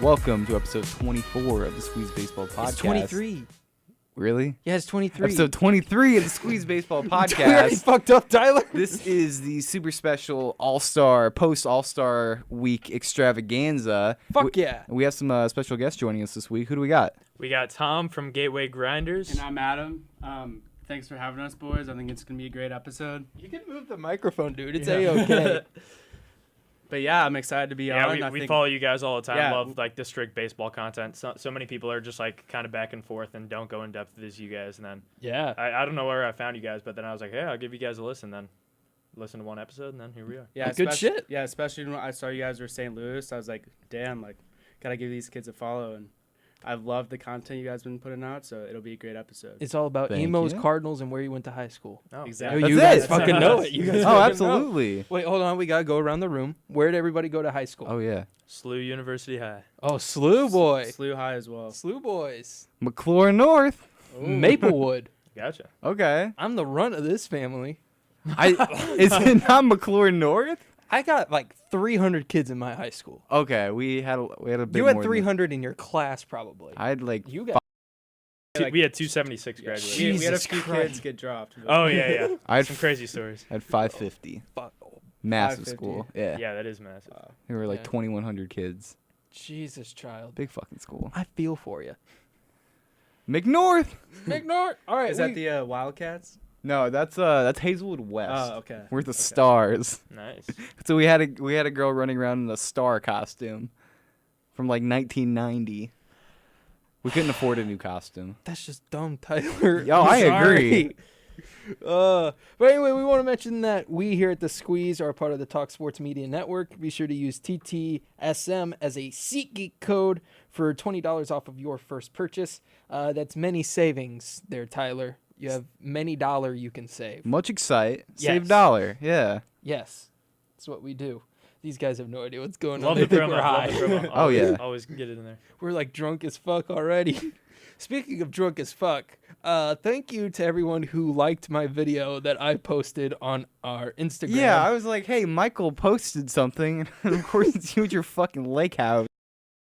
Welcome to episode 24 of the Squeeze Baseball Podcast. It's 23. Really? Yeah, it's 23. Episode 23 of the Squeeze Baseball We already Podcast. fucked up, Tyler. This is the super special All-Star, post-All-Star Week Extravaganza. Fuck yeah. We have some special guests joining us this week. Who do we got? We got Tom from Gateway Grinders. And I'm Adam. Thanks for having us, boys. I think it's going to be a great episode. You can move the microphone, dude. It's Yeah. A-okay. But yeah, I'm excited to be Yeah, on. we follow you guys all the time. Yeah. Love like district baseball content. So many people are just like kind of back and forth and don't go in depth as you guys. And then Yeah. I don't know where I found you guys, but then I was like, hey, I'll give you guys a listen. Then listen to one episode, and then here we are. Yeah, Good especially- shit. Yeah, especially when I saw you guys were St. Louis. I was like, damn, like, got to give these kids a follow. And I've loved the content you guys been putting out, so it'll be a great episode. It's all about Thank emos, you. Cardinals, and where you went to high school. Oh, Exactly. You That's guys it. fucking know it. You guys Oh, fucking know. absolutely. Wait, hold on. We got to go around the room. Where did everybody go to high school? Oh, yeah. SLU University High. Oh, SLU boy. SLU High as well. SLU boys. McClure North. Maplewood. Gotcha. Okay. I'm the runt of this family. Is it not McClure North? I got like 300 kids in my high school. Okay, we had a bit You more had than 300 in your class, probably. I had like You got Like- We had 276 graduates. We had a Jesus few Christ. kids get dropped. but- Oh, yeah. I had Some crazy stories. had 550. fuck. Massive 550. school. Yeah. Yeah, that is massive. There were like Yeah. 2,100 kids. Jesus, child. Big fucking school. I feel for you. McNorth. McNort. All right. Is that the Wildcats? No, that's Hazelwood West. Oh, okay. We're the Okay. Stars. Nice. So we had a girl running around in a star costume from like 1990. We couldn't afford a new costume. That's just dumb, Tyler. Yo, I'm I sorry. agree. But anyway, we want to mention that we here at the Squeeze are part of the Talk Sports Media Network. Be sure to use TTSM as a SeatGeek code for $20 off of your first purchase. That's many savings there, Tyler. You have many dollar you can save. Much excite. Save Yes. dollar. Yeah. Yes, that's what we do. These guys have no idea what's going Love on. the They think promo. we're high. Love the promo. Oh, yeah. Always get it in there. We're like drunk as fuck already. Speaking of drunk as fuck, thank you to everyone who liked my video that I posted on our Instagram. Yeah, I was like, hey, Michael posted something. And of course, it's you at your fucking lake house.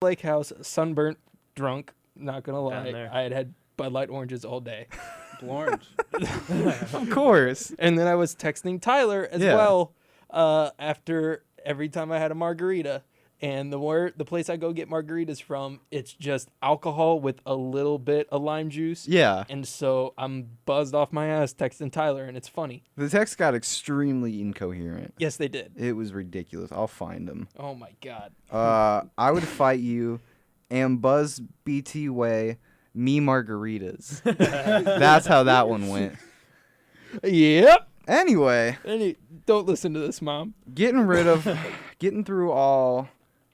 Lake House, sunburnt, drunk. Not gonna Down lie, there. I had Bud Light oranges all day, Orange. Of course. and then I was texting Tyler as Yeah. well. After every time I had a margarita, and the place I go get margaritas from, it's just alcohol with a little bit of lime juice. Yeah. And so I'm buzzed off my ass texting Tyler, and it's funny. The text got extremely incoherent. Yes, they did. It was ridiculous. I'll find them. Oh my god. I would fight you, and Buzz BT Way, me margaritas. That's how that one went. Yep. Anyway, Don't listen to this, Mom. getting through all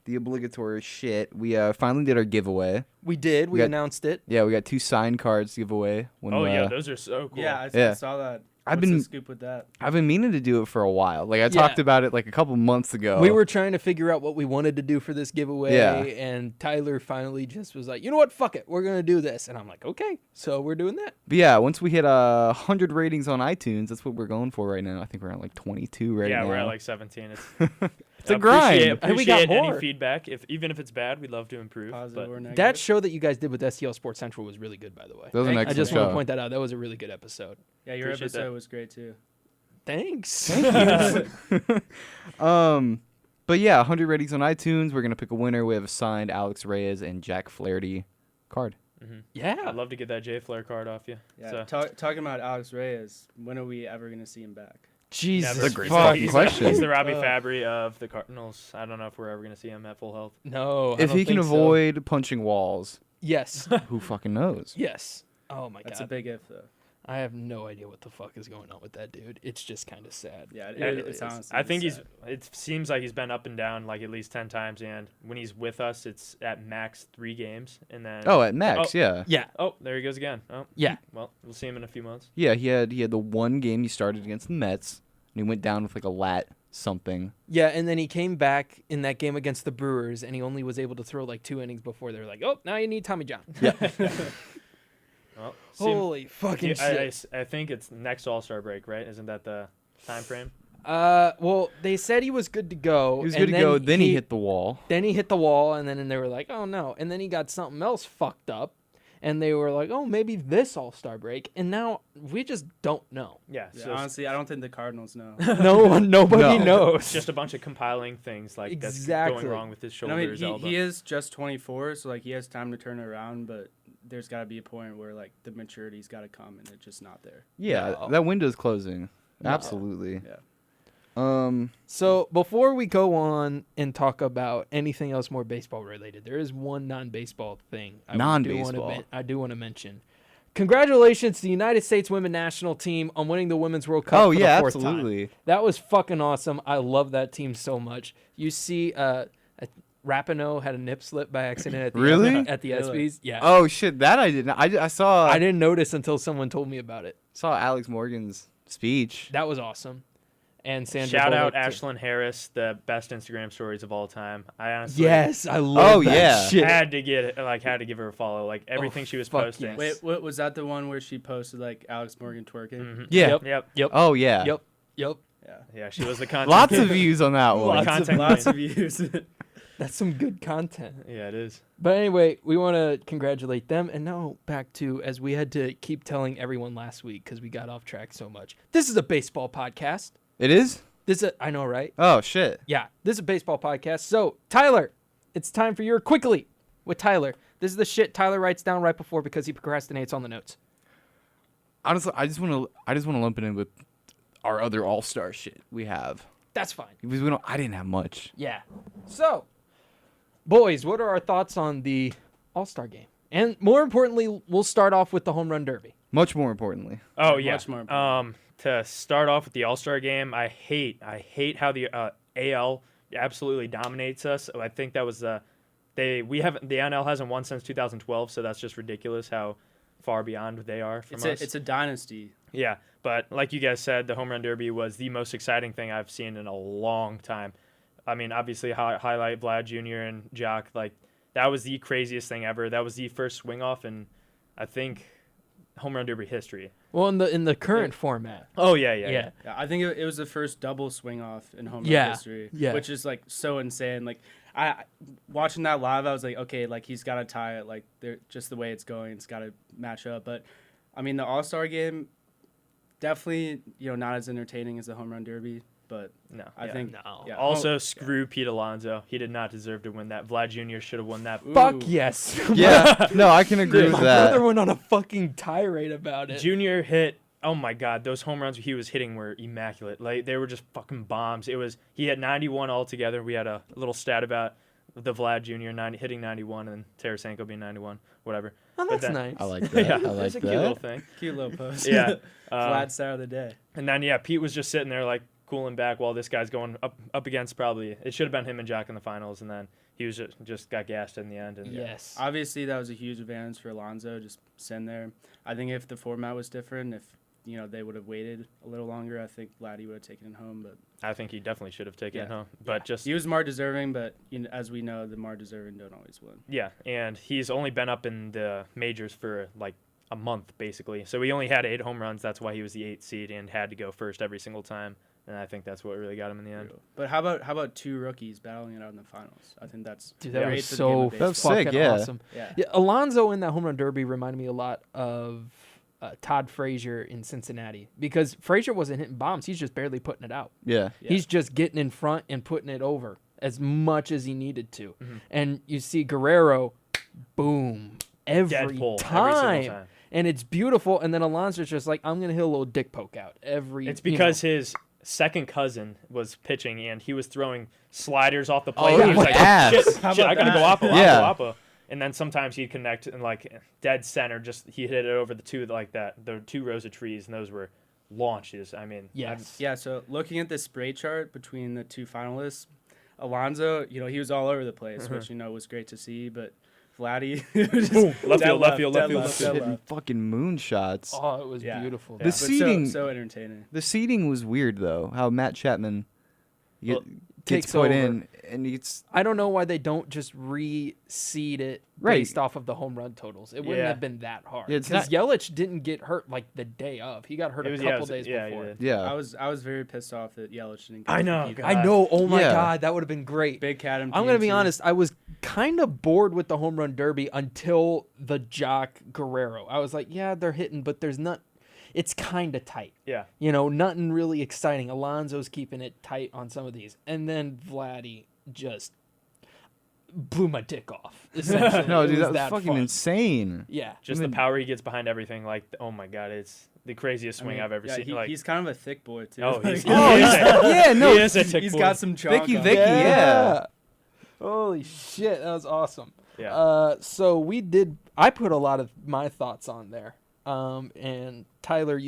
the obligatory shit. We finally did our giveaway. We did. We got- announced it. Yeah, we got 2 signed cards to give away. When, Oh, yeah. Those are so cool. Yeah, I Yeah. saw that. I've What's been- the scoop with that? I've been meaning to do it for a while. Like I Yeah. talked about it like a couple months ago. We were trying to figure out what we wanted to do for this giveaway, Yeah. and Tyler finally just was like, "You know what? Fuck it. We're gonna do this." And I'm like, "Okay." So we're doing that. But yeah, once we hit 100 ratings on iTunes, that's what we're going for right now. I think we're at like 22 right now. Yeah, we're at like 17. It's a grind. And we got Appreciate more. any feedback. Even if it's bad, we'd love to improve. Positive or negative? That show that you guys did with STL Sports Central was really good, by the way. That was an Thank- I excellent just want to show. point that out. That was a really good episode. Yeah, your Appreciate that. episode was great too. Thanks. But yeah, 100 ratings on iTunes. We're gonna pick a winner. We have a signed Alex Reyes and Jack Flaherty card. Yeah. I'd love to get that J Flair card off you. Yeah, So. talking about Alex Reyes, when are we ever going to see him back? Jesus. Never. a great fuck. fucking question. He's the Robbie Uh. Fabry of the Cardinals. I don't know if we're ever going to see him at full health. No. I If don't he can think so. avoid punching walls, Yes. who fucking knows? Yes. Oh my That's god. a big if, though. I have no idea what the fuck is going on with that dude. It's just kind of sad. Yeah, It really it's is. honestly. I think sad. it seems like he's been up and down like at least 10 times, and when he's with us, it's at max 3 games, and then Oh, at Max, Oh. yeah. Yeah. oh, there he goes again. Oh, Yeah. well, we'll see him in a few months. Yeah, he had the one game he started against the Mets, and he went down with like a lat something. Yeah, and then he came back in that game against the Brewers, and he only was able to throw like 2 innings before they were like, "Oh, now you need Tommy John." Yeah. Well, Holy fucking I shit! think it's next All-Star break, right? Isn't that the time frame? Well, they said he was good to go. He was and good to go. Then he hit the wall. Then he hit the wall, and then they were like, "Oh no!" And then he got something else fucked up, and they were like, "Oh, maybe this All-Star break." And now we just don't know. Yeah. Yeah, So honestly, I don't think the Cardinals know. Nobody No. knows. it's just a bunch of compiling things like that's Exactly. going wrong with his And shoulder, I mean, his elbow. he is just 24, so like he has time to turn it around, but there's got to be a point where like the maturity's got to come, and it's just not there. Yeah, No. that window's closing. No. Absolutely. Yeah. So before we go on and talk about anything else more baseball related, there is one non-baseball thing I Non-baseball. do want to mention. Congratulations to the United States Women's National Team on winning the Women's World Cup for the fourth absolutely. time. That was fucking awesome. I love that team so much. You see, Rapinoe had a nip slip by accident at the Really? at the Really? ESPYs. Yeah. Oh shit, that I didn't. I saw. I didn't notice until someone told me about it. saw Alex Morgan's speech. That was awesome. And Sandra Shout out Bullock, too. Ashlyn Harris, the best Instagram stories of all time. I honestly Yes, I love Oh, that yeah. shit. had to give her a follow. Like everything she was fuck posting. yes. Wait, what was that? The one where she posted like Alex Morgan twerking? Mhm. Yeah. Yep. Yep. Oh yeah. Yep. Yep. Yeah, Yeah, she was the content. Lots of views on that one. Lots content lots queen. of views. That's some good content. Yeah, it is. But anyway, we want to congratulate them. And now back to, as we had to keep telling everyone last week because we got off track so much. This is a baseball podcast. It is. I know, right? Oh shit. Yeah, this is a baseball podcast. So, Tyler, it's time for your Quickly with Tyler. This is the shit Tyler writes down right before because he procrastinates on the notes. Honestly, I just want to lump it in with our other all-star shit we have That's fine. because we don't. I didn't have much. Yeah. So, boys, what are our thoughts on the All-Star game? And more importantly, we'll start off with the home run derby. Much more importantly. Oh yeah. Much more important. To start off with the All-Star game, I hate how the AL absolutely dominates us. I think that was the NL hasn't won since 2012, so that's just ridiculous how far beyond they are from us. It's a dynasty. Yeah, but like you guys said, the home run derby was the most exciting thing I've seen in a long time. I mean, obviously highlight Vlad Jr. and Jock, like that was the craziest thing ever. That was the first swing off in, I think, home run derby history. Well, in the current format. Oh yeah. Yeah, I think it was the first double swing off in home run Yeah, history, yeah. which is like so insane. Like I watching that live, I was like, okay, like he's got to tie it. Like they're just the way it's going, it's got to match up. But I mean, the All-Star game definitely, not as entertaining as the home run derby. But No, I think no. yeah. Also, screw Pete Alonso. He did not deserve to win that. Vlad Jr. should have won that. Fuck Ooh. yes. Yeah. No, I can agree Dude, with my that. brother went on a fucking tirade about it. Junior hit. Oh my God, those home runs he was hitting were immaculate. Like they were just fucking bombs. He had 91 altogether. We had a little stat about the Vlad Jr. Hitting 91 and Tarasenko being 91, whatever. Oh, But that's then- nice. I like that. Yeah, I like it's a cute little that. thing. cute little post. Yeah, Flat star of the day. and then Pete was just sitting there like cooling back while this guy's going up against probably it should have been him and Jock in the finals, and then he was just got gassed in the end. And Yes. Obviously, that was a huge advantage for Alonso, just sitting there. I think if the format was different, if they would have waited a little longer, I think Vladdy would have taken it home. But I think he definitely should have taken it Yeah. home. But just he was more deserving. But as we know, the more deserving don't always win. yeah, and he's only been up in the majors for like a month basically. So he only had 8 home runs. That's why he was the 8th seed and had to go first every single time. And I think that's what really got him in the end. But how about 2 rookies battling it out in the finals? I think that's Dude, that great was for the game so of That was baseball. fucking sick, yeah. awesome. Yeah. Yeah, Alonso in that home run derby reminded me a lot of Todd Frazier in Cincinnati because Frazier wasn't hitting bombs. He's just barely putting it out. Yeah. Yeah. He's just getting in front and putting it over as much as he needed to. Mhm. And you see Guerrero, boom, every Deadpool time. every single time. And it's beautiful. And then Alonso's just like, I'm going to hit a little dick poke out every. It's because his second cousin was pitching and he was throwing sliders off the Oh, plate. yeah, He was what like, ass. shit, How shit, about I gotta go that? oppo, Yeah. oppo, oppo. And then sometimes he'd connect in like dead center. Just he hit it over the 2 like that. The 2 rows of trees, and those were launches. I mean, Yes. Yeah, so looking at the spray chart between the 2 finalists, Alonso, he was all over the place, which was great to see. But Vladdy, just Boom. Left dead field, left field, dead left field. dead Hitting left. fucking moonshots. Oh, it was Yeah. beautiful. Yeah, The but seating- so entertaining. The seating was weird though. How Matt Chapman. Well, gets takes put over. in, and it's I don't know why they don't just reseed it Right. based off of the home run totals. It wouldn't Yeah. have been that hard. Yeah, it's Because Yelich didn't get hurt like the day of. He got hurt It a was- couple it was- days yeah, he before. did. yeah. I was very pissed off that Yelich didn't. I get know, MVP. God. I know. Oh my Yeah. God, that would have been great. Big Cat and I'm gonna be PNC. honest. I was kind of bored with the home run derby until the Jock Guerrero. I was like, yeah, they're hitting, but there's not. It's kind of tight. Yeah. Nothing really exciting. Alonso's keeping it tight on some of these, and then Vladdy just blew my dick off. Essentially. No, It dude, that was fucking fun. insane. Yeah. Just I mean- the power he gets behind everything. Like, oh my God, it's the craziest I swing mean, I've ever yeah, seen. he- Like, he's kind of a thick boy too. oh, he's, Like, Oh, he is a- yeah, no, he is a tick he's boy. got some chalk Vicky, on Vicky, him. yeah. Holy shit, that was awesome. Yeah. So I put a lot of my thoughts on there. And Tyler,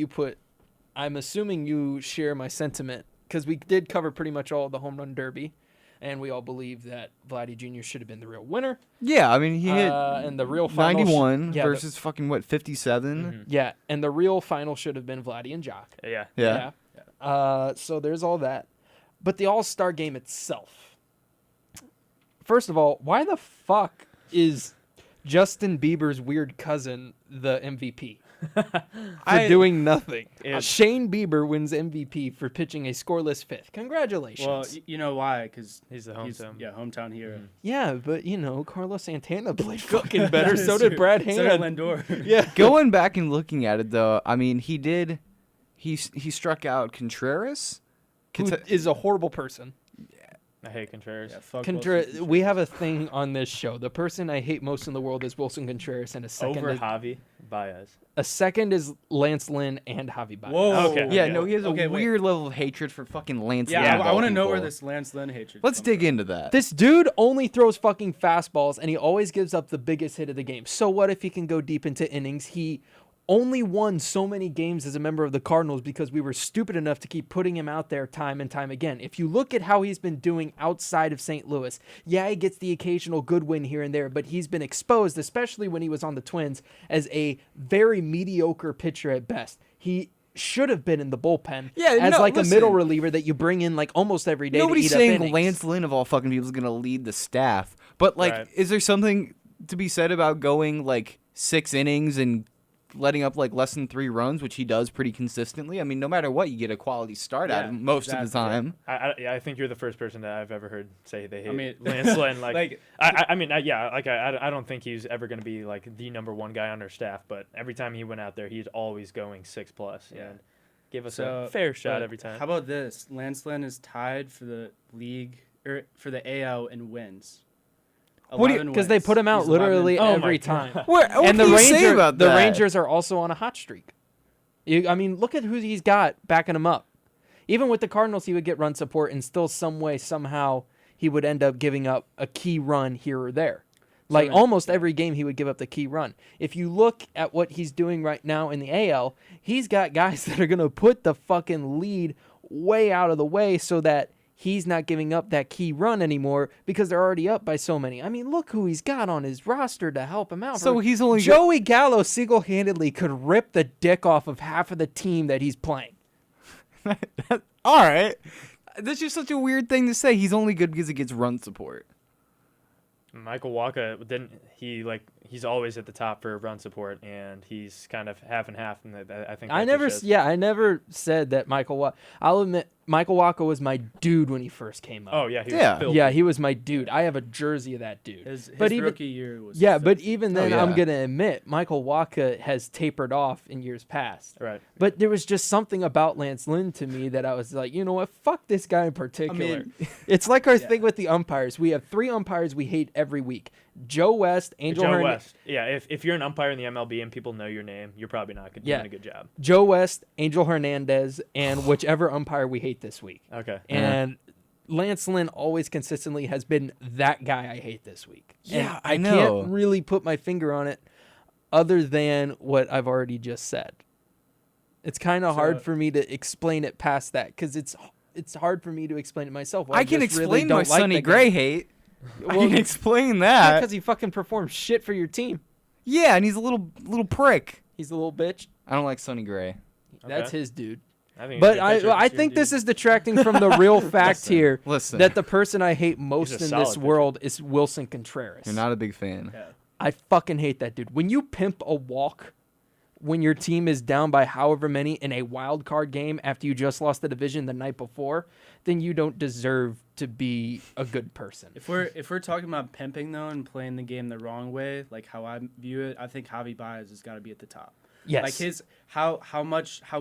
I'm assuming you share my sentiment because we did cover pretty much all of the home run derby, and we all believe that Vladdy Jr. should have been the real winner. Yeah, I mean, he hit And the real final 91 yeah, versus fucking, what, 57? yeah, and the real final should have been Vladdy and Jock. Yeah. Yeah. So there's all that. But the All-Star game itself. First of all, why the fuck is Justin Bieber's weird cousin the MVP? For doing nothing. Yeah. Shane Bieber wins MVP for pitching a scoreless fifth. Congratulations. Well, you know why? Because He's the hometown. hometown hero. yeah, but Carlos Santana played fucking better. So did Brad So did Hand. Lindor. Yeah. Going back and looking at it, though, I mean, he struck out Contreras. Who is a horrible person. I hate Contreras. Yeah, fuck Contreras, Wilson. we have a thing on this show. The person I hate most in the world is Wilson Contreras, and Over Javi Baez. a second is Lance Lynn and Javi Baez. Whoa. Okay. Yeah, no, he has Okay, a wait. weird level of hatred for fucking Lance. Yeah, Lynn I of want to all know where people. this Lance Lynn hatred. Let's comes dig from. into that. This dude only throws fucking fastballs, and he always gives up the biggest hit of the game. So what if he can go deep into innings? He only won so many games as a member of the Cardinals because we were stupid enough to keep putting him out there time and time again. If you look at how he's been doing outside of St. Louis, yeah, he gets the occasional good win here and there, but he's been exposed, especially when he was on the Twins, as a very mediocre pitcher at best. He should have been in the bullpen as no, a listen. middle reliever that you bring in like almost every day. Nobody's to eat saying up innings. Lance Lynn of all fucking people is gonna lead the staff, but like, Right. is there something to be said about going like 6 innings and letting up like less than 3 runs, which he does pretty consistently? I mean, no matter what, you get a quality start out of Yeah, him most of the exactly. time. I think you're the first person that I've ever heard say they hate mean, Lance Lynn. Like, like- I don't think he's ever going to be like the number one guy on our staff. But every time he went out there, he's always going 6+. Yeah. And give us So, a fair shot but every time. How about this? Lance Lynn is tied for the league or for the AL in wins. What do you- 11 Because they wins. put him out He's literally 11. Oh my every God. time. What And the can you say Ranger, about the that? Rangers are also on a hot streak. Look at who he's got backing him up. Even with the Cardinals, he would get run support, and still some way, somehow, he would end up giving up a key run here or there. Like almost every game, he would give up the key run. If you look at what he's doing right now in the AL, he's got guys that are going to put the fucking lead way out of the way so that he's not giving up that key run anymore because they're already up by so many. I mean, look who he's got on his roster to help him out. So he's only Joey Gallo single-handedly could rip the dick off of half of the team that he's playing. all right. That's just such a weird thing to say. He's only good because he gets run support. Michael Wacha he's always at the top for run support, and he's kind of half and half. And I think I that just shows. I never said that Michael Wacha. I'll admit, Michael Wacha was my dude when he first came up. Oh yeah, he Yeah. was filthy. yeah, he was my dude. I have a jersey of that dude. His but even rookie year was. yeah, but filthy. even then, yeah. I'm gonna admit Michael Wacha has tapered off in years past. Right. But there was just something about Lance Lynn to me that I was like, you know what? Fuck this guy in particular. It's like our thing with the umpires. We have 3 umpires we hate every week: Joe West, Angel Joe Hernandez. West. Yeah, if you're an umpire in the MLB and people know your name, you're probably not Yeah. doing a good job. Joe West, Angel Hernandez, and whichever umpire we hate this week. Okay. And Lance Lynn always consistently has been that guy I hate this week. Yeah, And I know. can't really put my finger on it other than what I've already just said. It's kind of hard for me to explain it past that because it's hard for me to explain it myself. I can just really explain my don't like Sonny the Gray guy. hate. I Well, can explain that. because he fucking performs shit for your team. Yeah, and he's a little prick. He's a little bitch. I don't like Sonny Gray. That's Okay. his dude. I think But he's a good pitcher I this think year, this dude. is detracting from the real fact Listen, here listen. that the person I hate most a in solid this pitcher. world is Wilson Contreras. You're not a big fan. Yeah. I fucking hate that dude. When you pimp a walk when your team is down by however many in a wild card game after you just lost the division the night before, then you don't deserve to be a good person. If we're talking about pimping though and playing the game the wrong way, like how I view it, I think Javi Baez has got to be at the top. Yes. Like his how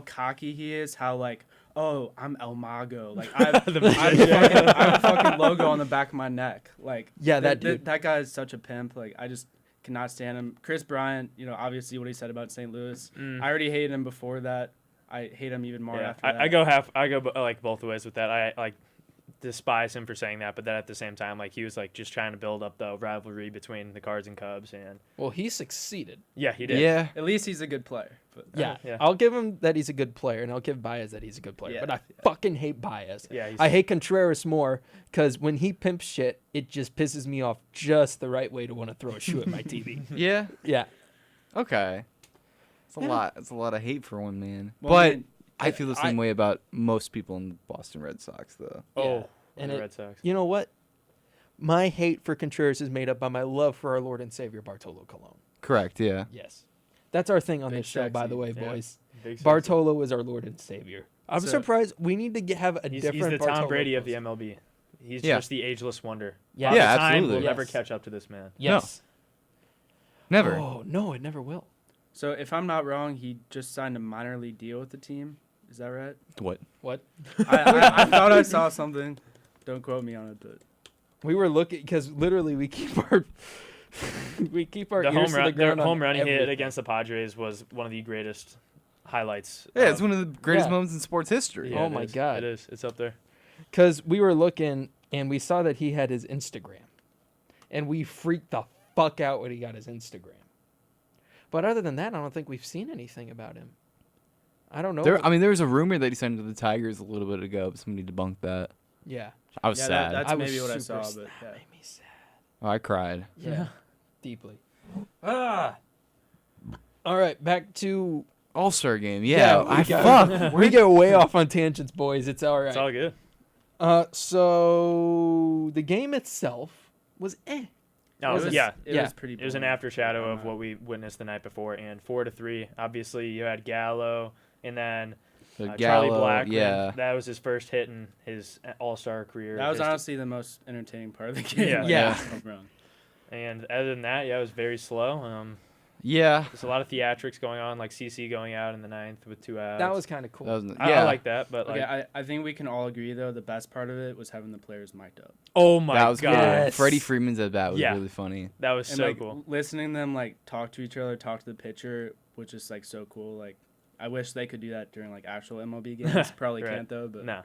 cocky he is, how like, oh, I'm El Mago. Like I have a fucking logo on the back of my neck. Like Yeah, that dude. That guy is such a pimp. Like I just cannot stand him. Chris Bryant, obviously what he said about St. Louis. I already hated him before that. I hate him even more after that. I go like both ways with that. I like despise him for saying that, but then at the same time, like he was like just trying to build up the rivalry between the Cards and Cubs, and Well, he succeeded. yeah, he did. Yeah. At least he's a good player. But, Yeah. yeah. I'll give him that he's a good player, and I'll give Baez that he's a good player. Yeah, But I yeah. fucking hate Baez. Yeah, he's- I hate Contreras more because when he pimps shit, it just pisses me off just the right way to want to throw a shoe at my TV. Yeah. Yeah. Okay. It's a Yeah. lot. It's a lot of hate for one man. Well, but man, I feel the same way about most people in the Boston Red Sox, though. Oh, And the it- Red Sox. You know what? My hate for Contreras is made up by my love for our Lord and Savior Bartolo Colon. Correct. Yeah. Yes. That's our thing on Big this show, by sexy. the way, Yeah. boys. Big sexy. Bartolo is our Lord and Savior. I'm So- surprised we need to have a He's different the Tom Bartolo Brady of the post. MLB. He's Yeah. just the ageless wonder. Yeah. Father Yeah, Time absolutely. will never Yes. catch up to this man. Yes. Never. Oh, no, it never will. So if I'm not wrong, he just signed a minor league deal with the team. Is that right? What? What? I thought I saw something. Don't quote me on it, but We were looking because literally we keep our we keep our The ears home to the run, ground their on home run he hit everything. against the Padres was one of the greatest highlights. Yeah, it's one of the greatest Yeah. moments in sports history. Yeah, Oh it my is. God. It is. It's up there. Because we were looking and we saw that he had his Instagram, and we freaked the fuck out when he got his Instagram. But other than that, I don't think we've seen anything about him. I don't know. There was a rumor that he signed to the Tigers a little bit ago, but somebody debunked that. Yeah, I was yeah, sad. that's I was maybe what I super saw. sad. But yeah. That made me sad. Oh, I cried. Yeah, deeply. All right, back to All-Star game. Yeah. fuck. We get way off on tangents, boys. It's all right. It's all good. So the game itself was No, Was it- yeah. It Yeah. was pretty. It was an boring. aftershadow of what we witnessed the night before, and 4-3. Obviously, you had Gallo, and then The Charlie Gallo, Blackmon. yeah. That was his first hit in his All-Star career. That was history. honestly the most entertaining part of the game. Yeah. like, Yeah. home run. And other than that, yeah, it was very slow. Yeah. There's a lot of theatrics going on, like CC going out in the ninth with 2 outs. that was kind of cool. That was, I like that, but like, Okay, I think we can all agree though the best part of it was having the players mic'd up oh my that was god, cool. Yes. Freddie Freeman's at bat was Yeah. really funny. that was and so like cool. listening to them like talk to each other, talk to the pitcher, was just like so cool. Like I wish they could do that during like actual MLB games. Probably Right. can't though. But No,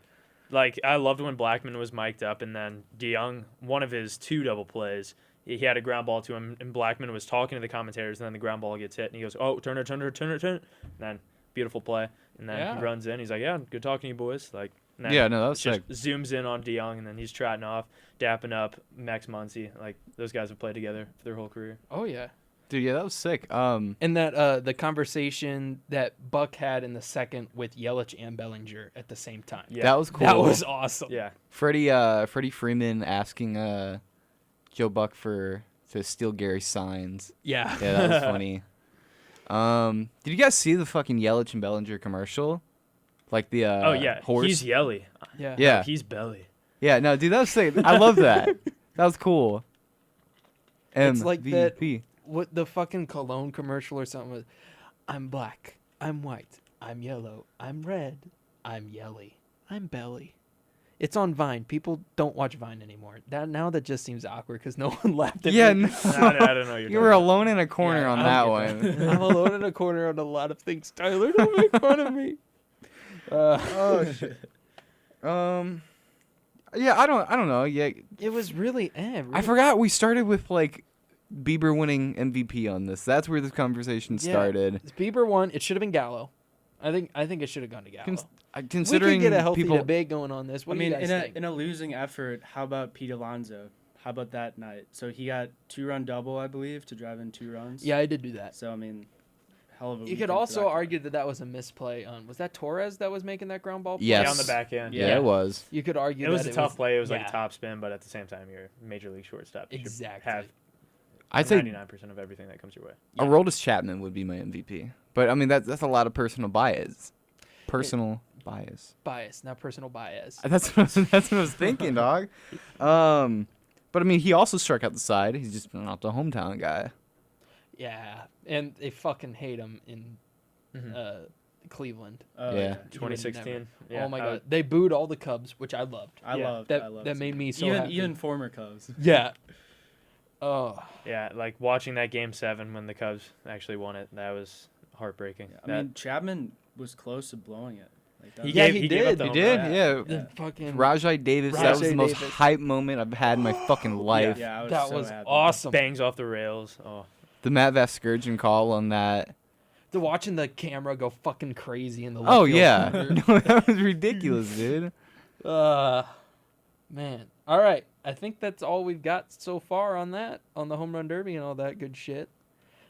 like I loved when Blackmon was mic'd up, and then DeYoung, one of his 2 double plays, he had a ground ball to him, and Blackmon was talking to the commentators, and then the ground ball gets hit, and he goes, "Oh, turn it," and then beautiful play, and then Yeah. he runs in. He's like, "Yeah, good talking to you, boys." Like, and then Yeah, no, that was just sick. zooms in on DeYoung, and then he's trotting off, dapping up Max Muncy. Like those guys have played together for their whole career. Oh yeah. Dude, yeah, that was sick. And that the conversation that Buck had in the second with Yelich and Bellinger at the same time. Yeah, That was cool. That was awesome. yeah. Freddie Freeman asking Joe Buck to steal Gary's signs. Yeah. Yeah, that was funny. Did you guys see the fucking Yelich and Bellinger commercial? Like the Oh yeah, horse. he's Yelly. Yeah. Yeah. He's Belly. Yeah, no, dude, that was sick. I love that. That was cool. It's like that- MVP. What the fucking cologne commercial or something was, I'm black, I'm white, I'm yellow, I'm red, I'm yelly, I'm belly. It's on Vine. People don't watch Vine anymore. Now that just seems awkward because no one laughed at Yeah, me. no. I don't know. You're You were alone in a corner Yeah, on I that don't get one. I'm alone in a corner on a lot of things. Tyler, don't make fun of me. Oh shit. Yeah, I don't know. Yeah, It was really I forgot we started with like Bieber winning MVP on this. That's where this conversation Yeah. started. Bieber won. It should have been Gallo. I think it should have gone to Gallo. Considering we could get a healthy people, debate going on this. What I do mean, you guys think? in a losing effort, how about Pete Alonso? How about that night? So he got 2-run double, I believe, to drive in 2 runs. Yeah, I did do that. So I mean, hell of a You weekend could for also that guy. argue that was a misplay on. Was that Torres that was making that ground ball play? Yes. Yeah, on the back end. Yeah, Yeah. it was. You could argue It was that a tough play. It was like yeah. a top spin, but at the same time, you're a major league shortstop. You should Exactly. have I'd say 99% of everything that comes your way. Yeah. Aroldis Chapman would be my MVP. But I mean that's a lot of personal bias. Bias. bias, not personal bias. That's what I was thinking, dog. But I mean he also struck out the side. He's just not the hometown guy. Yeah, and they fucking hate him in Mhm. Cleveland. Oh, Yeah. You would 2016. never- Yeah, oh my I god, would- they booed all the Cubs, which I loved. I Yeah. loved. That I loved that made me so even happy. even former Cubs. Yeah. Oh, Yeah, like watching that Game 7 when the Cubs actually won it, that was heartbreaking. I mean, Chapman was close to blowing it. Like that he was- Yeah, gave, he he gave up did. the He home did, run. yeah. the fucking Rajai Davis, that was Rajai the most Davis. hype moment I've had in my fucking life. Yeah, I was that so was happy. awesome. Bangs off the rails. Oh, The Matt Vasgersian call on that. To watching the camera go fucking crazy in the left Oh field yeah. corner. No, that was ridiculous, dude. Man. All right. I think that's all we've got so far on that, on the home run derby and all that good shit.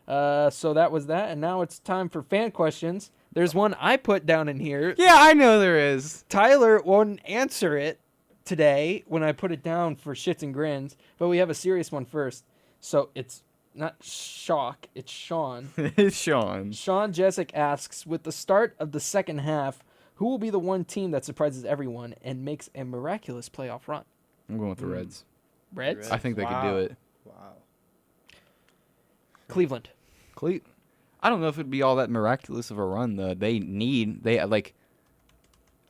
So that was that, and now it's time for fan questions. There's one I put down in here. Yeah, I know there is. Tyler won't answer it today when I put it down for shits and grins, but we have a serious one first. So it's not Shock, it's Sean. It's Sean. Sean Jessic asks, with the start of the second half, who will be the one team that surprises everyone and makes a miraculous playoff run? I'm going with the Reds. Reds? I think they could do Wow. it. Wow. Cleveland. I don't know if it'd be all that miraculous of a run though. I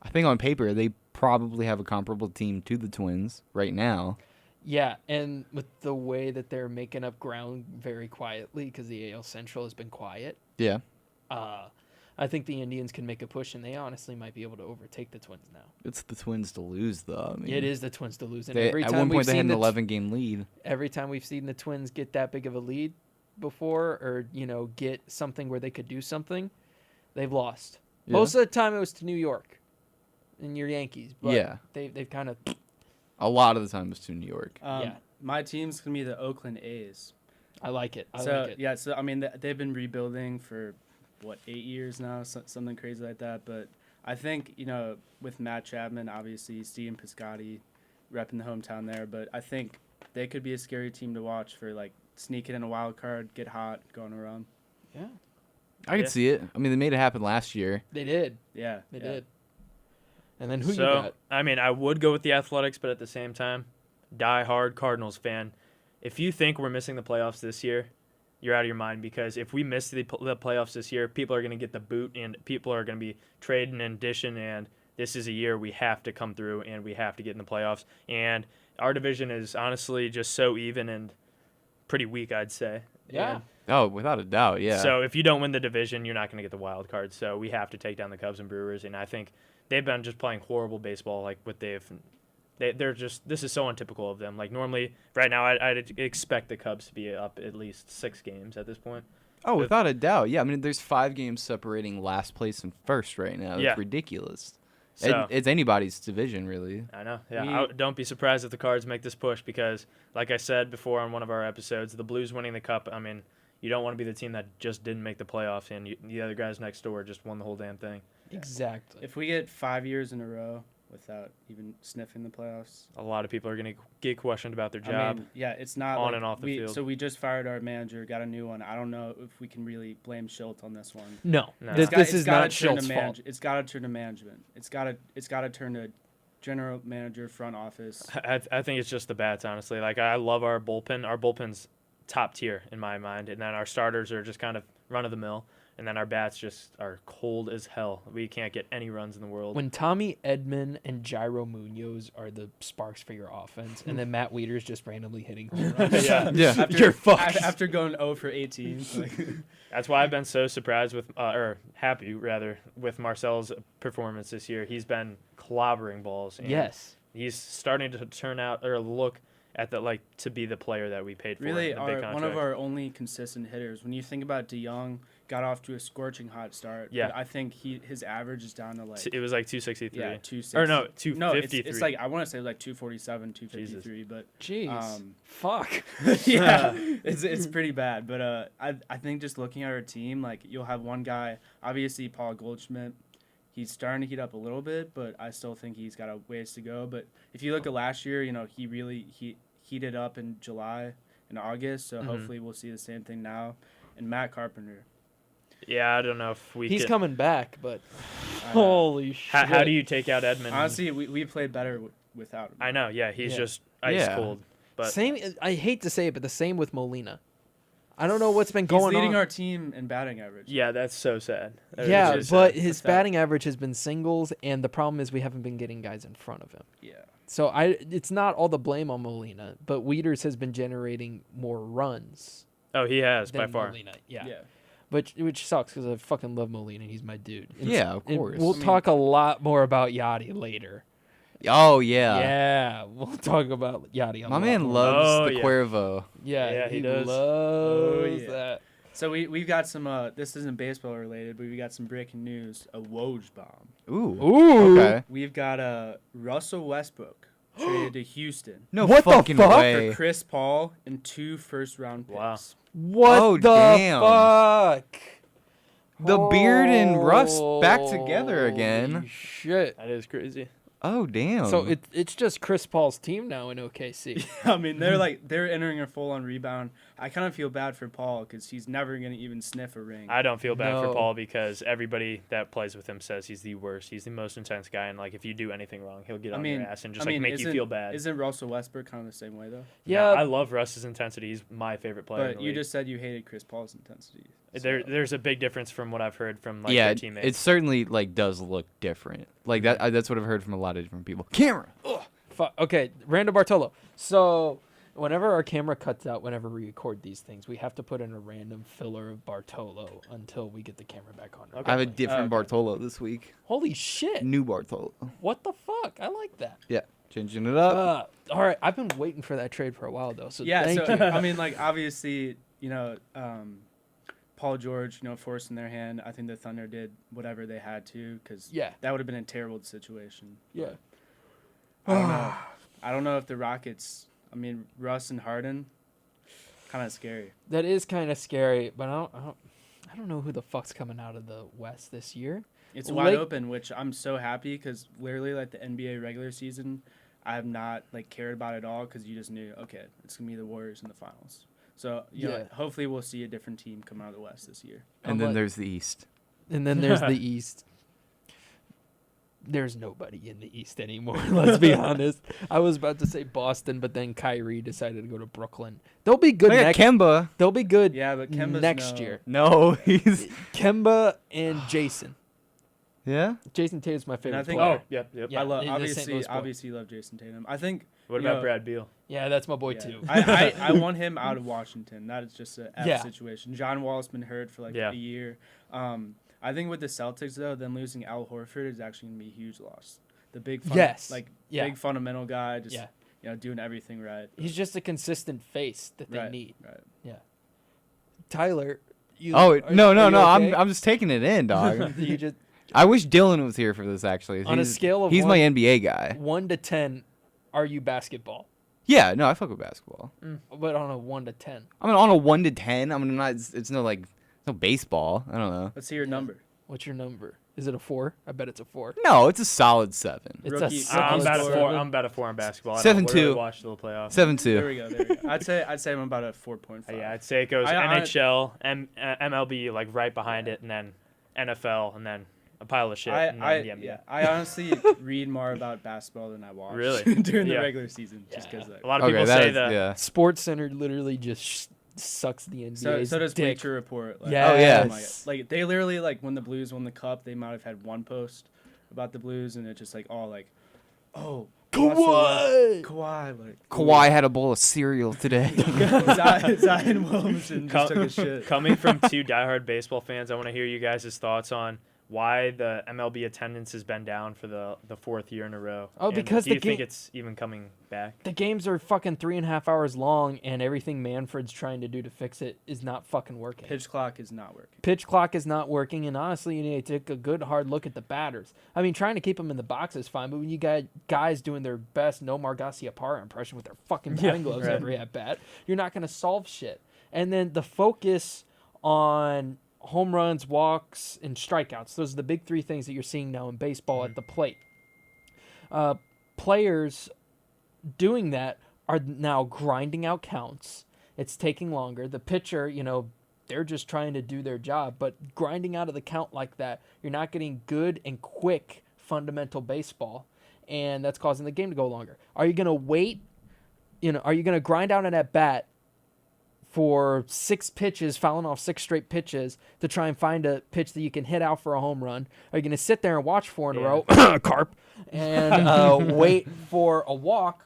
think on paper they probably have a comparable team to the Twins right now. Yeah, and with the way that they're making up ground very quietly because the AL Central has been quiet, Yeah. I think the Indians can make a push, and they honestly might be able to overtake the Twins now. It's the Twins to lose though. I mean, It is the Twins to lose, and They, every at time one we've point they had seen an the 11-game lead. every time we've seen the Twins get that big of a lead before, or get something where they could do something, they've lost. Yeah. Most of the time, it was to New York and your Yankees. But Yeah. they've kind of A lot of the time it's to New York. Yeah. My team's gonna be the Oakland A's. I like it. I so like it. yeah, so I mean they've been rebuilding for 8 years now, something crazy like that. But I think with Matt Chapman, obviously Steven Piscotty, repping the hometown there. But I think they could be a scary team to watch for like sneaking in a wild card, get hot, going around. Yeah, I could see it. I mean, they made it happen last year. they did. Yeah, They yeah. did. And then who so you got? I mean, I would go with the Athletics, but at the same time, die-hard Cardinals fan. If you think we're missing the playoffs this year, you're out of your mind, because if we miss the playoffs this year, people are going to get the boot, and people are going to be trading and dishing, and this is a year we have to come through, and we have to get in the playoffs. And our division is honestly just so even and pretty weak, I'd say. Yeah. And Oh, without a doubt, yeah. so if you don't win the division, you're not going to get the wild card. So we have to take down the Cubs and Brewers, and I think they've been just playing horrible baseball. Like they're just, this is so untypical of them. Like normally, right now, I'd expect the Cubs to be up at least 6 games at this point. Oh, without a doubt, yeah. I mean, there's 5 games separating last place and first right now. It's Yeah. ridiculous. So It's anybody's division, really. I know. Yeah, don't be surprised if the Cards make this push, because, like I said before on one of our episodes, the Blues winning the Cup. I mean, you don't want to be the team that just didn't make the playoffs, and the other guys next door just won the whole damn thing. Exactly. If we get 5 years in a row without even sniffing the playoffs, A lot of people are going to get questioned about their I job. mean, yeah, it's not on like and off the field. So we just fired our manager, got a new one. I don't know if we can really blame Schilt on this one. No, No. this is not turn to Schultz's fault. It's got to turn to management. It's got to turn to general manager, front office. I think it's just the bats, honestly. Like, I love our bullpen. Our bullpen's top tier in my mind, and then our starters are just kind of run of the mill, and then our bats just are cold as hell. We can't get any runs in the world. When Tommy Edman and Jairo Munoz are the sparks for your offense, and then Matt Wieters just randomly hitting home runs. Yeah. Yeah. You're fucked. After going 0 for 18. Like, That's why I've been so surprised with, or happy rather, with Marcel's performance this year. He's been clobbering balls. And Yes. he's starting to turn out or look at the to be the player that we paid for. Really, the big one of contract. our only consistent hitters. When you think about DeYoung, got off to a scorching hot start. Yeah. But I think his average is down to It was 263. yeah 260. Or no, No, 253. it's I want to say 247, 253, but Jeez. Fuck. yeah, it's pretty bad. But I think just looking at our team, you'll have one guy, obviously Paul Goldschmidt. He's starting to heat up a little bit, but I still think he's got a ways to go. But if you look at last year, he really heated up in July and August, so hopefully we'll see the same thing now. And Matt Carpenter. Yeah, I don't know if He's coming back, but I know. holy shit. How do you take out Edmund? Honestly, we played better without him. I know. Yeah, he's Yeah. just ice Yeah. cold. But Same. I hate to say it, but the same with Molina. I don't know what's been He's going leading on. our team in batting average. yeah, that's so sad. That Yeah, is but sad. his What's that? batting average has been singles, and the problem is we haven't been getting guys in front of him. Yeah. So it's not all the blame on Molina, but Wieters has been generating more runs Oh, he has by than far. Molina. Yeah. Yeah. Which sucks because I fucking love Molina. He's my dude. Yeah, of And course. We'll talk a lot more about Yachty later. Oh yeah. Yeah, we'll talk about Yachty. My man loves Oh, the yeah. Cuervo. Yeah, Yeah, he he does. loves yeah. that. So we've got some. This isn't baseball related, but we got some breaking news. A Woj bomb. Ooh. Ooh. Okay. We've got Russell Westbrook traded to Houston No What the fucking fuck? way. for Chris Paul and 2 first-round picks. Wow. What Oh, the damn. fuck? The Beard and Russ back together Holy again. Shit. That is crazy. Oh damn. So it's just Chris Paul's team now in OKC. I mean, they're entering a full-on rebound. I kind of feel bad for Paul because he's never gonna even sniff a ring. I don't feel bad No. for Paul because everybody that plays with him says he's the worst. He's the most intense guy, and if you do anything wrong, he'll get on your ass and just make you isn't- feel bad. Isn't Russell Westbrook kind of the same way though? Yeah, Yeah, I love Russ's intensity. He's my favorite player. in But the you league. just said you hated Chris Paul's intensity. There's a big difference from what I've heard from yeah, their it teammates. certainly does look different. That's what I've heard from a lot of different people. Camera. Okay, Randall Bartolo. So whenever our camera cuts out, whenever we record these things, we have to put in a random filler of Bartolo until we get the camera back on. Okay. I have a different Okay. Bartolo this week. Holy shit! New Bartolo. What the fuck? I like that. Yeah, changing it up. All right, I've been waiting for that trade for a while though. So Yeah, thank so you. I mean, obviously, Paul George, forcing their hand. I think the Thunder did whatever they had to because Yeah. that would have been a terrible situation. Yeah. I don't know. I don't know if the Rockets. I mean, Russ and Harden, kind of scary. That is kind of scary, but I don't know who the fuck's coming out of the West this year. It's wide Lake- open, which I'm so happy because literally, the NBA regular season, I have not cared about it all because you just knew, okay, it's gonna be the Warriors in the finals. So Yeah. hopefully we'll see a different team come out of the West this year. And I'm then like- there's the East. And then there's the East. There's nobody in the East anymore. Let's be honest. I was about to say Boston, but then Kyrie decided to go to Brooklyn. They'll be good Look at next. Kemba. They'll be good Yeah, but Kemba's next no- year. No, he's Kemba and Jason. yeah. Jason Tatum's my I favorite think- player. Oh, yep. Yeah, I love he's the St. Louis boy. obviously love Jason Tatum. I think What you about know, Brad Beal? Yeah, that's my boy yeah, too. I want him out of Washington. That is just a F Yeah. situation. John Wall's been hurt for Yeah. a year. I think with the Celtics though, them losing Al Horford is actually gonna be a huge loss. The big Yes. Yeah. big fundamental guy, just Yeah. doing everything right. He's just a consistent face that they right, need. Right. Tyler. You, Oh are- no. are you okay? I'm just taking it in, dog. You just I wish Dylan was here for this. Actually, On a scale of he's one- my NBA guy. 1 to 10, are you basketball? Yeah, no, I fuck with basketball. But on a 1 to 10. I mean, on a 1 to 10, I'm not. It's no no baseball. I don't know. Let's see your number. What's your number? Is it a 4? I bet it's a 4. No, it's a solid 7. It's Rookie- a I'm solid I'm about a score. 4. I'm about a 4 in basketball. I 7-2. don't really watch the playoffs. 7-2. There we go. I'd say I'm about a 4.5. Yeah, I'd say it goes I- NHL, MLB right behind it, and then NFL, and then a pile of shit. and then the NBA. I honestly read more about basketball than I watch. Really? during the Yeah. regular season, just because. A lot of Okay, people that say is, that. yeah. Sports Center literally just sucks the NBA's So does dick. Bleacher Report. Yes. Oh, yeah. my God. They literally when the Blues won the cup, they might have had one post about the Blues, and it's just all oh, Kawhi! Kawhi, Kawhi had a bowl of cereal today. Zion Williamson just took a shit. Coming from two diehard baseball fans, I want to hear you guys' thoughts on why the MLB attendance has been down for the fourth year in a row. Oh, And because do the you think game- it's even coming back? The games are fucking 3.5 hours long, and everything Manfred's trying to do to fix it is not fucking working. Pitch clock is not working. Pitch clock is not working, and honestly, you need to take a good hard look at the batters. I mean, trying to keep them in the box is fine, but when you got guys doing their best Nomar Garciaparra impression with their fucking batting gloves right. every at bat, you're not going to solve shit. And then the focus on home runs, walks, and strikeouts. Those are the big three things that you're seeing now in baseball at the plate. Players doing that are now grinding out counts. It's taking longer. The pitcher, they're just trying to do their job, but grinding out of the count like that, you're not getting good and quick fundamental baseball, and that's causing the game to go longer. Are you going to wait? Are you going to grind out an at bat for 6 pitches, fouling off 6 straight pitches to try and find a pitch that you can hit out for a home run? Are you going to sit there and watch 4 in a row, carp, and wait for a walk?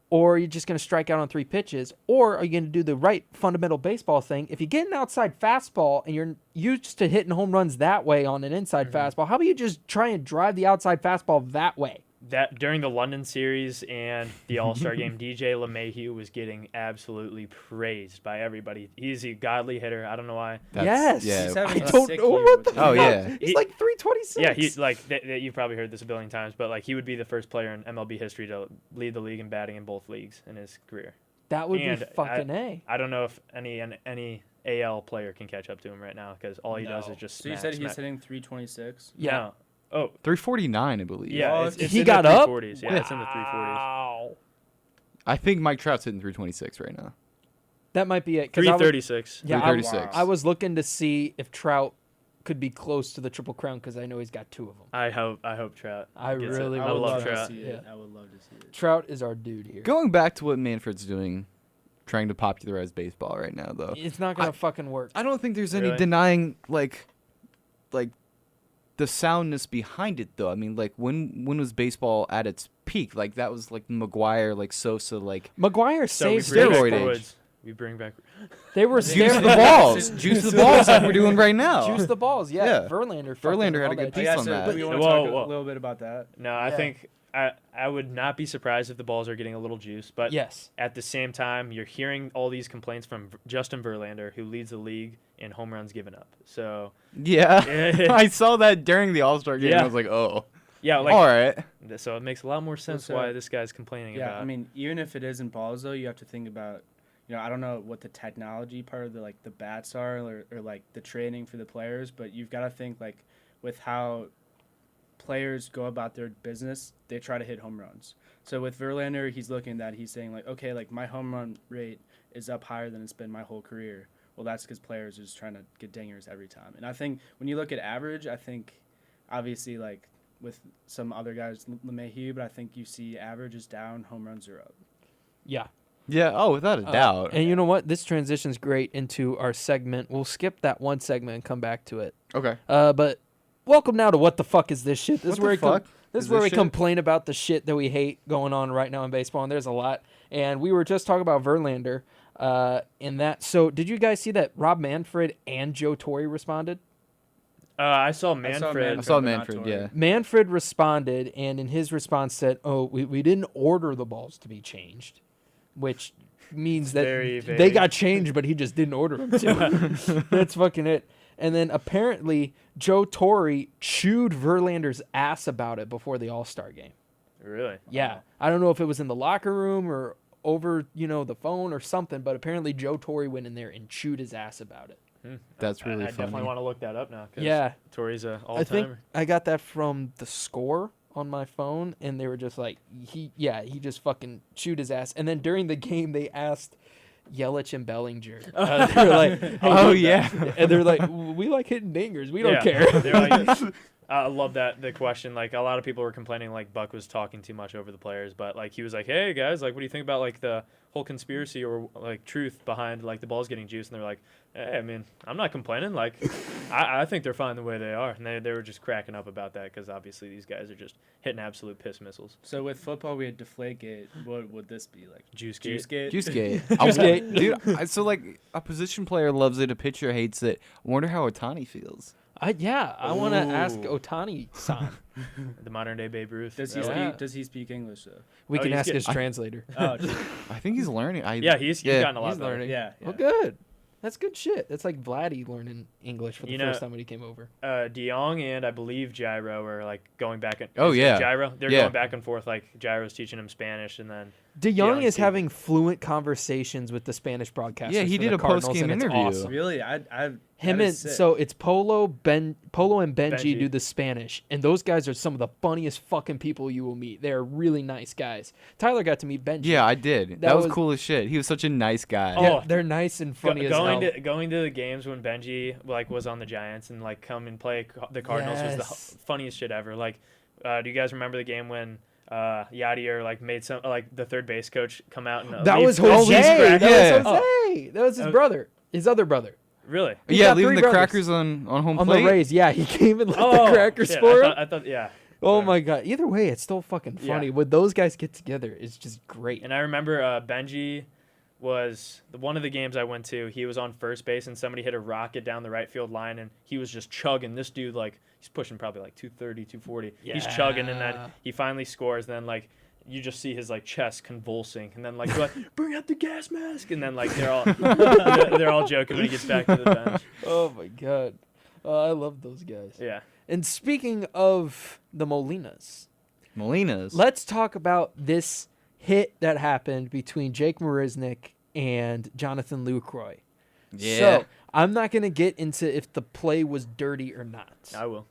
Or are you just going to strike out on 3 pitches? Or are you going to do the right fundamental baseball thing? If you get an outside fastball and you're used to hitting home runs that way on an inside fastball, how about you just try and drive the outside fastball that way? That during the London series and the All-Star game, DJ LeMahieu was getting absolutely praised by everybody. He's a godly hitter. I don't know why. Yes. Yeah. He's I having a don't sick know year what with the the- fuck. Oh, yeah. He's He- like 326. Yeah, he's like you've probably heard this a billion times, but like he would be the first player in MLB history to lead the league in batting in both leagues in his career. That would And be fucking A. I don't know if any AL player can catch up to him right now because all he does is just So you smack, said he's smack. hitting 326. Yeah. No. Oh, 349, I believe. yeah. Oh, It's he in got the up? 340s. Yeah, it's in the 340s. Wow. I think Mike Trout's hitting 326 right now. That might be it. 'cause I was- 336. Yeah, 336. I was looking to see if Trout could be close to the Triple Crown because I know he's got 2 of them. I hope Trout. I gets really it. I I would love love to Trout. see it. Yeah. I would love to see it. Trout is our dude here. Going back to what Manfred's doing, trying to popularize baseball right now, though. It's not gonna fucking work. I don't think there's any Really? denying like the soundness behind it, though. I mean, like when was baseball at its peak? Like that was like McGuire, like Sosa, like McGuire So we saved bring back steroid age. Woods. We bring back. They were juice staring the balls, juice the balls like we're doing right now. Juice the balls. Yeah. Yeah. Verlander. Verlander had all a good that piece shit. on that. Do we want to Whoa, talk whoa. a little bit about that? No, I Yeah. think I would not be surprised if the balls are getting a little juice, but Yes. at the same time, you're hearing all these complaints from Justin Verlander, who leads the league in home runs given up. So Yeah, I saw that during the All-Star game. Yeah. I was like, oh, yeah, like all right. so it makes a lot more sense So- why this guy's complaining Yeah, about. I mean, even if it isn't balls though, you have to think about, I don't know what the technology part of the bats are or like the training for the players, but you've got to think like with how players go about their business, they try to hit home runs. So with Verlander, he's looking at that, he's saying like, okay, like my home run rate is up higher than it's been my whole career. Well, that's because players are just trying to get dingers every time. And I think when you look at average, I think obviously like with some other guys, LeMahieu, but I think you see average is down, home runs are up. Yeah. Yeah. Oh, without a doubt. And you know what? This transitions great into our segment. We'll skip that one segment and come back to it. Okay. But welcome now to What the Fuck is This Shit? This What is the where fuck this is is where this we shit? complain about the shit that we hate going on right now in baseball, and there's a lot. And we were just talking about Verlander in that. So did you guys see that Rob Manfred and Joe Torre responded? I saw I Manfred. I saw but not Manfred. Torre. Yeah. Manfred responded, and in his response said, "Oh, we didn't order the balls to be changed," which means that Very they vague. got changed, but he just didn't order them to. That's fucking it. And then apparently Joe Torre chewed Verlander's ass about it before the All-Star game. Really? Yeah, I don't know if it was in the locker room or over, the phone or something, but apparently Joe Torre went in there and chewed his ass about it. That's really I definitely funny. want to look that up now. 'Cause Yeah. Torre's a I think all-timer. I got that from the Score on my phone, and they were just like, he just fucking chewed his ass. And then during the game, they asked Yelich and Bellinger. They were like, hey, Oh yeah. and they're like, we like hitting dingers. We don't Yeah. care. They're like, I love the question. Like a lot of people were complaining like Buck was talking too much over the players, but like he was like, "Hey guys, like what do you think about like the whole conspiracy or like truth behind like the balls getting juiced?" And they're like, "Hey, I mean, I'm not complaining. Like, I think they're fine the way they are." And they were just cracking up about that because obviously these guys are just hitting absolute piss missiles. So with football, we had Deflategate. What would this be like? Juice gate. Juicegate? Juicegate. Juicegate. Dude, so like a position player loves it, a pitcher hates it. I wonder how Otani feels. I want to ask Ooh. Otani-san. The modern day Babe Ruth. Does he Yeah. speak? Does he speak English though? We Oh, can he's ask good. his translator. Oh, geez. I think he's learning. Yeah, he's gotten a lot he's better. learning. yeah. Oh, good. That's good shit. That's like Vladdy learning English for the You know- first time when he came over. De Jong and I believe Gyro are like going back and Oh, is it yeah. Gyro. They're Yeah. going back and forth. Like Gyro's teaching him Spanish, and then De Jong Young is too. having fluent conversations with the Spanish broadcasters. Yeah, he for did the a Cardinals, post-game and it's interview. awesome. Really, I Him that and is sick. so it's Polo and Benji Benji. do the Spanish, and those guys are some of the funniest fucking people you will meet. They're really nice guys. Tyler got to meet Benji. Yeah, I did. That was cool as shit. He was such a nice guy. Oh, Yeah, they're nice and funny as hell. going to the games when Benji like was on the Giants and like come and play the Cardinals was the Yes. funniest shit ever. Like, do you guys remember the game when Yadier like made some like the third base coach come out and That leave- was leave Jose. crack- That was Yeah. Jose. That was his brother. His other brother. Really? He's Yeah, got leaving three the brothers. crackers on home On plate. the Rays, yeah, he came and left Oh, the crackers shit, for him. I thought yeah. Oh Whatever. my god! Either way, it's still fucking funny. Yeah. When those guys get together, it's just great. And I remember Benji was one of the games I went to. He was on first base and somebody hit a rocket down the right field line and he was just chugging. This dude like he's pushing probably like 230, 240. He's chugging and Yeah. then he finally scores. Then like you just see his like chest convulsing and then like you're like bring out the gas mask and then like they're all they're all joking when he gets back to the bench. Oh my god, I love those guys. Yeah. And speaking of the Molinas, Molina's. let's talk about this hit that happened between Jake Marisnick and Jonathan Lucroy. Yeah. So I'm not gonna get into if the play was dirty or not. I will.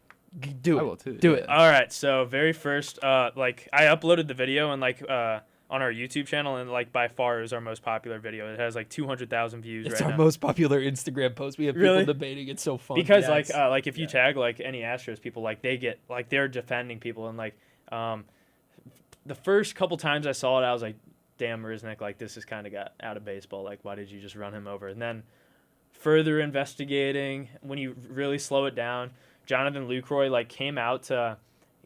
Do I it. will too, Do yeah. it. All right, so very first, like I uploaded the video and like on our YouTube channel, and like by far it was our most popular video. It has like 200,000 views It's right our now. most popular Instagram post. We have Really? people debating. It's so fun. Because Yeah, it's- like if you tag like any Astros people, like they get like they're defending people, and like the first couple times I saw it, I was like, damn, Marisnick, like this has kind of got out of baseball. Like why did you just run him over? And then further investigating, when you really slow it down, Jonathan Lucroy like came out to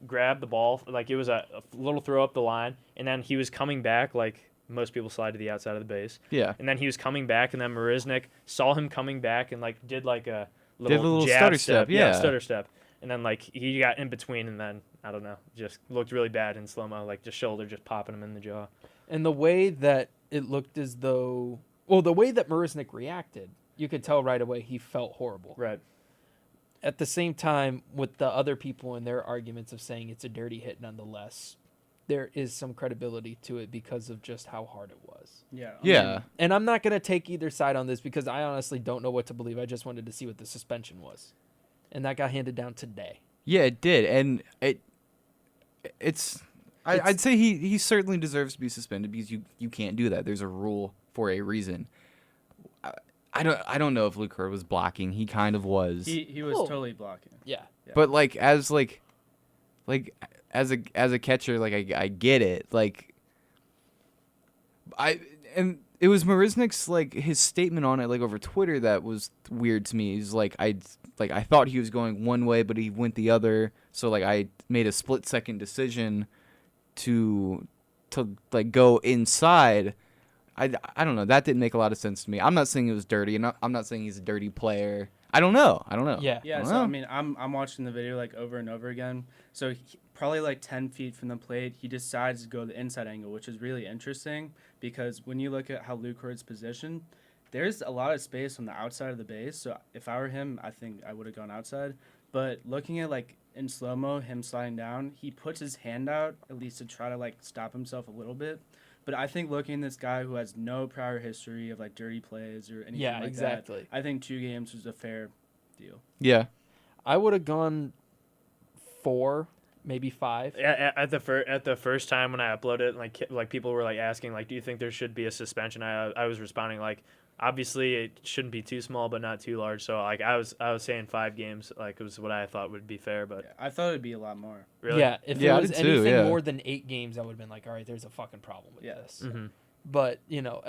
grab the ball, like it was a little throw up the line, and then he was coming back like most people slide to the outside of the base, Yeah. and then he was coming back, and then Marisnick saw him coming back and like did like a little jab stutter step, yeah. stutter step, and then like he got in between, and then I don't know, just looked really bad in slow mo, like just shoulder just popping him in the jaw. And the way that it looked as though, well, the way that Marisnick reacted, you could tell right away he felt horrible. Right. At the same time, with the other people and their arguments of saying it's a dirty hit nonetheless, there is some credibility to it because of just how hard it was. Yeah. Yeah. And I'm not going to take either side on this because I honestly don't know what to believe. I just wanted to see what the suspension was. And that got handed down today. Yeah, it did, and I'd say he certainly deserves to be suspended because you can't do that. There's a rule for a reason. I don't know if Lucroy was blocking. He kind of was, He was Cool. totally blocking. Yeah. but like as a catcher, like I get it. Like and it was Marisnick's like his statement on it like over Twitter that was weird to me. He's like I thought he was going one way, but he went the other. So like I made a split-second decision to like go inside. I don't know. That didn't make a lot of sense to me. I'm not saying it was dirty, and I'm not saying he's a dirty player. I don't know. Yeah. Yeah, I don't so know. I mean, I'm watching the video like over and over again. So probably like 10 feet from the plate, he decides to go the inside angle, which is really interesting because when you look at how Lucroy's positioned, there's a lot of space on the outside of the base. So if I were him, I think I would have gone outside. But looking at like in slow mo, him sliding down, he puts his hand out at least to try to like stop himself a little bit. But I think looking at this guy who has no prior history of like dirty plays or anything Yeah, like exactly. that, I think 2 games was a fair deal. Yeah. I would have gone 4, maybe 5. At the first time when I uploaded it, like people were like asking like, do you think there should be a suspension? I was responding like, obviously it shouldn't be too small but not too large. So like I was saying 5 games like it was what I thought would be fair, but Yeah, I thought it'd be a lot more. really, Yeah, if Yeah, I it was did too, anything yeah. more than 8 games, I would have been like, all right, there's a fucking problem with Yeah. this. Mhm. But, you know,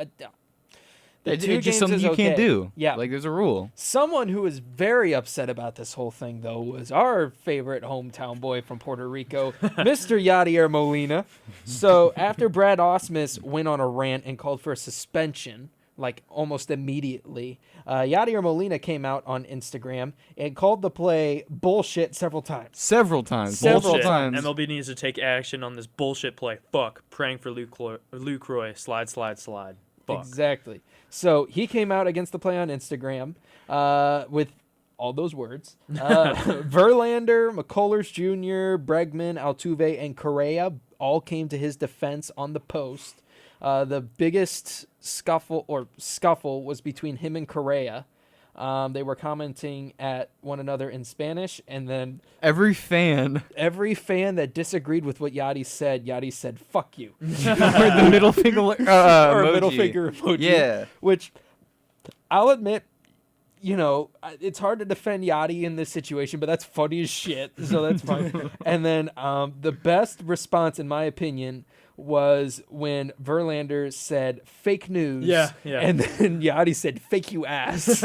the It's 2 just games something is you can't okay. do. Yeah. Like there's a rule. Someone who was very upset about this whole thing, though, was our favorite hometown boy from Puerto Rico, Mr. Yadier Molina. So after Brad Osmus went on a rant and called for a suspension like almost immediately. Yadier Molina came out on Instagram and called the play bullshit several times. Several times. Several Multiple times. times. MLB needs to take action on this bullshit play. Fuck. Praying for Luke Roy. Slide, slide, slide. Fuck. Exactly. So he came out against the play on Instagram with all those words. Verlander, McCullers Jr., Bregman, Altuve, and Correa all came to his defense on the post. The biggest scuffle was between him and Correa. They were commenting at one another in Spanish, and then Every fan. that disagreed with what Yadi said, "Fuck you," Or the middle finger. or a emoji. middle finger emoji. Yeah. Which I'll admit, it's hard to defend Yachty in this situation, but that's funny as shit, so that's fine. And then the best response, in my opinion, was when Verlander said fake news. Yeah. And then Yachty said fake you ass.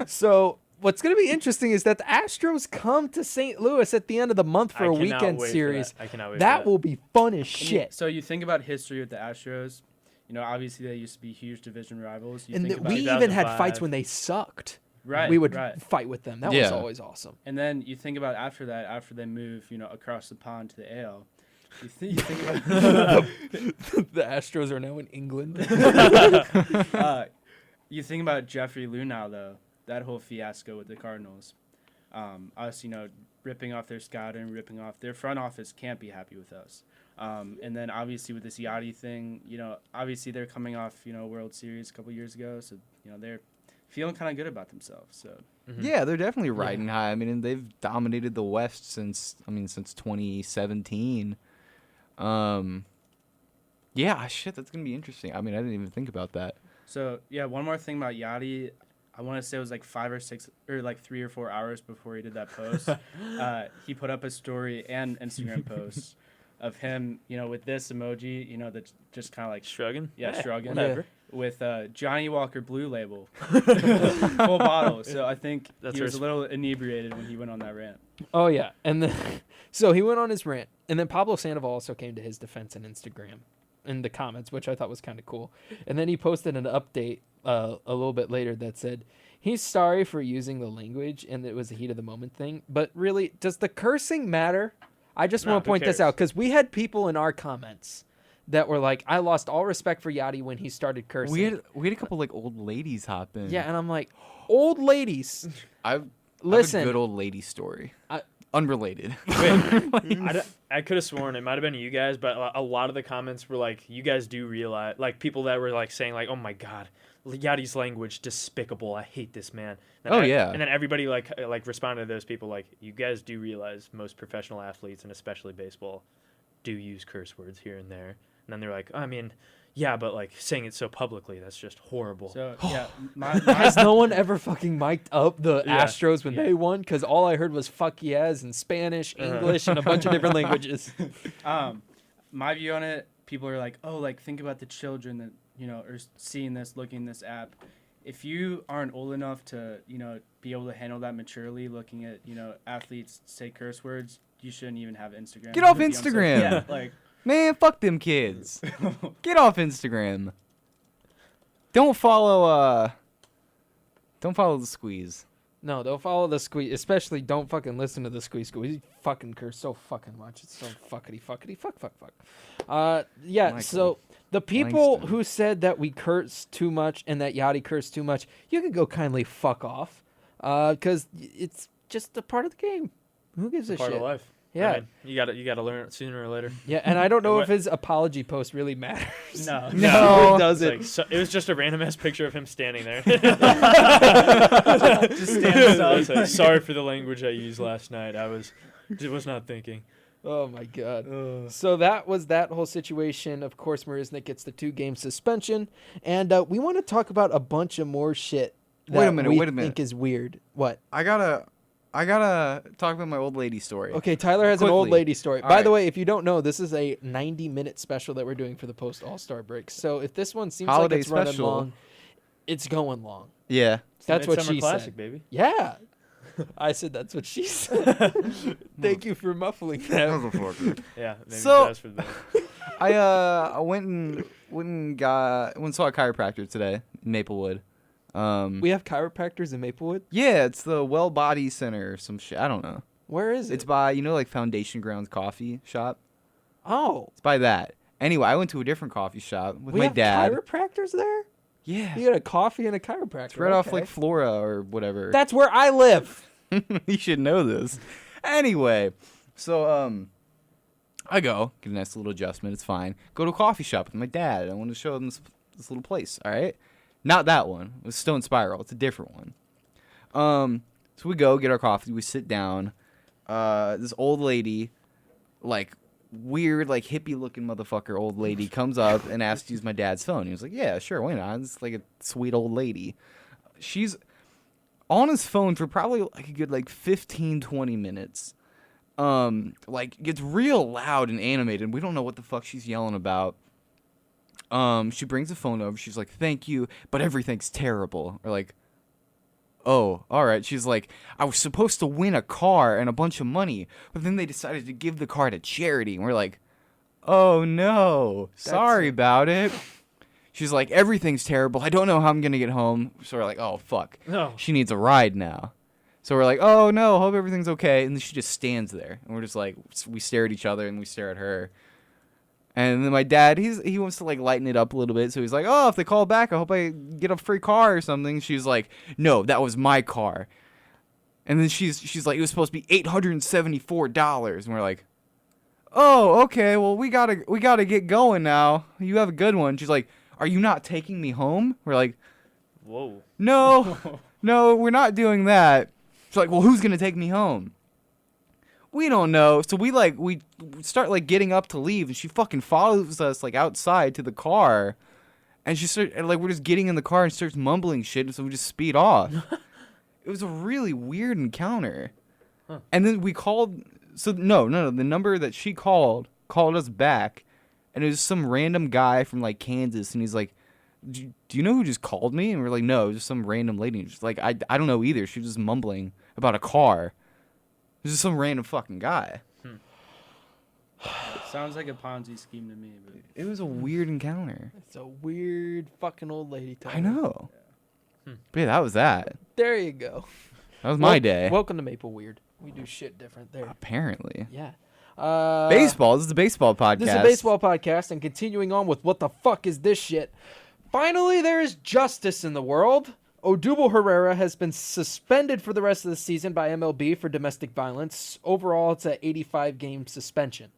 So what's going to be interesting is that the Astros come to St. Louis at the end of the month for a weekend series. I cannot wait. That will be fun as shit. So you think about history with the Astros. Obviously they used to be huge division rivals. And think about we even had 2005. fights when they sucked. right. We would right. fight with them. That was Yeah. always awesome. And then you think about after that, after they move, across the pond to the AL. You think about The Astros are now in England. you think about Jeffrey Lunau though. That whole fiasco with the Cardinals. Us, ripping off their scouting, ripping off their front office can't be happy with us. And then obviously with this Yachty thing, obviously they're coming off, World Series a couple years ago, so they're feeling kind of good about themselves. So Yeah, they're definitely riding high. I mean, and they've dominated the West since 2017. Yeah, shit, that's gonna be interesting. I mean, I didn't even think about that. So yeah, one more thing about Yachty. I want to say it was like 5 or 6 or like 3 or 4 hours before he did that post. He put up a story and Instagram post of him, with this emoji, that's just kind of like Shrugging? Yeah, shrugging. Whatever. With Johnny Walker Blue Label, full bottle. So I think That's he was res- a little inebriated when he went on that rant. Oh yeah, and then so he went on his rant, and then Pablo Sandoval also came to his defense on Instagram in the comments, which I thought was kind of cool. And then he posted an update a little bit later that said he's sorry for using the language and it was a heat of the moment thing, but really, does the cursing matter? I just No, want to who point this cares? out because we had people in our comments that were like, "I lost all respect for Yachty when he started cursing." We had a couple like old ladies hop in. Yeah, and I'm like, old ladies. I Listen. have a good old lady story. I- Unrelated. I could have sworn it might have been you guys, but a lot of the comments were like, you guys do realize, like people that were like saying like, oh my God, Yachty's language, despicable. I hate this man. Yeah. And then everybody like responded to those people like, you guys do realize most professional athletes and especially baseball do use curse words here and there. And then they're like, I mean, yeah, but like saying it so publicly, that's just horrible. So yeah, Has no one ever fucking mic'd up the Yeah. Astros when they won? Because all I heard was "fuck yes" in Spanish, English, and a bunch of different languages. my view on it, people are like, oh, like think about the children that are seeing this, looking at this app. If you aren't old enough to be able to handle that maturely, looking at athletes say curse words, you shouldn't even have Instagram. Get off You shouldn't be on social- Instagram. Yeah, like Man, fuck them kids. Get off Instagram. Don't follow the squeeze. No, don't follow the squeeze. Especially don't fucking listen to the squeeze. He fucking curse so fucking much. It's so fuck. Yeah. Michael So the people Langston. who said that we curse too much and that Yachty cursed too much, you can go kindly fuck off. Because it's just a part of the game. Who gives a Part shit? of life. Yeah. I mean, you gotta learn it sooner or later. Yeah, and I don't know What- if his apology post really matters. no. No, it It's doesn't. like, so, it was just a random ass picture of him standing there. Just stand It's aside. like, sorry for the language I used last night. I was not thinking. Oh my god. So that was that whole situation. Of course, Marisnik gets the 2-game suspension, and we want to talk about a bunch of more shit that Wait a minute, we wait a minute. think is weird. What? I gotta talk about my old lady story. Okay, Tyler has an old Quickly. lady story. All By the right. way, if you don't know, this is a 90-minute special that we're doing for the post All-Star break. So if this one seems Holiday like it's running special. long, it's going long. Yeah. That's what Midsummer she classic, said. baby. Yeah. I said that's what she said. Thank you for muffling that. Motherfucker. Yeah. Maybe So- that's for the I went and went and saw a chiropractor today in Maplewood. We have chiropractors in Maplewood. Yeah, it's the Well Body Center or some shit. I don't know. Where is it? It's by like Foundation Grounds Coffee Shop. Oh, It's by that. Anyway, I went to a different coffee shop with we my have dad. chiropractors there. Yeah, You got a coffee and a chiropractor. it's right off Okay. like Flora or whatever. That's where I live. You should know this. Anyway, so I go get a nice little adjustment. It's fine. Go to a coffee shop with my dad. I want to show him this little place. All right, not that one. It was Stone Spiral. It's a different one. So we go get our coffee. We sit down. This old lady, like weird, like hippie looking motherfucker, old lady comes up and asks to use my dad's phone. He was like, "Yeah, sure, why not?" It's like a sweet old lady. She's on his phone for probably like a good like 15, 20 minutes. Like gets real loud and animated. We don't know what the fuck she's yelling about. She brings the phone over. She's like, "Thank you, but everything's terrible." Or like, "Oh, all right." She's like, "I was supposed to win a car and a bunch of money, but then they decided to give the car to charity." And we're like, "Oh no, sorry about it." She's like, "Everything's terrible. I don't know how I'm gonna get home." So we're like, "Oh fuck." No. She needs a ride now. So we're like, "Oh no, hope everything's okay." And then she just stands there, and we're just like, we stare at each other and we stare at her. And then my dad, he wants to like lighten it up a little bit, so he's like, "Oh, if they call back, I hope I get a free car or something." She's like, "No, that was my car." And then she's like, "It was supposed to be $874." And we're like, "Oh, okay, well we gotta get going now. You have a good one." She's like, "Are you not taking me home?" We're like, Whoa. "No, no, we're not doing that." She's like, "Well, who's gonna take me home?" We don't know. So we start like getting up to leave, and she fucking follows us like outside to the car, and we're just getting in the car and starts mumbling shit, and so we just speed off. It was a really weird encounter. Huh. And then we called. So no, the number that she called us back, and it was some random guy from like Kansas, and he's like, Do you know who just called me?" And we're like, "No, just some random lady." And she's like, I don't know either. She was just mumbling about a car. It was just some random fucking guy. Sounds like a Ponzi scheme to me. But It was a weird encounter. It's a weird fucking old lady. I know. But yeah, that was that. There you go. That was my day. Welcome to Maple Weird. We do shit different there. Apparently. Yeah. Baseball. This is a baseball podcast. This is a baseball podcast, and continuing on with what the fuck is this shit? Finally, there is justice in the world. Odubel Herrera has been suspended for the rest of the season by MLB for domestic violence. Overall, it's an 85-game suspension.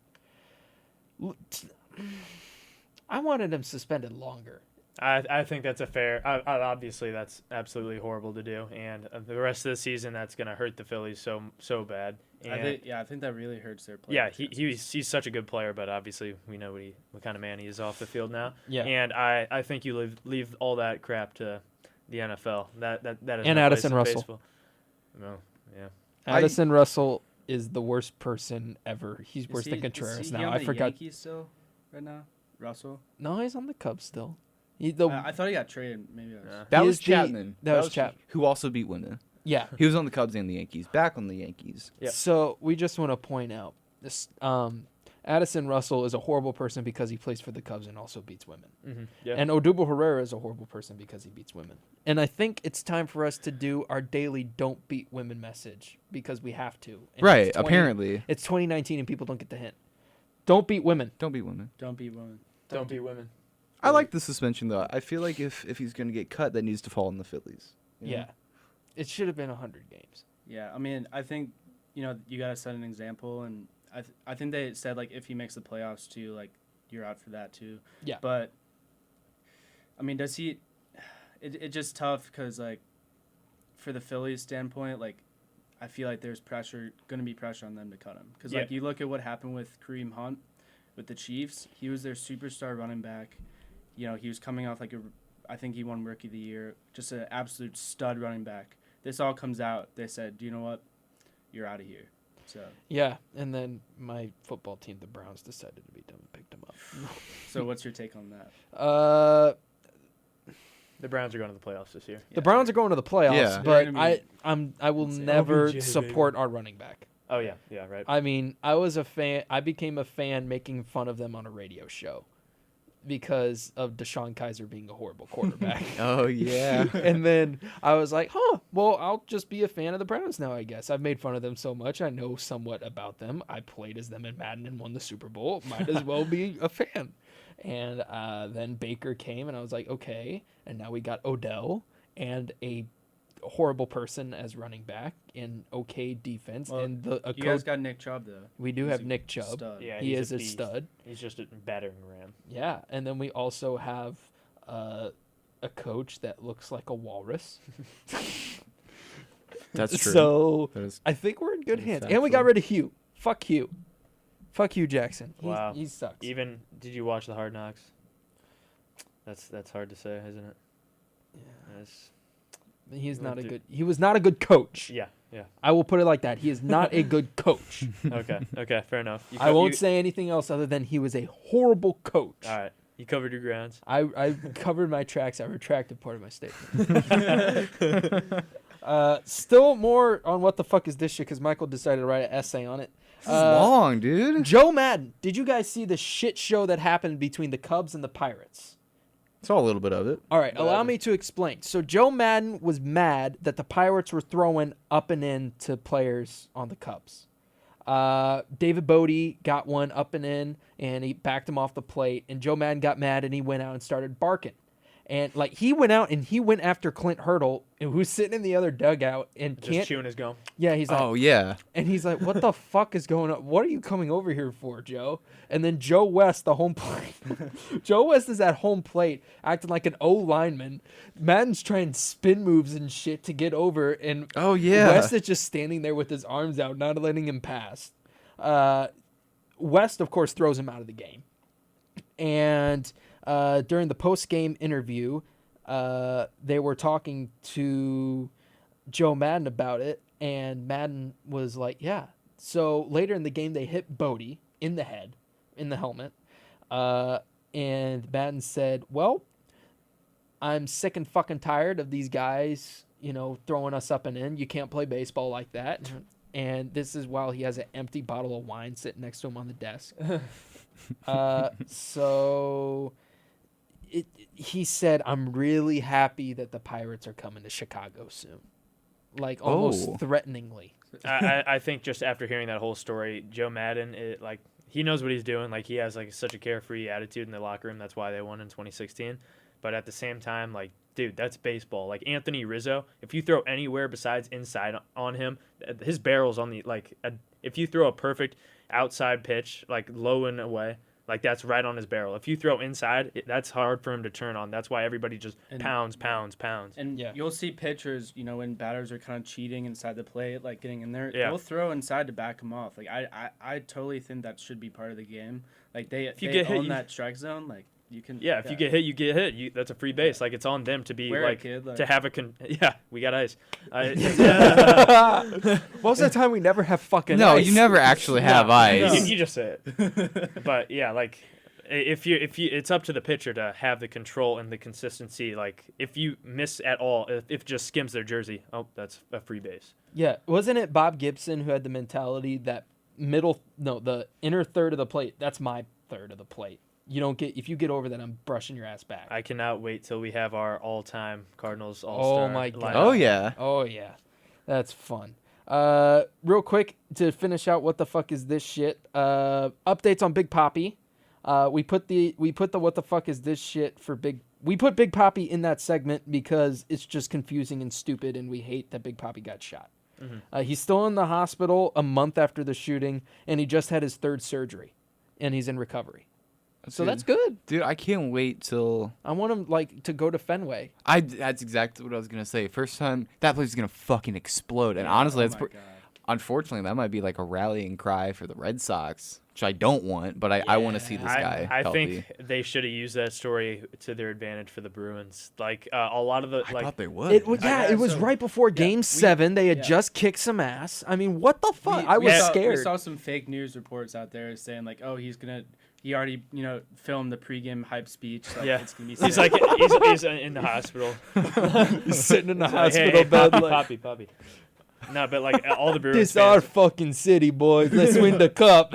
I wanted him suspended longer. I think that's a fair. Obviously, that's absolutely horrible to do, and the rest of the season, that's gonna hurt the Phillies so bad. And I think that really hurts their play. yeah, he's such a good player, but obviously we know what kind of man he is off the field now. Yeah. And I think you leave all that crap to the NFL. That is And no Addison place in Russell. baseball. No, yeah. Addison Russell is the worst person ever. He's Is worse than Contreras is he now. on I the forgot. Yankees still right now, Russell. No, he's on the Cubs still. I thought he got traded. Maybe I was. Yeah. That He was is the- Chapman. that was Chapman. Who also beat women. Yeah. He was on the Cubs and the Yankees. Back on the Yankees. Yep. So we just want to point out this. Addison Russell is a horrible person because he plays for the Cubs and also beats women. Mm-hmm. Yeah. And Odubel Herrera is a horrible person because he beats women. And I think it's time for us to do our daily "Don't Beat Women" message because we have to. And Right. it's Apparently. it's 2019 and people don't get the hint. Don't beat women. Don't beat women. Don't be women. Don't beat women. I like the suspension though. I feel like if he's gonna get cut, that needs to fall on the Phillies. You know? Yeah. It should have been 100 games. Yeah, I mean, I think you gotta set an example, and I think they said like if he makes the playoffs too, like you're out for that too. Yeah. But I mean, does he? It's just tough because like for the Phillies standpoint, like I feel like there's going to be pressure on them to cut him because like you look at what happened with Kareem Hunt with the Chiefs. He was their superstar running back. You know, he was coming off I think he won Rookie of the Year, just an absolute stud running back. This all comes out. They said, "Do you know what? You're out of here." So Yeah. And then my football team, the Browns, decided to beat them and picked them up. So what's your take on that? The Browns are going to the playoffs this year. The Browns are going to the playoffs, Yeah. but They're gonna I will It's never LBJ, support our running back. Oh yeah, right. I mean, I was a fan. I became a fan making fun of them on a radio show because of Deshaun Kaiser being a horrible quarterback. Oh yeah. And then I was like, well, I'll just be a fan of the Browns now, I guess. I've made fun of them so much. I know somewhat about them. I played as them in Madden and won the Super Bowl. Might as well be a fan. And then Baker came, and I was like, okay. And now we got Odell and a horrible person as running back and okay defense. Well, and you guys got Nick Chubb, though. we do He's have a Nick Chubb. stud. Yeah, He is he's a beast. stud. He's just a battering ram. Yeah. And then we also have a coach that looks like a walrus. That's true. So That is- I think we're in good That is hands. And we got factual. rid of Hugh. Fuck Hugh. Fuck Hugh Jackson. Wow. He sucks. Even did you watch the Hard Knocks? That's hard to say, isn't it? That's, He's not a Dude. good. He was not a good coach. yeah. I will put it like that. He is not a good coach. Okay, fair enough. I won't say anything else other than he was a horrible coach. All right, you covered your grounds. I covered my tracks. I retracted part of my statement. Still more on what the fuck is this shit because Michael decided to write an essay on it. This is long, dude. Joe Madden. Did you guys see the shit show that happened between the Cubs and the Pirates? Saw a little bit of it. All right, allow me to explain. So Joe Madden was mad that the Pirates were throwing up and in to players on the Cubs. David Bodie got one up and in, and he backed him off the plate. And Joe Madden got mad, and he went out and started barking. And like he went out and he went after Clint Hurdle, who's sitting in the other dugout and Just can't. chewing his gum. Yeah, he's like, Oh yeah. and he's like, "What the fuck is going on? What are you coming over here for, Joe?" And then Joe West, the home plate. Joe West is at home plate, acting like an O lineman. Madden's trying spin moves and shit to get over, and Oh yeah. West is just standing there with his arms out, not letting him pass. West, of course, throws him out of the game. And during the post-game interview, they were talking to Joe Madden about it, and Madden was like, yeah. So later in the game, they hit Bodie in the head, in the helmet, and Madden said, well, I'm sick and fucking tired of these guys, throwing us up and in. You can't play baseball like that. And this is while he has an empty bottle of wine sitting next to him on the desk. So he said, I'm really happy that the Pirates are coming to Chicago soon. Like almost Oh. threateningly. I think just after hearing that whole story, Joe Madden, he knows what he's doing. Like he has like such a carefree attitude in the locker room. That's why they won in 2016. But at the same time, like, dude, that's baseball. Like Anthony Rizzo, if you throw anywhere besides inside on him, his barrel's on the if you throw a perfect outside pitch, like low and away, like that's right on his barrel. If you throw inside, that's hard for him to turn on. That's why everybody just pounds. And Yeah. you'll see pitchers, when batters are kind of cheating inside the plate, like getting in there, Yeah. they'll throw inside to back them off. Like I totally think that should be part of the game. Like they you they get hit, own you- that strike zone. Like you can. Yeah, if you get hit, you get hit. That's a free base. Like it's on them to be Wear it, kid, to have a yeah. We got ice. Most of the time, we never have fucking No, ice. you never actually have ice. You just say it. But yeah, like if you it's up to the pitcher to have the control and the consistency. Like if you miss at all, if it just skims their jersey, that's a free base. Yeah, wasn't it Bob Gibson who had the mentality that the inner third of the plate, that's my third of the plate. You don't get, if you get over that, I'm brushing your ass back. I cannot wait till we have our all-time Cardinals All-Star. Oh my God. lineup. Oh yeah. Oh yeah, that's fun. Real quick to finish out, what the fuck is this shit? Updates on Big Papi. We put the what the fuck is this shit for Big. We put Big Papi in that segment because it's just confusing and stupid, and we hate that Big Papi got shot. Mm-hmm. He's still in the hospital a month after the shooting, and he just had his third surgery, and he's in recovery. So Dude. that's good. Dude, I can't wait till I want him to go to Fenway. that's exactly what I was gonna say. First time that place is gonna fucking explode. And honestly, Oh that's my God. unfortunately that might be like a rallying cry for the Red Sox, which I don't want, but I want to see this guy I healthy. think they should have used that story to their advantage for the Bruins. Like a lot of the I like thought they would. It was so- right before Game 7. They had yeah. just kicked some ass. I mean, what the fuck? I was We scared. saw some fake news reports out there saying like, oh, he already filmed the pregame hype speech. Like, yeah, it's gonna be he's sick. like he's in the hospital. He's sitting in the He's like, hospital bed. Poppy. No, but like all the Bruins This our fans. fucking city, boys. Let's win the cup.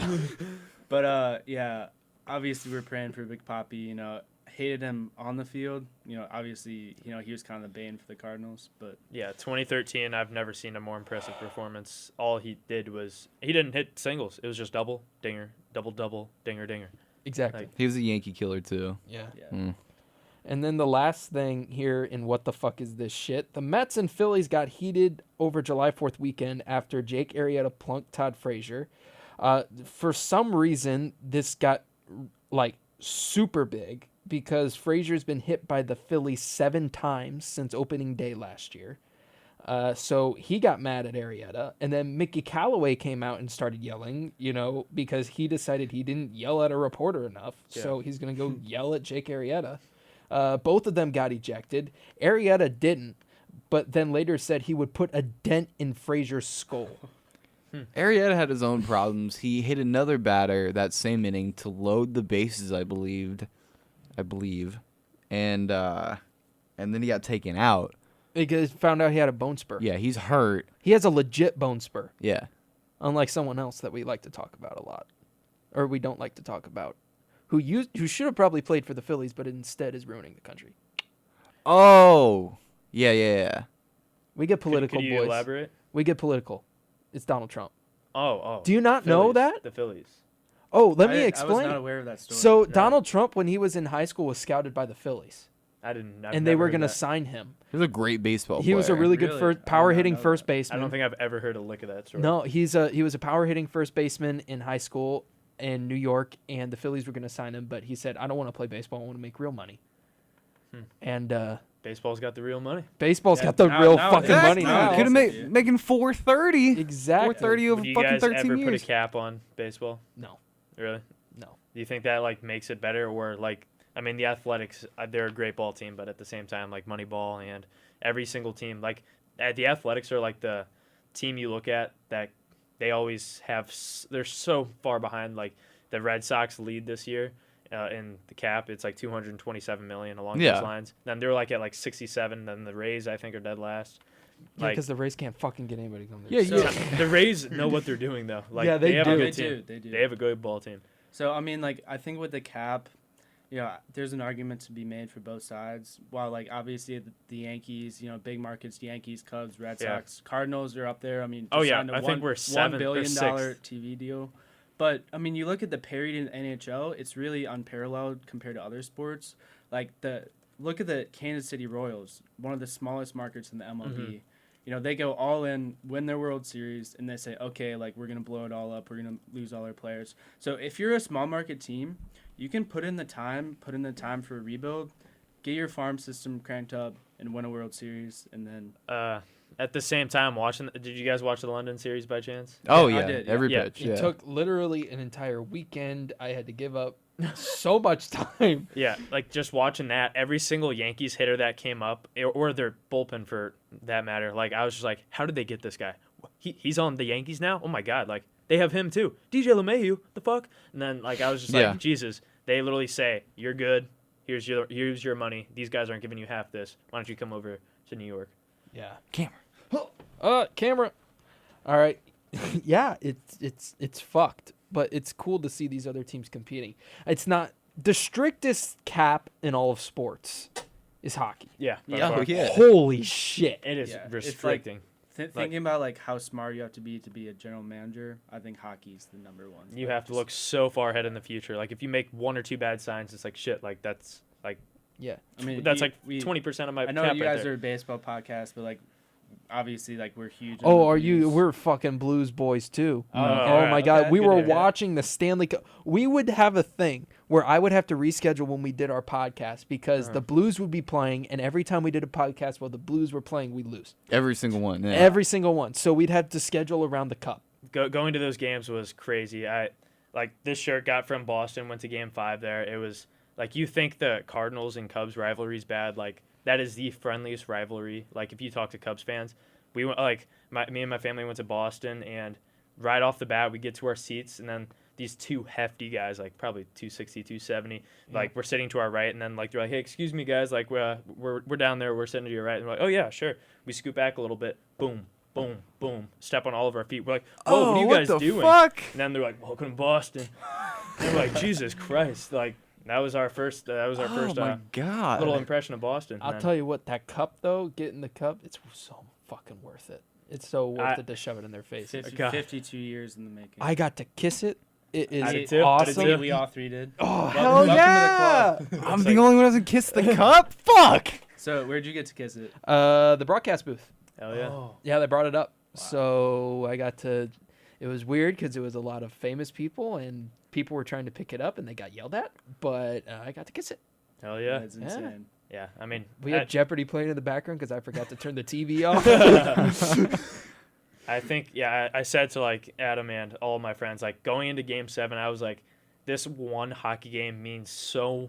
But yeah, obviously we're praying for Big Papi. You know, hated him on the field. You know, obviously, you know, he was kind of the bane for the Cardinals. But Yeah, 2013, I've never seen a more impressive performance. All he did was he didn't hit singles. It was just double, dinger, double, dinger, dinger. Exactly. Like, He was a Yankee killer too. Yeah. yeah, Mm. And then the last thing here in what the fuck is this shit? The Mets and Phillies got heated over July 4th weekend after Jake Arrieta plunked Todd Frazier. For some reason, this got like super big because Frazier's been hit by the Phillies 7 times since opening day last year. So he got mad at Arrieta, and then Mickey Callaway came out and started yelling, you know, because he decided he didn't yell at a reporter enough. Yeah. So he's going to go yell at Jake Arrieta. Both of them got ejected. Arrieta didn't, but then later said he would put a dent in Frazier's skull. Arrieta had his own problems. He hit another batter that same inning to load the bases, I believe, and then he got taken out. Because found out he had a bone spur. Yeah, he's hurt. He has a legit bone spur, Yeah, unlike someone else that we like to talk about a lot, or we don't like to talk about, who should have probably played for the Phillies, but instead is ruining the country. Oh, yeah. We get political, Could you boys. elaborate? We get political. It's Donald Trump. Oh. Do you not know Phillies, that? The Phillies. Oh, let me I was explain. not aware of that story. So Yeah. Donald Trump, when he was in high school, was scouted by the Phillies, I've and they never were heard going to that. sign him. He was a great baseball He was a player. really good Really? first I did power not hitting know first that. I baseman. don't think I've ever heard a lick of that story. No, he was a power hitting first baseman in high school in New York, and the Phillies were going to sign him, but he said, "I don't want to play baseball. I want to make real money." And Baseball's got the real money. baseball's Yeah, got the now- real now fucking it is. money Now now. it Could is. have Yeah. making 430. Exactly. 430 over Would you fucking guys 13 ever years. put a cap on baseball? No, Really? no. Do you think that like makes it better, or like, I mean, the Athletics, they're a great ball team, but at the same time, like Moneyball and every single team, like the Athletics are like the team you look at that they always have. They're so far behind. Like the Red Sox lead this year in the cap, it's like 227 million along Yeah. those lines. Then they're like at like 67. Then the Rays, I think, are dead last. Yeah, Like because the Rays can't fucking get anybody going. Yeah, So- yeah. the Rays know what they're doing though. Like Yeah, they have do. a They good team. do. They have a good ball team. So I mean, like, I think with the cap, you know, there's an argument to be made for both sides. While like obviously the Yankees, you know, big markets, Yankees, Cubs, Red Yeah. Sox, Cardinals are up there. I mean, Oh, just yeah, signed a I think we're $1 seventh or billion sixth. TV deal. But I mean, you look at the parity in the NHL; it's really unparalleled compared to other sports. Like look at the Kansas City Royals, one of the smallest markets in the MLB. Mm-hmm. You know, they go all in, win their World Series, and they say, okay, like, we're going to blow it all up. We're going to lose all our players. So if you're a small market team, you can put in the time for a rebuild, get your farm system cranked up, and win a World Series, and then At the same time, did you guys watch the London series by chance? Oh Yeah, I yeah, did, yeah. every Yeah. pitch. It Yeah. took literally an entire weekend. I had to give up so much time. Yeah, like just watching that, every single Yankees hitter that came up, or their bullpen for that matter, like I was just like, how did they get this guy? He's on the Yankees now? Oh my God, like they have him too. DJ LeMahieu, the fuck? And then like I was just like, Yeah. Jesus, they literally say, you're good. Here's your money. These guys aren't giving you half this. Why don't you come over to New York? Yeah. Camera. Camera. All right. Yeah, it's fucked, but it's cool to see these other teams competing. It's not the strictest cap in all of sports is hockey. Yeah. by Oh far. yeah. Holy shit. It is Yeah, it's like- restricting. thinking about, like, how smart you have to be a general manager, I think hockey's the number one. You Like, have to just- look so far ahead in the future. Like if you make one or two bad signs, it's like shit. Like that's like Yeah. I mean, that's like we 20% of my. I know cap you right guys there. are a baseball podcast, but, like, obviously, like, we're huge. Oh, on are the you? Blues. We're fucking Blues boys too. Oh, Oh alright, my God, okay. we Good were to hear. watching the Stanley Cup. We would have a thing where I would have to reschedule when we did our podcast because the Blues would be playing, and every time we did a podcast while the Blues were playing, we lose Every single one. Yeah. every single one. So we'd have to schedule around the Cup. Going to those games was crazy. I like this shirt got from Boston. Went to Game 5 there. It was like you think the Cardinals and Cubs rivalry is bad. Like that is the friendliest rivalry. Like if you talk to Cubs fans, we went like me and my family went to Boston, and right off the bat we get to our seats, and then these two hefty guys, like probably 260, 270, like we're sitting to our right, and then like they're like, hey, excuse me guys, like we're down there, we're sitting to your right, and we're like, oh yeah, sure. We scoot back a little bit, boom, boom, boom, step on all of our feet. We're like, whoa, what are you guys the doing? fuck? And then they're like, welcome to Boston. I'm like, Jesus Christ! Like that was our first. Oh my god. little impression of Boston. I'll man. tell you what, that cup though, getting the cup, it's so fucking worth it. It's so worth it to shove it in their face. 52 years in the making. I got to kiss it. It is I did too. awesome. We all three did. Oh, Hell yeah! To the club. I'm the only one who hasn't kissed the cup. Fuck. So where'd you get to kiss it? The broadcast booth. Hell yeah! Oh. Yeah, they brought it up. So I got to. It was weird because it was a lot of famous people and people were trying to pick it up and they got yelled at. But I got to kiss it. Hell yeah! That's insane. Yeah, I mean, We had Jeopardy playing in the background because I forgot to turn the TV off. I think, yeah, I said to like Adam and all of my friends, like going into Game 7, I was like, this one hockey game means so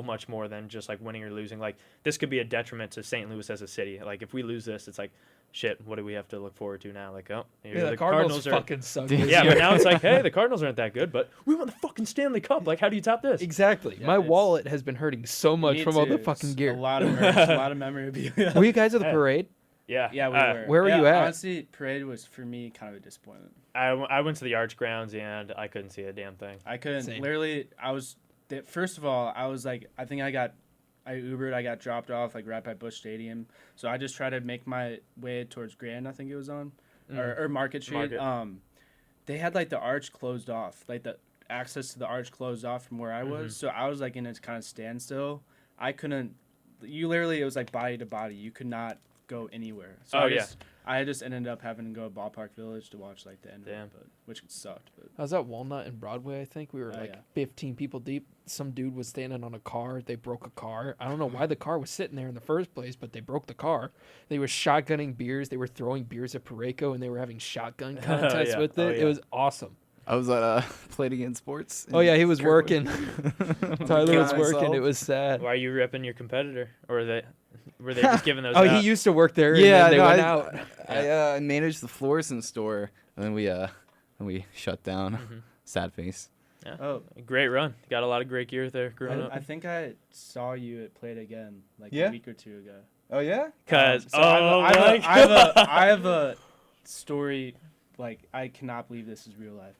much more than just like winning or losing. Like this could be a detriment to St. Louis as a city. Like if we lose this, it's like, shit, what do we have to look forward to now? Like, oh, Yeah, the Cardinals fucking suck. Yeah, this Yeah, year. but now it's like, hey, the Cardinals aren't that good, but we won the fucking Stanley Cup. Like, how do you top this? Exactly. Yeah, My it's- wallet has been hurting so much Me from all the too. fucking A gear. lot of merch, a lot of memorabilia. Were you guys at the Hey. parade? Yeah, Yeah, we were. Where were Yeah, you at? Honestly, parade was for me kind of a disappointment. I went to the Arch Grounds and I couldn't see a damn thing. I couldn't. Same. Literally, first of all, I was like, I Ubered, I got dropped off like right by Busch Stadium. So I just tried to make my way towards Grand, I think it was on, or Market Street. Market. They had like the arch closed off, like the access to the arch closed off from where I was. So I was like in a kind of standstill. I couldn't. It was like body to body. You could not go anywhere. So I just ended up having to go to Ballpark Village to watch like the end of Damn. it, which sucked. But I was at Walnut and Broadway, I think. We were Oh, like yeah. 15 people deep. Some dude was standing on a car. They broke a car. I don't know why the car was sitting there in the first place, but they broke the car. They were shotgunning beers. They were throwing beers at Pareko, and they were having shotgun contests yeah. with it. Oh, It yeah. was awesome. I was at Played Against Sports. Oh, yeah, he was Kirkwood. working. Tyler was Killing working. myself. It was sad. Why are you ripping your competitor? Or were they just giving those Oh, out? he used to work there, and Yeah, then they no, went I- out. I managed the Florissant store, and then we shut down. Mhm. Sad face. oh, Great run. Got a lot of great gear there growing up. I think I saw you at Play It Again like Yeah? a week or two ago. Oh yeah. Cause So I my have a story, like I cannot believe this is real life.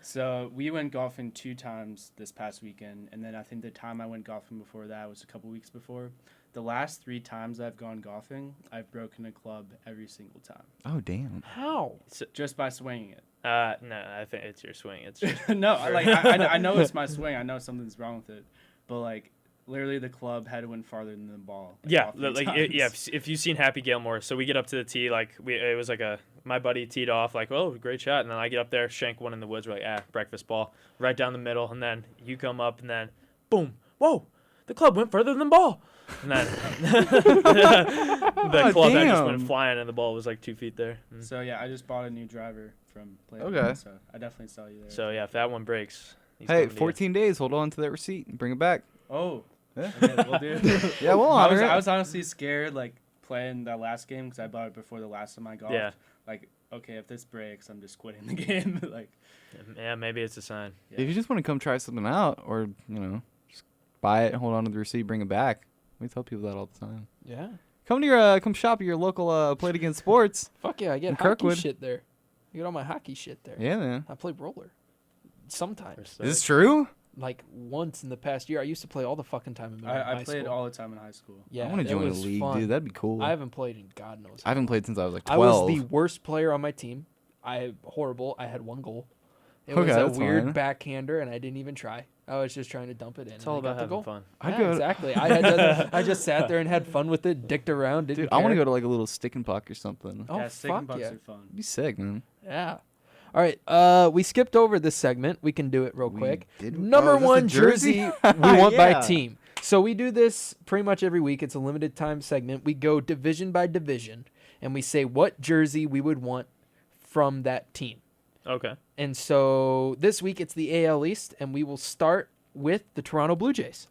So we went golfing 2 times this past weekend, and then I think the time I went golfing before that was a couple weeks before. The last 3 times I've gone golfing, I've broken a club every single time Oh damn. How? just by swinging it. No, I think it's your swing. It's just, No, like I know it's my swing. I know something's wrong with it, but like literally the club had to win farther than the ball. yeah, all 3 like times. yeah. If you've seen Happy Gilmore, so we get up to the tee, like it was like my buddy teed off, like, oh, great shot, and then I get up there, shank one in the woods, we're like, breakfast ball, right down the middle, and then you come up, and then, boom, whoa, the club went further than the ball, and then the club head just went damn. flying, and the ball was like 2 feet there. So yeah, I just bought a new driver from Play It Okay. Again, so I definitely saw you there. So yeah, if that one breaks, he's Hey, coming to you. 14 days. Hold on to that receipt and bring it back. Oh, Yeah. okay, we'll do. Yeah, we'll honor I it. was honestly scared, like playing that last game because I bought it before the last time I golfed. Yeah. Like, okay, if this breaks, I'm just quitting the game. Like, Yeah, maybe it's a sign. yeah. If you just want to come try something out, or just buy it, hold on to the receipt, bring it back. We tell people that all the time. Yeah. Come to your come shop at your local Played Against Sports. Fuck yeah, I get In hockey Kirkwood. shit there. I get all my hockey shit there. Yeah, man. I play roller. Sometimes. So- Is this true? Like once in the past year. I used to play all the fucking time in I high played school. all the time in high school. Yeah, I want to it join a was league, fun. dude. That'd be cool. I haven't played in God knows. I haven't played since I was like I 12. was the worst player on my team. Horrible. I had 1 goal. It Okay, was a that's weird fine. backhander, and I didn't even try. I was just trying to dump it in. It's and all I got about the having goal. fun. I'd Yeah, go. exactly. I just sat there and had fun with it, dicked around. Didn't Dude, I want to care. go to like a little stick and puck or something. Oh, yeah, stick and fuck bucks yeah. are fun. It'd be sick, man. Yeah. All right. We skipped over this segment. We can do it real We quick. did- Number oh, is this a 1 jersey? jersey we want by Yeah. team. So we do this pretty much every week. It's a limited time segment. We go division by division, and we say what jersey we would want from that team. Okay. And so this week it's the AL East, and we will start with the Toronto Blue Jays.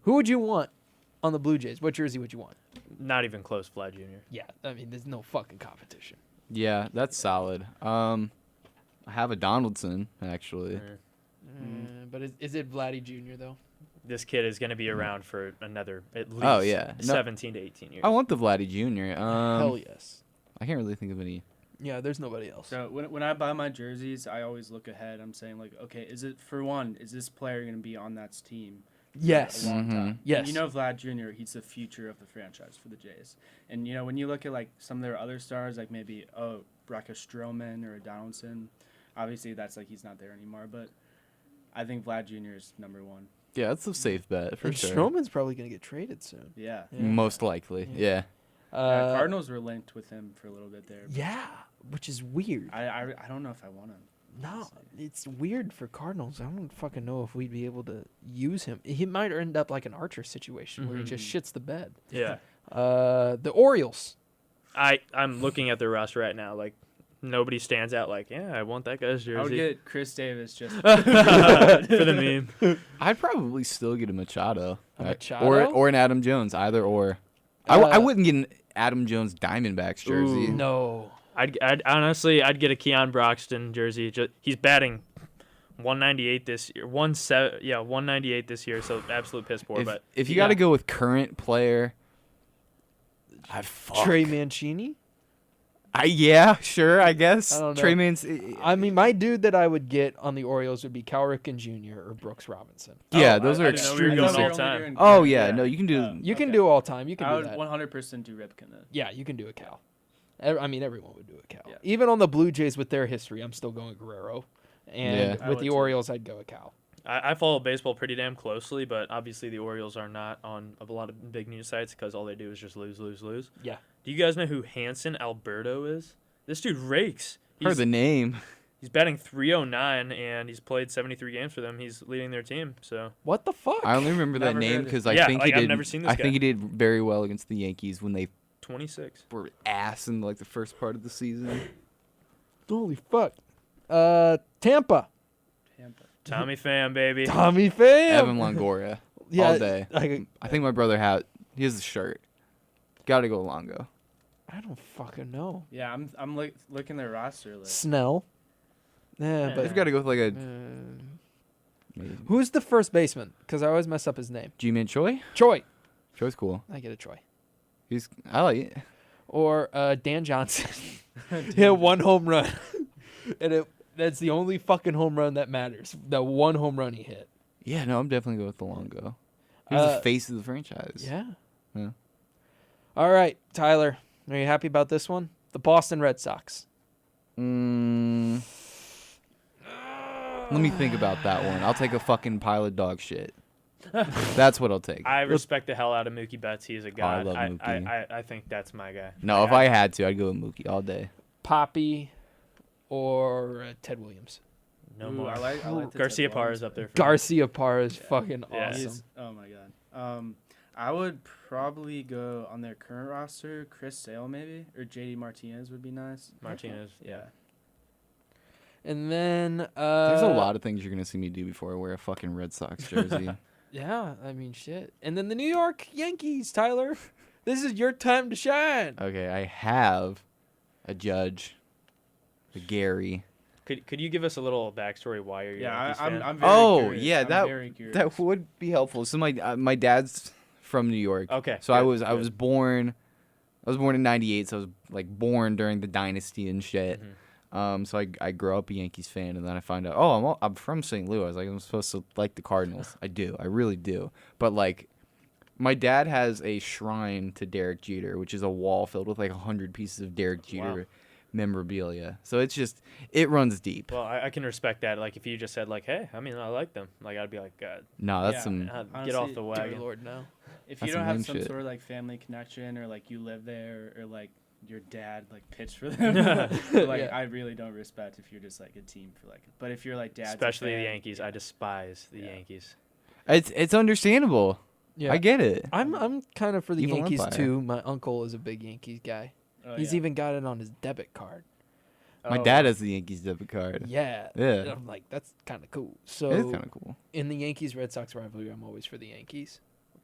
Who would you want on the Blue Jays? What jersey would you want? Not even close, Vlad Jr. Yeah, I mean, there's no fucking competition. Yeah, that's solid. I have a Donaldson actually. But is it Vladdy Jr. though? This kid is going to be around for another at least Oh, yeah. No. 17 to 18 years. I want the Vladdy Jr. Hell yes. I can't really think of any Yeah, there's nobody else. So when I buy my jerseys, I always look ahead. I'm saying like, okay, is this player going to be on that team? For Yes. a long Mhm. time. Yes. You know Vlad Jr. He's the future of the franchise for the Jays. And when you look at like some of their other stars, like maybe Braca Stroman or Donaldson, obviously that's like he's not there anymore. But I think Vlad Jr. is number one. Yeah, that's a safe bet for And sure. Stroman's probably gonna get traded soon. Yeah. Yeah. Most likely. Yeah. Cardinals were linked with him for a little bit there. But Yeah, which is weird. I don't know if I want him. No, it's weird for Cardinals. I don't fucking know if we'd be able to use him. He might end up like an Archer situation where he just shits the bed. Yeah. The Orioles. I'm looking at their roster right now. Like, nobody stands out like, yeah, I want that guy's I would jersey. get Chris Davis just For the meme. I'd probably still get a Machado. A Right? Machado? Or an Adam Jones, either or. Uh, I wouldn't get an Adam Jones Diamondbacks jersey. Ooh. No. I'd honestly, I'd get a Keon Broxton jersey. He's batting 198 this year. 198 this year. So absolute piss poor. But If you got to go with current player, Trey Mancini? Yeah, sure, I guess. I don't know. Trey Man's. I mean, my dude that I would get on the Orioles would be Cal Ripken Jr. or Brooks Robinson. Yeah, those are I didn't know we were extremely. going thought we were all only time. doing Oh current, yeah, no, you can do. You can Okay. do all time. You can I do would that. 100% do Ripken then. Yeah, you can do a Cal. I mean, everyone would do a Cal. Yeah. Even on the Blue Jays with their history, I'm still going Guerrero. And Yeah. I with would the too. Orioles, I'd go a Cal. I follow baseball pretty damn closely, but obviously the Orioles are not on a lot of big news sites because all they do is just lose, lose, lose. Yeah. Do you guys know who Hanson Alberto is? This dude rakes. Heard the name. He's batting 309 and he's played 73 games for them. He's leading their team. So What the fuck? I only remember that Never name heard it. because I Yeah, think like, he I've did. never seen this I think guy. he did very well against the Yankees when they 26. were ass in like the first part of the season. Holy fuck. Tampa. Tampa. Tommy Pham, baby. Tommy Pham. Evan Longoria. Yeah, all day. I think my brother he has the shirt. Got to go Longo. I don't fucking know. Yeah, I'm looking their roster list. Snell. Yeah, They've but got to go with like a who's the first baseman? Because I always mess up his name. G-Man Choi. Troy. Choi's cool. I get a Troy. I like it. Or Dan Johnson. He had one home run. And that's the only fucking home run that matters. The one home run he hit. Yeah, no, I'm definitely going with the Longo. He's the Uh, face of the franchise. Yeah. Yeah. All right, Tyler. Are you happy about this one? The Boston Red Sox. Let me think about that one. I'll take a fucking pile of dog shit. That's what I'll take. I respect the hell out of Mookie Betts. He is a god. love Mookie. I think that's my guy. No, if I had to, I'd go with Mookie all day. Poppy or Ted Williams. No Ooh, more. I like the Garcia Ted Parra Williams is up there. For me. Garcia Parra is fucking Yeah. awesome. He's- oh my god. I would probably go on their current roster, Chris Sale maybe, or JD Martinez would be nice. Martinez. Yeah. And then There's a lot of things you're going to see me do before I wear a fucking Red Sox jersey. Yeah, I mean shit. And then the New York Yankees, Tyler. This is your time to shine. Okay, I have a Judge, a Gary. Could you give us a little backstory why you're a Yeah, Yankees I'm fan? very Oh, curious. yeah, I'm very curious. That would be helpful. So my dad's from New York. Okay. So I good, was good. born in '98. So I was like born during the dynasty and shit. Mm-hmm. So I grew up a Yankees fan, and then I find out, I'm from St. Louis. I was like, I'm supposed to like the Cardinals. I do, I really do. But like, my dad has a shrine to Derek Jeter, which is a wall filled with like 100 pieces of Derek Jeter memorabilia. So it runs deep. Well, I can respect that. Like, if you just said, like, hey, I mean, I like them. Like, I'd be like, God, No, that's Yeah, some. get Honestly, off the Dear wagon. Lord, no. If That's you some don't have lame some shit. sort of like family connection or like you live there or like your dad like pitched for them, like Yeah. I really don't respect if you're just like a team for like. But if you're like dad's a Especially the fan, Yankees. I despise the Yeah. Yankees. It's understandable. Yeah. I get it. I'm kind of for the Evil Yankees Empire. too. My uncle is a big Yankees guy. oh, He's yeah. even got it on his debit card. My Oh, dad has the Yankees debit card. Yeah. Yeah. And I'm like, that's kind of cool. So It's kind of cool. in the Yankees Red Sox rivalry, I'm always for the Yankees.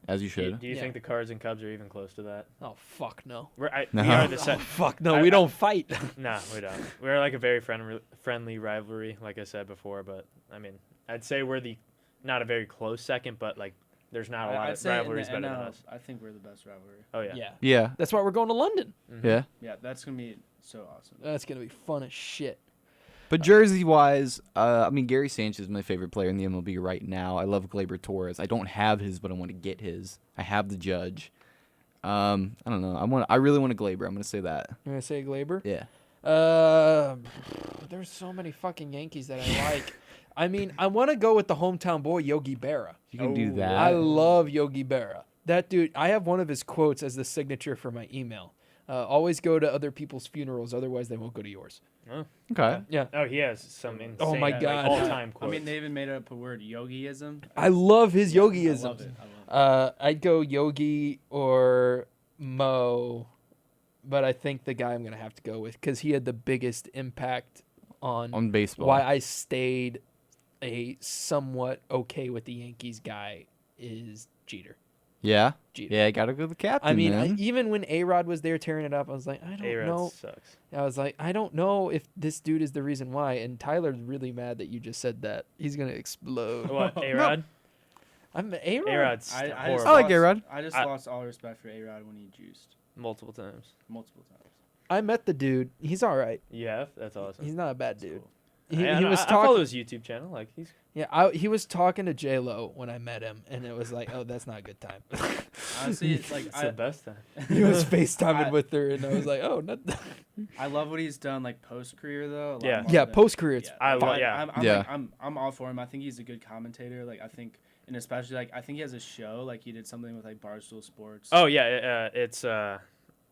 As you Do you, should. do you Yeah. think the Cards and Cubs are even close to that? Oh fuck no. We No. are the Oh set. fuck no. I- we I- don't fight. No, we don't. We're like a very friendly rivalry, like I said before. But I mean, I'd say we're the not a very close second, but like there's not a lot I'd of say in the rivalries better than NL, us. I think we're the best rivalry. Oh yeah. Yeah. Yeah. That's why we're going to London. Mhm. Yeah. Yeah, that's gonna be So awesome. That's gonna be fun as shit. But jersey-wise, I mean, Gary Sanchez is my favorite player in the MLB right now. I love Gleyber Torres. I don't have his, but I want to get his. I have the Judge. I don't know. I really want a Gleyber. I'm gonna say that. You're gonna say Glaber? Yeah. There's so many fucking Yankees that I like. I mean, I want to go with the hometown boy Yogi Berra. You can do that. I love Yogi Berra. That dude. I have one of his quotes as the signature for my email. Always go to other people's funerals, otherwise they won't go to yours. Oh. Okay. Yeah. Oh, he has some insane. Oh my like, God. all-time I quotes. mean, they even made up a word, yogiism. I love his yogiisms. I love it. I'd go Yogi or Mo, but I think the guy I'm gonna have to go with because he had the biggest impact on baseball. why I stayed a somewhat okay with the Yankees guy is Jeter. Yeah. Jeter. Yeah, gotta go with the captain. I mean, man. even when A-Rod was there tearing it up, I was like, I don't A-Rod know. sucks. I was like, I don't know if this dude is the reason why. And Tyler's really mad that you just said that. He's gonna explode. What, A-Rod? I'm A-Rod. A-Rod's I just horrible. I like lost- A-Rod. I just I- lost all respect for A-Rod when he juiced Multiple times. multiple times. I met the dude. He's all right. Yeah, that's awesome. He's not a bad dude. Cool. He was I follow talking. his YouTube channel. Like he's He was talking to J Lo when I met him, and it was like, oh, that's not a good time. Honestly, it's like it's the best time. He was FaceTiming I- with her, and I was like, oh, not. I love what he's done, like post career though. a lot Yeah. more Yeah, than- post career, it's I love- fine. yeah. I'm all for him. I think he's a good commentator. Like I think, and especially like I think he has a show. Like he did something with like Barstool Sports. Oh yeah, it's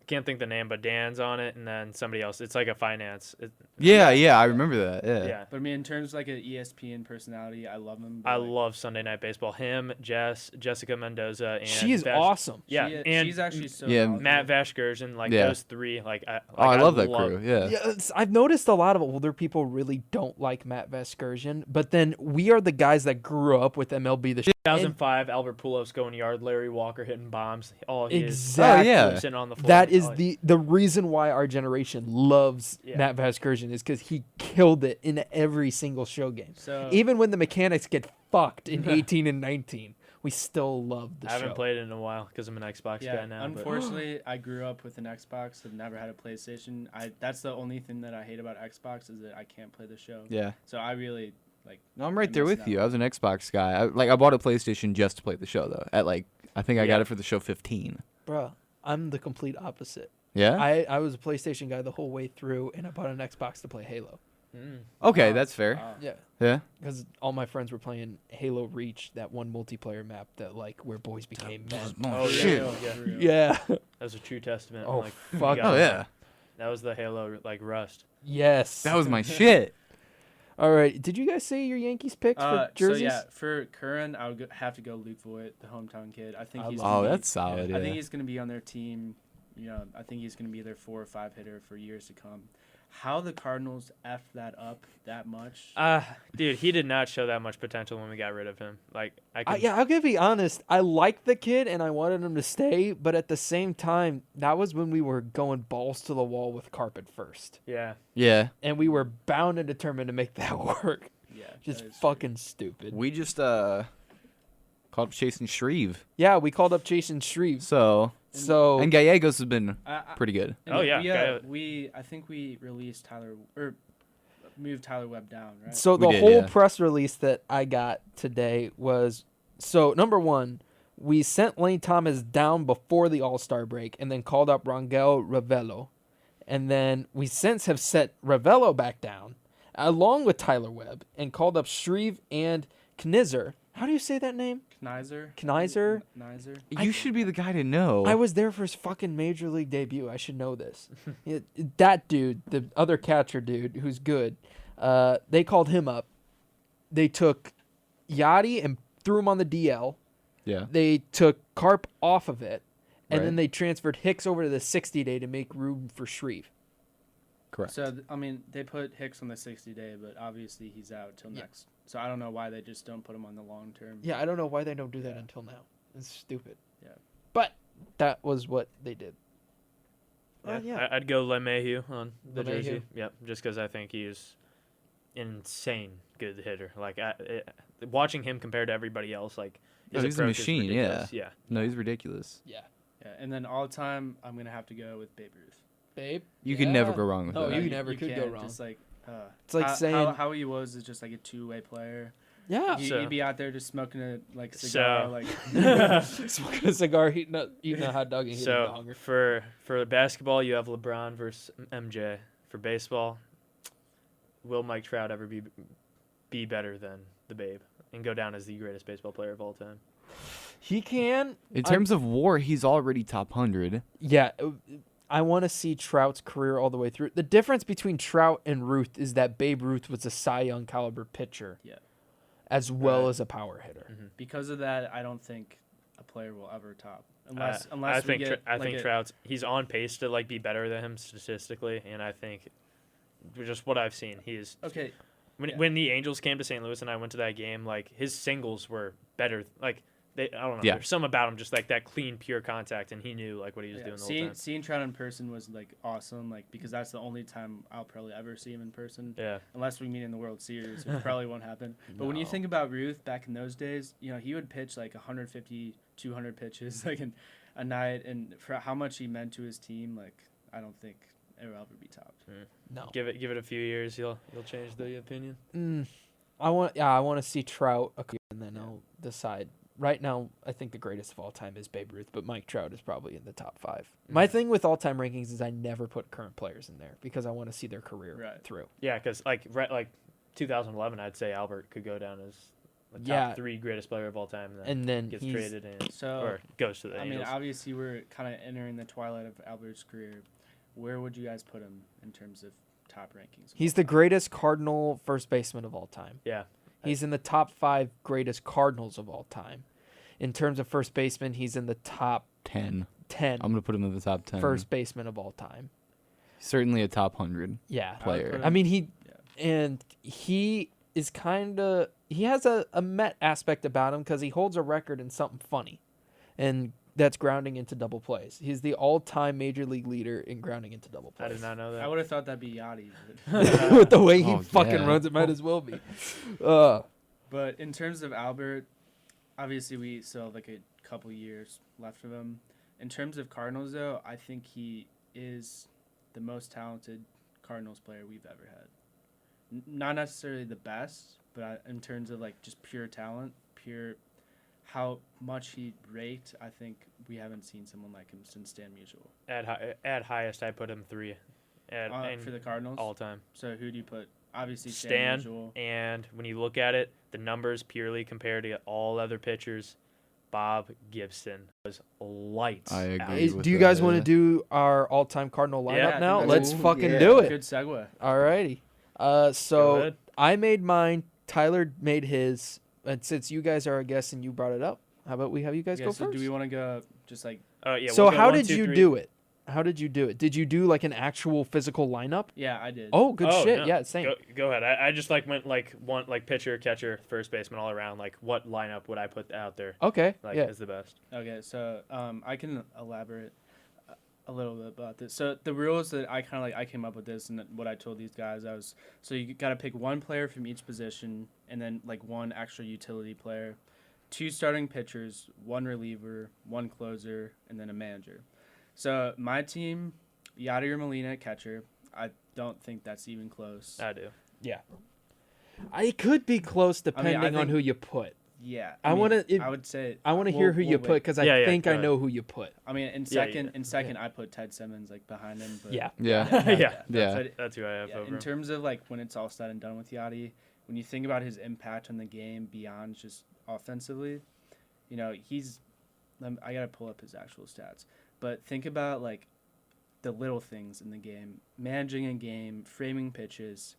can't think the name, but Dan's on it, and then somebody else. It's like a finance. Yeah, I remember that. Yeah. Yeah. But I mean, in terms of like an ESPN personality, I love him. but, I like, love Sunday Night Baseball. Him, Jessica Mendoza, and She is Vash- awesome. Yeah, and she's actually so. Yeah, knowledgeable. Matt Vashgerson, like Yeah. those three. Like I love that crew. Yeah. Yeah, I've noticed a lot of older people really don't like Matt Vasgersian, but then we are the guys that grew up with MLB The Show. 2005, Albert Pujols going yard, Larry Walker hitting bombs. All he Exactly. Oh, yeah. is sitting on the floor. That is Oh, the reason why our generation loves Yeah. Matt Vasgersian is because he killed it in every single show game. So Even when the mechanics get fucked in 18 and 19, we still love the I haven't show. played it in a while because I'm an Xbox yeah, guy now. but- unfortunately, I grew up with an Xbox. I've never had a PlayStation. That's the only thing that I hate about Xbox is that I can't play the show. Yeah. So I really like. No, I'm right I there miss with that you. one. I was an Xbox guy. I bought a PlayStation just to play the show though. At like I think I got Yeah. it for the show 15. Bruh, I'm the complete opposite. Yeah. I was a PlayStation guy the whole way through, and I bought an Xbox to play Halo. Mm. Okay, Wow. that's fair. Wow. Yeah. Yeah. Because all my friends were playing Halo Reach, that one multiplayer map that like where boys became men. Oh, For shit. real, Yeah. for real. Yeah. That was a true testament. Oh, like, fuck. you got Oh it. yeah. That was the Halo like Rust. Yes. That was my shit. All right. Did you guys say your Yankees picks for jerseys? So yeah, for Curran, I would have to go Luke Voigt, the hometown kid. I think he's. Oh, gonna be- that's solid. I Yeah. think he's going to be on their team. You know, I think he's going to be their 4 or 5 hitter for years to come. How the Cardinals effed that up that much? Dude, he did not show that much potential when we got rid of him. Like I could, Yeah, I'm gonna be honest. I liked the kid and I wanted him to stay, but at the same time, that was when we were going balls to the wall with carpet first, yeah. Yeah. and we were bound and determined to make that work. Yeah, Just that is fucking stupid. We just called up Chasing Shreve. Yeah, we called up Jason Shreve. So So and Gallegos has been true. pretty good. And Oh, yeah, I think we released Tyler or moved Tyler Webb down, right? So We the did, whole yeah. press release that I got today was so number one, we sent Lane Thomas down before the All-Star break and then called up Rangel Ravello. And then we since have set Ravello back down along with Tyler Webb and called up Shreve and Knizer. How do you say that name? Knizer. Knizer? Knizer. You should be the guy to know. I was there for his fucking major league debut. I should know this. Yeah, that dude, the other catcher dude who's good, they called him up. They took Yachty and threw him on the DL. Yeah. They took Carp off of it. And Right. then they transferred Hicks over to the 60-day to make room for Shreve. Correct. So I mean, they put Hicks on the 60-day, but obviously he's out till Yeah. next. So I don't know why they just don't put him on the long term. Yeah, I don't know why they don't do that until now. It's stupid. Yeah. But that was what they did. Yeah, yeah. I'd go LeMahieu on the LeMahieu. jersey. Yep, just because I think he's insane good hitter. Like watching him compared to everybody else, like Oh, his he's a approach is machine, ridiculous. Yeah. No, he's ridiculous. Yeah. Yeah, and then all time, I'm gonna have to go with Babe Ruth. Babe. You can never Yeah. go wrong with Oh, that. you never could go can't. wrong. Just like, It's like saying- how he was is just like a two-way player. Yeah. So- He'd be out there just smoking a cigar, So- like Smoking a cigar, eating a hot dog, and hitting the So hunger. for basketball, you have LeBron versus MJ. For baseball, will Mike Trout ever be better than the Babe and go down as the greatest baseball player of all time? He can. In terms of WAR, he's already top 100. Yeah. I want to see Trout's career all the way through. The difference between Trout and Ruth is that Babe Ruth was a Cy Young caliber pitcher. Yeah. As well Right. as a power hitter. because of that, I don't think a player will ever top unless I we think get I like think Trout's he's on pace to like be better than him statistically, and I think just what I've seen, he is. okay. When the Angels came to St. Louis and I went to that game, like his singles were better. Like I don't know. Yeah. There's some about him, just like that clean, pure contact, and he knew like what he was doing the whole time. Seeing Trout in person was like awesome, like because that's the only time I'll probably ever see him in person. Yeah. Unless we meet in the World Series, which probably won't happen. But when you No. think about Ruth back in those days, he would pitch like 150, 200 pitches like in a night, and for how much he meant to his team, like I don't think it will ever be topped. No. Give it a few years, you'll change the opinion. I want to see Trout and then I'll decide. Right now, I think the greatest of all time is Babe Ruth, but Mike Trout is probably in the top 5. My thing with all-time rankings is I never put current players in there because I want to see their career through. Yeah, because like 2011, I'd say Albert could go down as the top Yeah. 3 greatest player of all time, And then gets he's traded and So or goes to the I mean, Angels. obviously we're kind of entering the twilight of Albert's career. Where would you guys put him in terms of top rankings? he's the greatest Cardinal first baseman of all time. Yeah. He's in the top 5 greatest Cardinals of all time. In terms of first baseman, he's in the top 10. 10 I'm going to put him in the top 10. first baseman of all time. Certainly a top 100 Yeah. player. I mean, he Yeah. is kind of he has a Met aspect about him because he holds a record in something funny, and that's grounding into double plays. He's the all-time major league leader in grounding into double I plays. did not know that. I would have thought that'd be Yachty. With the way he Oh, fucking yeah. runs, it might as well be. But in terms of Albert, obviously we still have like a couple years left of him. In terms of Cardinals, though, I think he is the most talented Cardinals player we've ever had. Not necessarily the best, but in terms of like just pure talent, pure how much he raked, I think we haven't seen someone like him since Stan Musial. At highest, I put him 3 For the Cardinals? all time. So who do you put? Obviously Stan Stan, Musial. and when you look at it, the numbers purely compared to all other pitchers, Bob Gibson was lights. I out. agree. with Do you guys that. want to do our all-time Cardinal lineup Yeah, I think now? that's- Let's Ooh, fucking yeah. do it. Good segue. Alrighty. Go So ahead. I made mine. Tyler made his. And since you guys are a guest and you brought it up, how about we have you guys Okay, go so first? do we want to go just like Oh yeah. So we'll go how 1, did 2, you 3. do it? How did you do it? Did you do like an actual physical lineup? Yeah, I did. Oh, good Oh, shit. no. Yeah, same. Go ahead. I just like went like one like pitcher, catcher, first baseman all around. Like what lineup would I put out there? Okay. Like yeah. is the best. Okay, so I can elaborate a little bit about this. So the rules that I came up with this, and what I told these guys, so you got to pick one player from each position, and then like one extra utility player, 2 starting pitchers, 1 reliever, 1 closer, and then a manager. So my team, Yadier Molina catcher. I don't think that's even close. I do. I could be close I depending on think- who you put. Yeah, I wanna- I would say I want to we'll- hear who you we'll put wait. because Yeah, I yeah, think go I ahead. know who you put. I mean, in second, I put Ted Simmons like behind him. But Yeah. Yeah. yeah. Yeah. That's who I have Yeah, over in him. terms of like when it's all said and done with Yachty, when you think about his impact on the game beyond just offensively, he's. I gotta pull up his actual stats, but think about like the little things in the game, managing a game, framing pitches.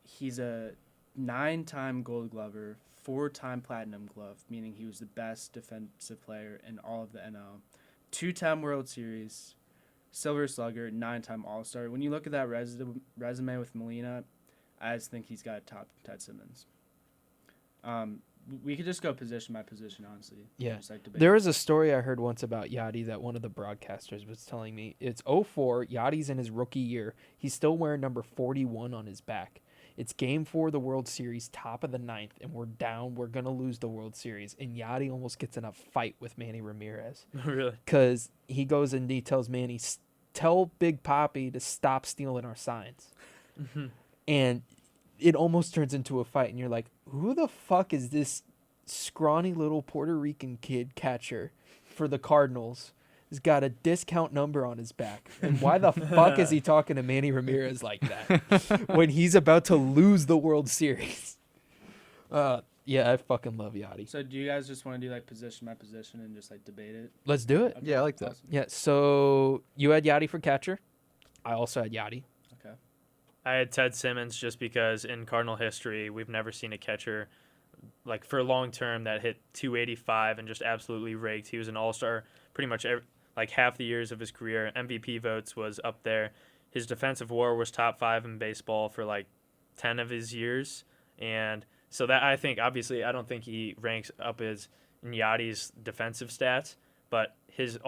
He's a 9-time Gold Glover, 4-time Platinum Glove, meaning he was the best defensive player in all of the NL. 2-time World Series, Silver Slugger, 9-time All-Star. When you look at that resume with Molina, I just think he's got top Ted Simmons. We could just go position by position, honestly. Yeah. Just like debate. There was a story I heard once about Yachty that one of the broadcasters was telling me. It's 04. Yachty's in his rookie year. He's still wearing number 41 on his back. It's game 4 of the World Series, top of the 9th, and we're down. We're going to lose the World Series. And Yachty almost gets in a fight with Manny Ramirez. Really? Because he goes and he tells Manny, tell Big Papi to stop stealing our signs. And it almost turns into a fight. And you're like, who the fuck is this scrawny little Puerto Rican kid catcher for the Cardinals? He's got a discount number on his back. And why the fuck is he talking to Manny Ramirez like that when he's about to lose the World Series? Yeah, I fucking love Yachty. So do you guys just want to do like position by position and just like debate it? Let's do it. Yeah, I like that. Awesome. Yeah, so you had Yachty for catcher. I also had Yachty. Okay. I had Ted Simmons just because in Cardinal history, we've never seen a catcher like for long term that hit 285 and just absolutely raked. He was an all-star pretty much like half the years of his career. MVP votes was up there. His defensive WAR was top 5 in baseball for like 10 of his years. And so that I think, obviously, I don't think he ranks up as in Yachty's defensive stats, but his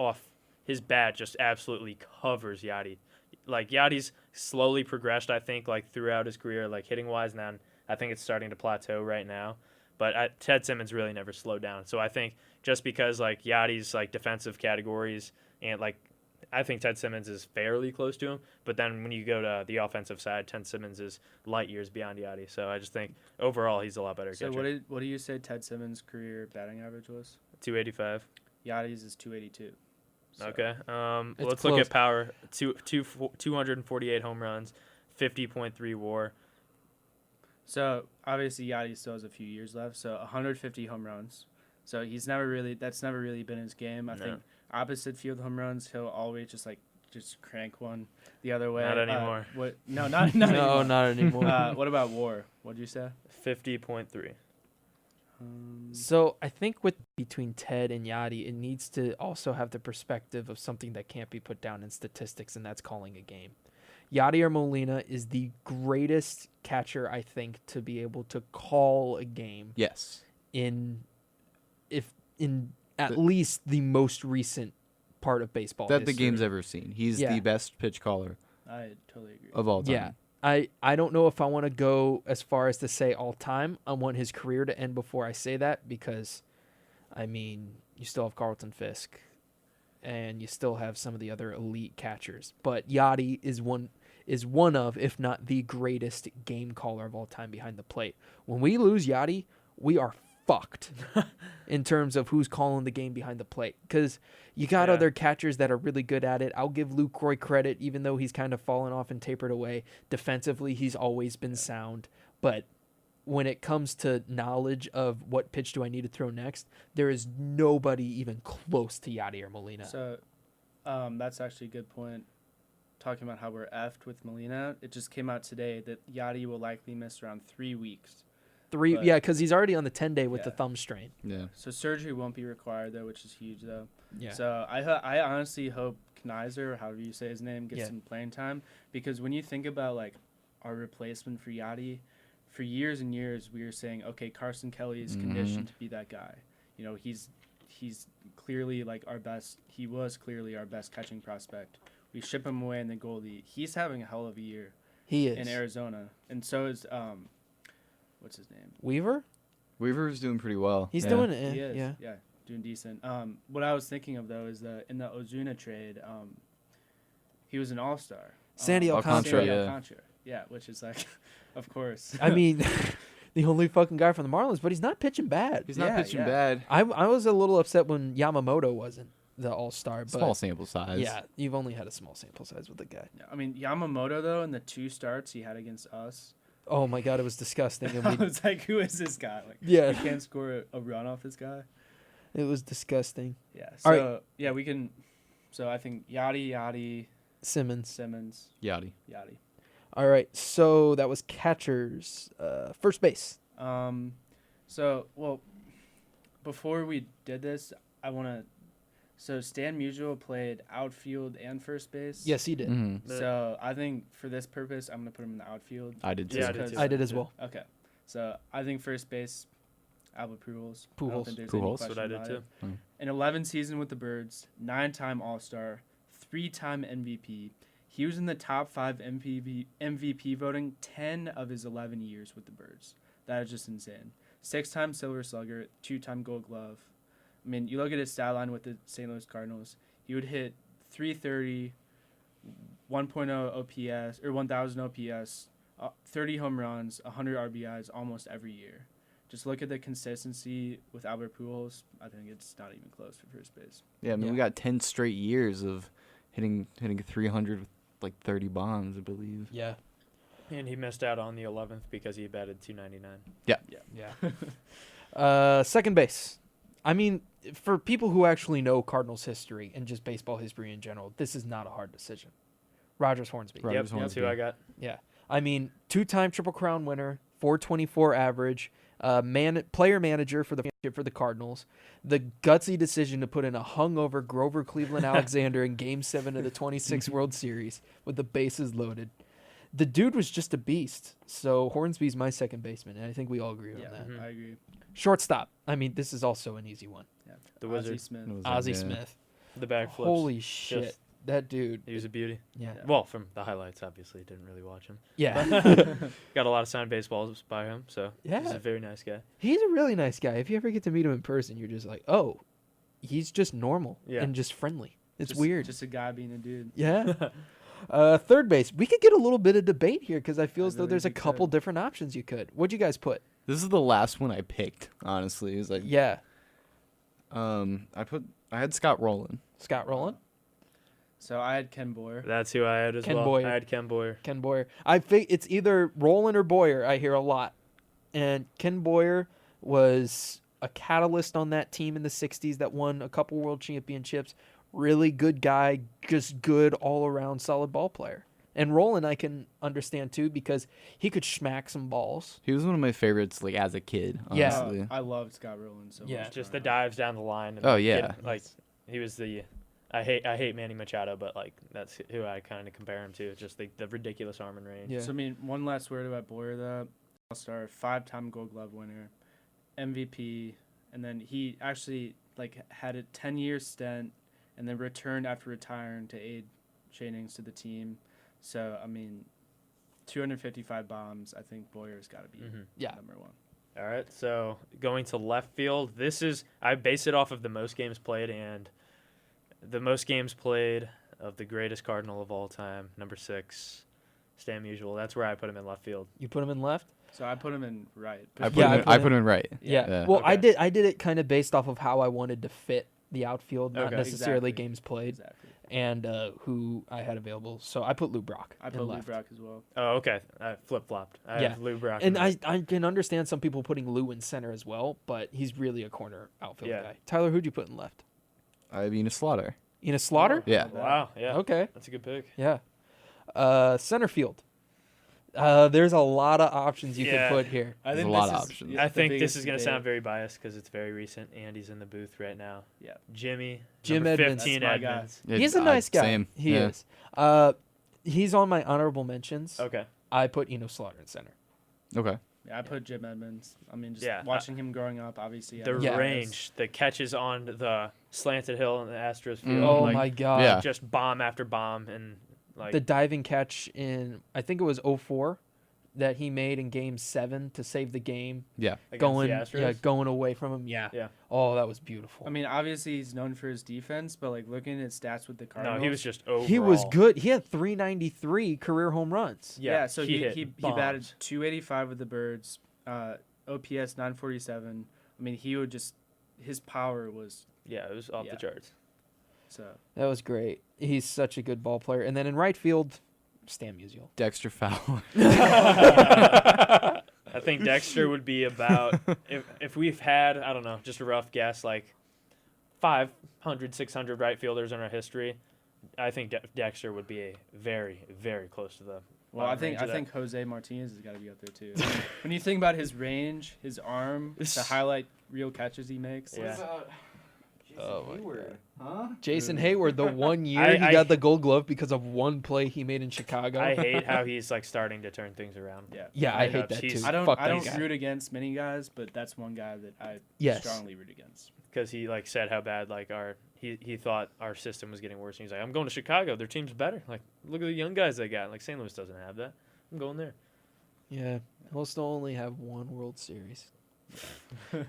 bat just absolutely covers Yachty. Like Yachty's slowly progressed, I think, like throughout his career, like hitting wise. Now I think it's starting to plateau right now. But Ted Simmons really never slowed down. So I think just because like Yachty's like defensive categories and like I think Ted Simmons is fairly close to him. But then when you go to the offensive side, Ted Simmons is light years beyond Yachty. So I just think overall he's a lot better So catcher. what do you say Ted Simmons' career batting average was? 285. Yachty's is 282. So, Okay. It's Let's look close. at power. 248 home runs, 50.3 WAR. So obviously Yachty still has a few years left. So 150 home runs. So that's never really been his game. I No. think opposite field home runs, he'll always just crank one the other way. Not anymore. What? No, not No, anymore. not anymore. What about WAR? What'd you say? 50.3. So I think between Ted and Yachty, it needs to also have the perspective of something that can't be put down in statistics, and that's calling a game. Yachty or Molina is the greatest catcher, I think, to be able to call a game Yes. in at least the most recent part of baseball That the history. game's ever seen. He's Yeah. the best pitch caller I totally agree. of all time. Yeah. I don't know if I want to go as far as to say all time. I want his career to end before I say that because, I mean, you still have Carlton Fisk and you still have some of the other elite catchers. But Yachty is one of, if not the greatest game caller of all time behind the plate. When we lose Yachty, we are fucked in terms of who's calling the game behind the plate because you got Yeah. other catchers that are really good at it. I'll give Luke Roy credit, even though he's kind of fallen off and tapered away. Defensively, he's always been sound, but when it comes to knowledge of what pitch do I need to throw next, there is nobody even close to Yachty or Molina. So, that's actually a good point. Talking about how we're effed with Molina, it just came out today that Yachty will likely miss around 3 weeks. but- because he's already on the 10-day with the Yeah. thumb strain. Yeah. So surgery won't be required though, which is huge though. Yeah. So I honestly hope Knizer, or however you say his name, gets Yeah. some playing time because when you think about like our replacement for Yachty, for years and years we were saying, okay, Carson Kelly is conditioned to be that guy. You know, he's clearly like our best. He was clearly our best catching prospect. We ship him away in the Goldie. He's having a hell of a year He is. in Arizona, and so is what's his name? Weaver? Weaver's doing pretty well. He's Yeah. doing it. He is. Yeah. Yeah, doing decent. What I was thinking of though is that in the Ozuna trade, he was an all-star. Sandy Alcantara, Sandy yeah. Alcantara. Yeah, which is like, of course. I mean, the only fucking guy from the Marlins, but he's not pitching bad. He's not Yeah, pitching yeah. bad. I was a little upset when Yamamoto wasn't the all-star, but Small sample size. yeah, you've only had a small sample size with the guy. Yeah, I mean Yamamoto though, in the 2 starts he had against us, Oh my god, it was disgusting. And I we, was like, who is this guy? Like, Yeah. you can't score a run off this guy. it was disgusting. Yeah. All So yeah, we can. So I think Yachty, Simmons. Simmons, Yachty. Yachty. All right, so that was catchers. First base. So, well, before we did this, I want to. So Stan Musial played outfield and first base. Yes, he did. Mhm. So I think for this purpose, I'm gonna put him in the outfield. I did too. Yeah, I did Because- too. I did as well. Okay. So I think first base, Albert Pujols. I Pujols. don't think there's Pujols. any That's what question I did about too. it. Mm. An 11 season with the Birds, 9-time All-Star, 3-time MVP. He was in the top 5 MVP voting 10 of his 11 years with the Birds. That is just insane. 6-time Silver Slugger, 2-time Gold Glove. I mean, you look at his stat line with the St. Louis Cardinals, he would hit 330, 1.0 OPS, or 1,000 OPS, 30 home runs, 100 RBIs almost every year. Just look at the consistency with Albert Pujols. I think it's not even close for first base. Yeah, I mean, Yeah. we got 10 straight years of hitting 300 with like 30 bombs, I believe. Yeah. And he missed out on the 11th because he batted 299. Yeah. Second base. I mean, for people who actually know Cardinals history and just baseball history in general, this is not a hard decision. Rogers Hornsby. Right. Yep, Rogers that's who Hornsby. I got. Yeah. I mean, 2-time Triple Crown winner, 424 average, player manager for the Cardinals. The gutsy decision to put in a hungover Grover Cleveland Alexander in Game 7 of the 26 World Series with the bases loaded. The dude was just a beast. So Hornsby's my second baseman, and I think we all agree Yeah, on that. Mhm. I agree. Shortstop. I mean, this is also an easy one. Yeah. The Ozzie Wizard. Smith. It was, Ozzie yeah. Smith. The backflips. Holy shit. Just- That dude. He was a beauty. Yeah. Well, from the highlights, obviously, didn't really watch him. Yeah. Got a lot of signed baseballs by him, so he's Yeah. a very nice guy. He's a really nice guy. If you ever get to meet him in person, you're just like, oh, he's just normal Yeah. and just friendly. It's Just- weird. Just a guy being a dude. Yeah. Third base. We could get a little bit of debate here because I feel I as though really there's a think couple so. different options you could. What'd you guys put? This is the last one I picked, honestly. It was like, Yeah. I had Scott Rowland. Scott Rowland, So I had Ken Boyer. That's who I had as Ken well. Boyer. I had Ken Boyer. Ken Boyer. I think it's either Rowland or Boyer. I hear a lot. And Ken Boyer was a catalyst on that team in the 60s that won a couple world championships. Really good guy, just good all around solid ball player. And Rowland I can understand too because he could smack some balls. He was one of my favorites, like, as a kid, Yeah. honestly. I loved Scott Rowland so Yeah. much. Just the growing up. dives down the line. And Oh, yeah. like he was the. I hate Manny Machado, but like that's who I kind of compare him to. Just the ridiculous arm and range. Yeah. So I mean, one last word about Boyer though. All-star, 5-time Gold Glove winner, MVP, and then he actually like had a 10-year stint, and then returned after retiring to aid Shannings to the team. So I mean, 255 bombs. I think Boyer's got to be Mm-hmm. Yeah. number one. All right, so going to left field. I base it off of the most games played, and the most games played of the greatest Cardinal of all time, number 6, Stan Musial. That's where I put him in left field. You put him in left? So I put him in right. I put, Yeah, him, I in, put I him- put him in right. Yeah. Yeah. Well, I Okay. did it kind of based off of how I wanted to fit the outfield, not Okay. necessarily Exactly. games played, Exactly. and who I had available. So I put Lou Brock. I in put Lou left. Brock as well. Oh, okay. I flip-flopped. I Yeah. have Lou Brock. And in right. I can understand some people putting Lou in center as well, but he's really a corner outfield Yeah. guy. Tyler, who'd you put in left? I mean, a Slaughter. Ina Slaughter? Yeah. Wow, yeah. Okay. That's a good pick. Yeah. Center field. There's a lot of options you Yeah. could put here. I There's think a lot this of is options. the I think this biggest is going to debate. sound very biased because it's very recent. Andy's in the booth right now. Yeah. Jim Edmonds. 15 That's my guy. Edmonds. He's a nice guy. Same. He Yeah. is. He's on my honorable mentions. Okay. I put Eno Slaughter in center. Okay. Yeah, I put Jim Edmonds. I mean, just Yeah, watching him growing up, obviously. The Yeah. range, the catches on the slanted hill in the Astros field. Oh like, my god. Yeah. Just bomb after bomb and like The diving catch in I think it was 04 that he made in game 7 to save the game. Yeah. against Going the Astros. going away from him. Yeah. Yeah. Oh, that was beautiful. I mean, obviously he's known for his defense, but like looking at his stats with the Cardinals, No, he was just overall. he was good. He had 393 career home runs. Yeah, so he hit batted bombs. 285 with the Birds, OPS 947. I mean, he would just his power was Yeah, it was off Yeah. the charts. so. That was great. He's such a good ball player. And then in right field, Stan Musial. Dexter Fowler. I think Dexter would be about if we've had, I don't know, just a rough guess, like 500, 600 right fielders in our history. I think Dexter would be a very, very close to the. Well, I bottom think range of that. Jose Martinez has got to be up there too. When you think about his range, his arm, the highlight reel catches he makes. Yeah. Oh my Hayward. Huh? Jason Hayward, the 1 year I- he got the Gold Glove because of one play he made in Chicago. I hate how he's like starting to turn things around. Yeah. Yeah, I Straight hate up, that he's- too. I don't Fuck that guy. root against many guys, but that's one guy that I Yes. strongly root against. Because he like said how bad like he thought our system was getting worse. And he's like, I'm going to Chicago. Their team's better. Like, look at the young guys they got. Like St. Louis doesn't have that. I'm going there. Yeah, we'll still only have one World Series.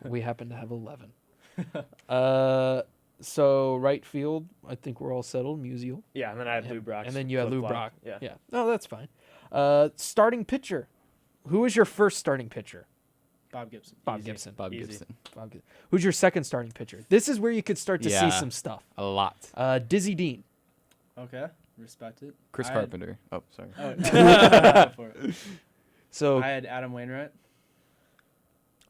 We happen to have 11. So right field, I think we're all settled. Musial. Yeah, and then I had Yeah. Lou Brock. And then you had Lou Brock. Yeah. Yeah. No, that's fine. Starting pitcher. Who was your first starting pitcher? Bob Gibson. Bob Easy. Gibson. Bob Easy. Gibson. Who's your second starting pitcher? This is where you could start to see Yeah. some stuff. A lot. Dizzy Dean. Okay, respect it. Chris I- Carpenter. Oh, sorry. Oh, go for it. So I had Adam Wainwright.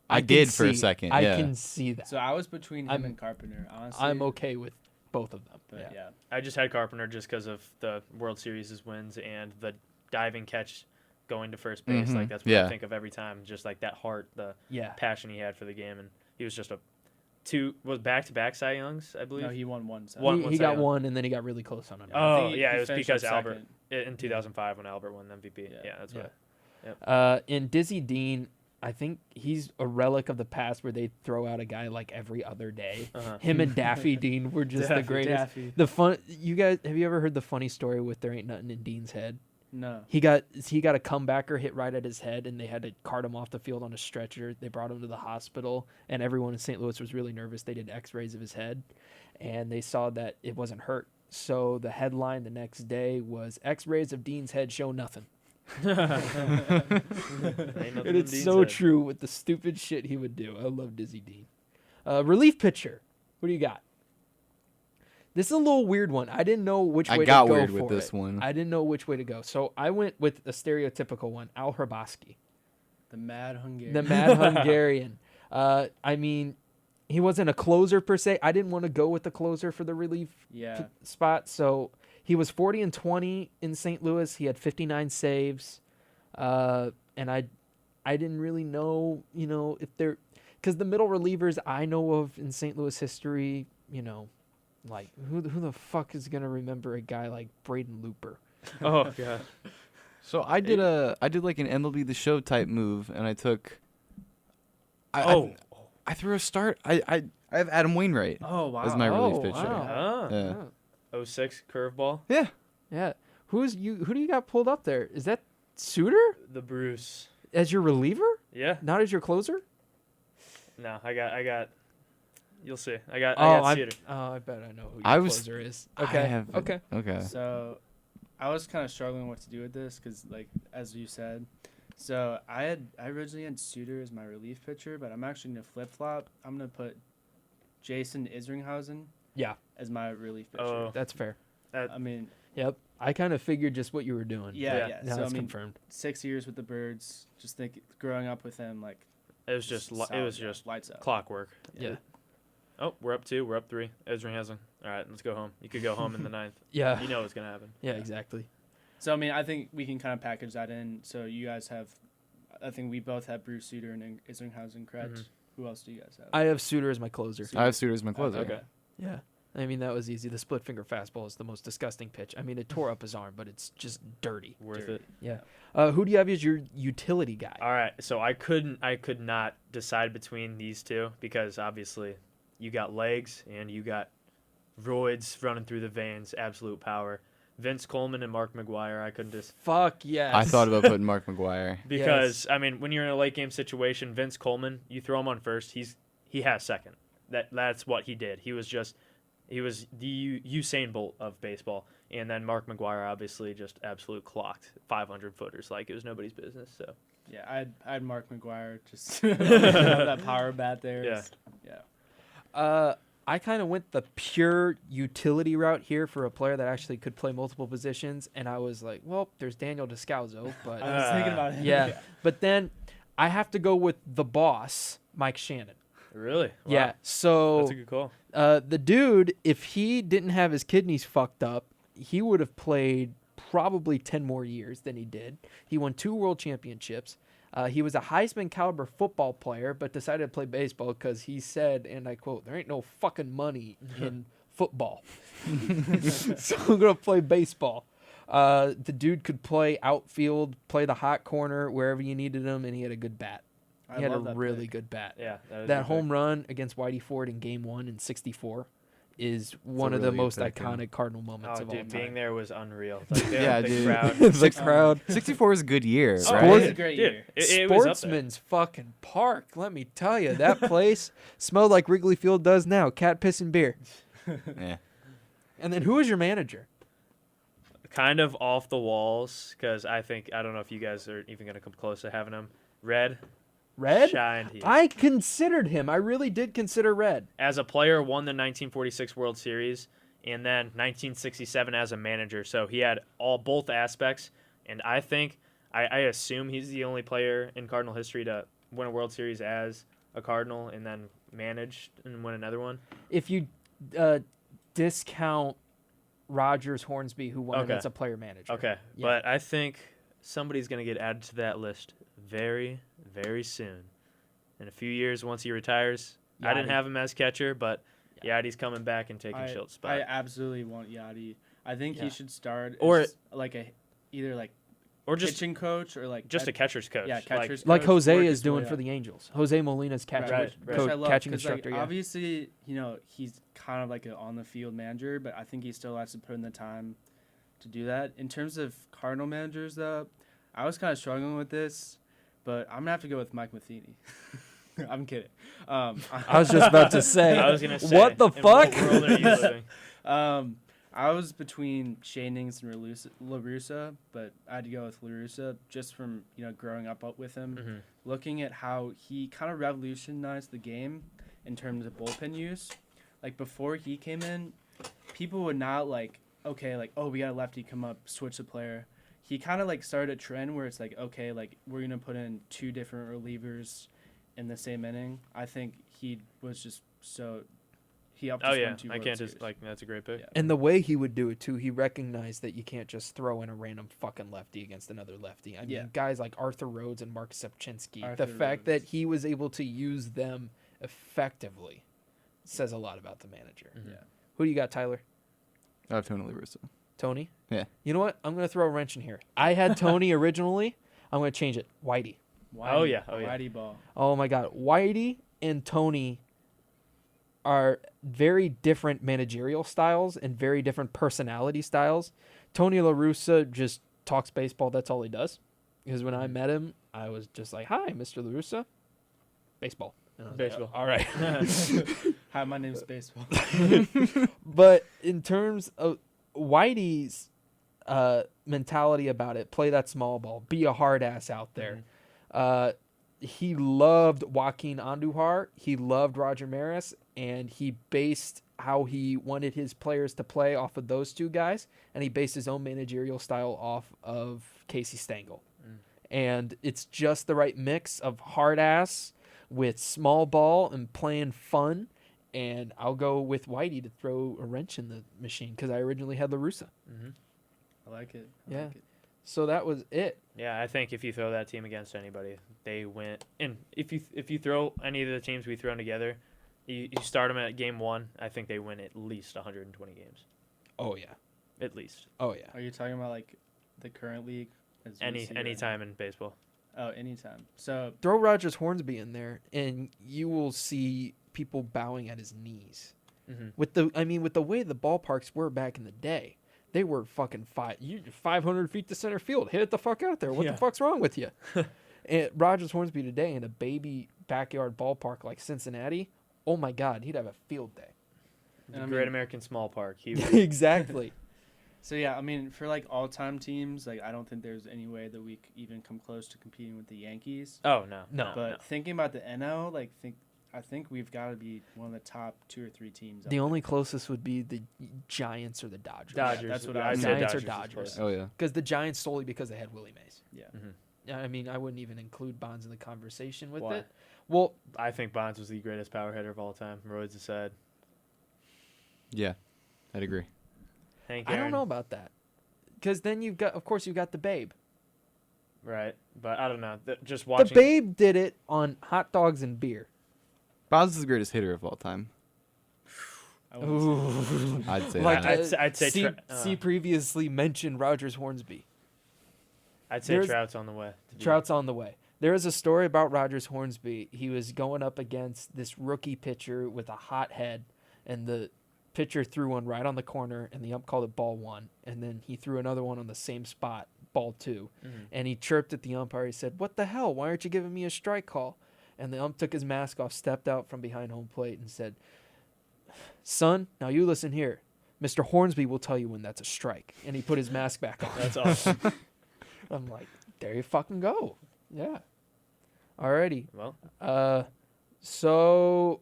I can did for a see- second, I yeah. can see that. So I was between him I'm- and Carpenter. Honestly, I'm okay with both of them. But yeah. I just had Carpenter just because of the World Series' wins and the diving catch going to first base. Mhm. Like, that's what Yeah. I think of every time. Just like that heart, the Yeah. passion he had for the game. And he was just back-to-back Cy Youngs, I believe. No, he won one. So. One- He Cy got Young. one, and then he got really close on another. Oh, think he- yeah, he it was finished because up Albert, second. in 2005 when Albert won the MVP. Yeah. Yeah, that's Yeah. what. In Dizzy Dean, I think he's a relic of the past where they throw out a guy like every other day. Uh-huh. Him and Daffy Dean were just the Daffy, greatest. Daffy. The fun. You guys, have you ever heard the funny story with there ain't nothing in Dean's head? No. He got a comebacker hit right at his head, and they had to cart him off the field on a stretcher. They brought him to the hospital, and everyone in St. Louis was really nervous. They did X-rays of his head, and they saw that it wasn't hurt. So the headline the next day was "X-rays of Dean's head show nothing." Ain't nothing And in it's Dean's so head. true with the stupid shit he would do. I love Dizzy Dean. Relief pitcher. What do you got? This is a little weird one. I didn't know which way I to got go weird for with this it. one. I didn't know which way to go. So I went with a stereotypical one, Al Hrabosky, The Mad Hungarian. the mad Hungarian. I mean, he wasn't a closer per se. I didn't want to go with the closer for the relief Yeah. spot. So he was 40-20 in St. Louis. He had 59 saves. And I didn't really know, if they're, because the middle relievers I know of in St. Louis history, like who the fuck is gonna remember a guy like Braden Looper? Oh, God. So I did like an MLB The Show type move, and I took. I threw a start. I have Adam Wainwright Oh wow. as my relief pitcher. Wow. Ah. Yeah. 06 curveball. Yeah. Yeah. Who do you got pulled up there? Is that Suter The Bruce. as your reliever, Yeah. not as your closer? No, I got. You'll see. I got I Suter. bet I know who your I was- closer is. I Okay. have- Okay. Okay. So, I was kind of struggling what to do with this because, like, as you said, so I originally had Suter as my relief pitcher, but I'm actually gonna flip flop. I'm gonna put Jason Isringhausen Yeah, as my relief pitcher. Oh. that's fair. I mean, Yep. I kind of figured just what you were doing. yeah. Yeah. Now So I it's mean, confirmed. 6 years with the Birds. Just think, growing up with him, like It was just lights out. clockwork. Yeah. Oh, we're up 2. We're up 3. Ezra hasn't. All right, let's go home. You could go home in the 9th. Yeah. You know what's gonna happen. Yeah, exactly. So I mean, I think we can kind of package that in. So you guys have, I think we both have Bruce Suter and Isringhausen, correct? Mhm. Who else do you guys have? I have Suter as my closer. I have Suter as my closer. Okay. Yeah. I mean, that was easy. The split finger fastball is the most disgusting pitch. I mean, it tore up his arm, but it's just dirty. Worth Dirty. it. Who do you have as your utility guy? All right, so I could not decide between these two because obviously you got legs and you got roids running through the veins, absolute power. Vince Coleman and Mark McGuire, I couldn't just Fuck yes. I thought about putting Mark McGuire. because I mean when you're in a late game situation, Vince Coleman, you throw him on first, he has second. That's what he did. He was the Usain Bolt of baseball, and then Mark McGuire obviously just absolute clocked 500 footers like it was nobody's business. So Yeah, I had Mark McGuire just that power bat there. Yeah. Yeah. I kind of went the pure utility route here for a player that actually could play multiple positions, and I was like, well, there's Daniel Descalzo, but I was thinking about him. yeah. But then I have to go with the boss, Mike Shannon. really, wow. Yeah. So That's a good call. the dude, if he didn't have his kidneys fucked up, he would have played probably 10 more years than he did. He won 2 world championships. He was a Heisman caliber football player, but decided to play baseball because he said, and I quote, "There ain't no fucking money in football, so I'm gonna play baseball." The dude could play outfield, play the hot corner wherever you needed him, and he had a good bat. He had a really good bat. Yeah, That home run against Whitey Ford in Game 1 in '64 is one of the really good most pick, yeah. iconic Cardinal moments Oh, of all dude, time. being there was unreal. Like, Yeah, the dude. crowd. The crowd. 64 was a good year, Oh, right? It was a great Dude, year. it was up there. Sportsman's fucking Park. Let me tell you, that place smelled like Wrigley Field does now. Cat piss and beer. Yeah. And then who was your manager? Kind of off the walls because I don't know if you guys are even going to come close to having him. Red shined here. I considered him. I really did consider Red. As a player, won the 1946 World Series, and then 1967 as a manager. So he had both aspects, and I think I assume he's the only player in Cardinal history to win a World Series as a Cardinal and then manage and win another one. If you discount Rogers Hornsby, who won it Okay. as a player manager. Okay, Yeah. but I think somebody's going to get added to that list very, very soon. In a few years, once he retires, I didn't Yachty. have him as catcher, but Yachty's coming back and taking Schilt's spot. I absolutely want Yachty. I think Yeah. he should start Or- as either or just pitching coach or like just a catcher's coach. yeah, catcher's Like coach, Jose work is his way doing up. for the Angels. Jose Molina's catching, Right, Which coach, I love, catching 'cause, like, instructor. Yeah. obviously, he's kind of like an on the field manager, but I think he still has to put in the time to do that. In terms of Cardinal managers, though, I was kind of struggling with this, but I'm gonna have to go with Mike Matheny. I'm kidding. I was just about to say, I was gonna say, what the in fuck? what world are you living? I was between Shannings and LaRussa, but I had to go with LaRussa just from growing up with him, Mhm. looking at how he kind of revolutionized the game in terms of bullpen use. Like before he came in, people would not oh, we got a lefty come up, switch the player. He kind of started a trend where it's like, okay, we're gonna put in two different relievers in the same inning. I think he was just so. He helped us Oh yeah, win 2 I World can't Series. just that's a great pick. Yeah. And the way he would do it too, he recognized that you can't just throw in a random fucking lefty against another lefty. I mean, Yeah. guys like Arthur Rhodes and Mark Sepchinski, Arthur the fact Rhodes. that he was able to use them effectively says a lot about the manager. Mhm. Yeah. Who do you got, Tyler? I have Tony La Russa. Tony? Yeah. You know what? I'm going to throw a wrench in here. I had Tony originally. I'm going to change it. Whitey. Oh, yeah. Whitey ball. Oh my God. Whitey and Tony are very different managerial styles and very different personality styles. Tony La Russa just talks baseball. That's all he does. Because when I met him, I was just like, "Hi, Mr. La Russa." Baseball. And I was like, Baseball. all right. Hi, my name's Baseball. But in terms of Whitey's mentality about it, play that small ball, be a hard ass out there. He loved Joaquin Andujar. He loved Roger Maris, and he based how he wanted his players to play off of those two guys, and he based his own managerial style off of Casey Stengel. And it's just the right mix of hard ass with small ball and playing fun. And I'll go with Whitey to throw a wrench in the machine because I originally had La Russa. I like it. Yeah. Like it. So that was it. Yeah, I think if you throw that team against anybody, they win. And if you throw any of the teams we thrown together, you start them at game 1, I think they win at least 120 games. Oh, yeah. At least. Oh, yeah. Are you talking about the current league? As we see Any right time in baseball. now? Oh, anytime. So Throw Rogers Hornsby in there, and you will see people bowing at his knees. Mm-hmm. With the way the ballparks were back in the day, they were fucking 500 feet to center field. Hit it the fuck out there. What Yeah. the fuck's wrong with you? And Rogers Hornsby today in a baby backyard ballpark like Cincinnati, oh my God, he'd have a field day. The I Great mean- American Small Park. He Exactly. So yeah, I mean, for all-time teams, I don't think there's any way that we could even come close to competing with the Yankees. Oh no. No. But thinking about the NL, I think we've got to be one of the top 2 or 3 teams. The only closest would be the Giants or the Dodgers. Dodgers. that's what I'd I say said. Giants or is Dodgers. close. Oh yeah. Because the Giants solely because they had Willie Mays. Yeah. Mhm. I mean, I wouldn't even include Bonds in the conversation with Why? it. Well, I think Bonds was the greatest power hitter of all time. Royds aside. Yeah, I'd agree. Hank I don't Aaron. know about that. Because then you've got the Babe. Right, but I don't know. Just The watching. Babe did it on hot dogs and beer. Bowers is the greatest hitter of all time. I wouldn't say Ooh. I'd say Like, that. I'd say see previously mentioned Rogers Hornsby. I'd say there's- Trout's on the way. Trout's on the way. There is a story about Rogers Hornsby. He was going up against this rookie pitcher with a hot head, and the pitcher threw one right on the corner, and the ump called it ball one. And then he threw another one on the same spot, ball two. And he chirped at the umpire. He said, "What the hell? Why aren't you giving me a strike call?" And the ump took his mask off, stepped out from behind home plate, and said, "Son, now you listen here. Mr. Hornsby will tell you when that's a strike." And he put his mask back on. That's awesome. I'm like, there you fucking go. Yeah. Alrighty. Well, So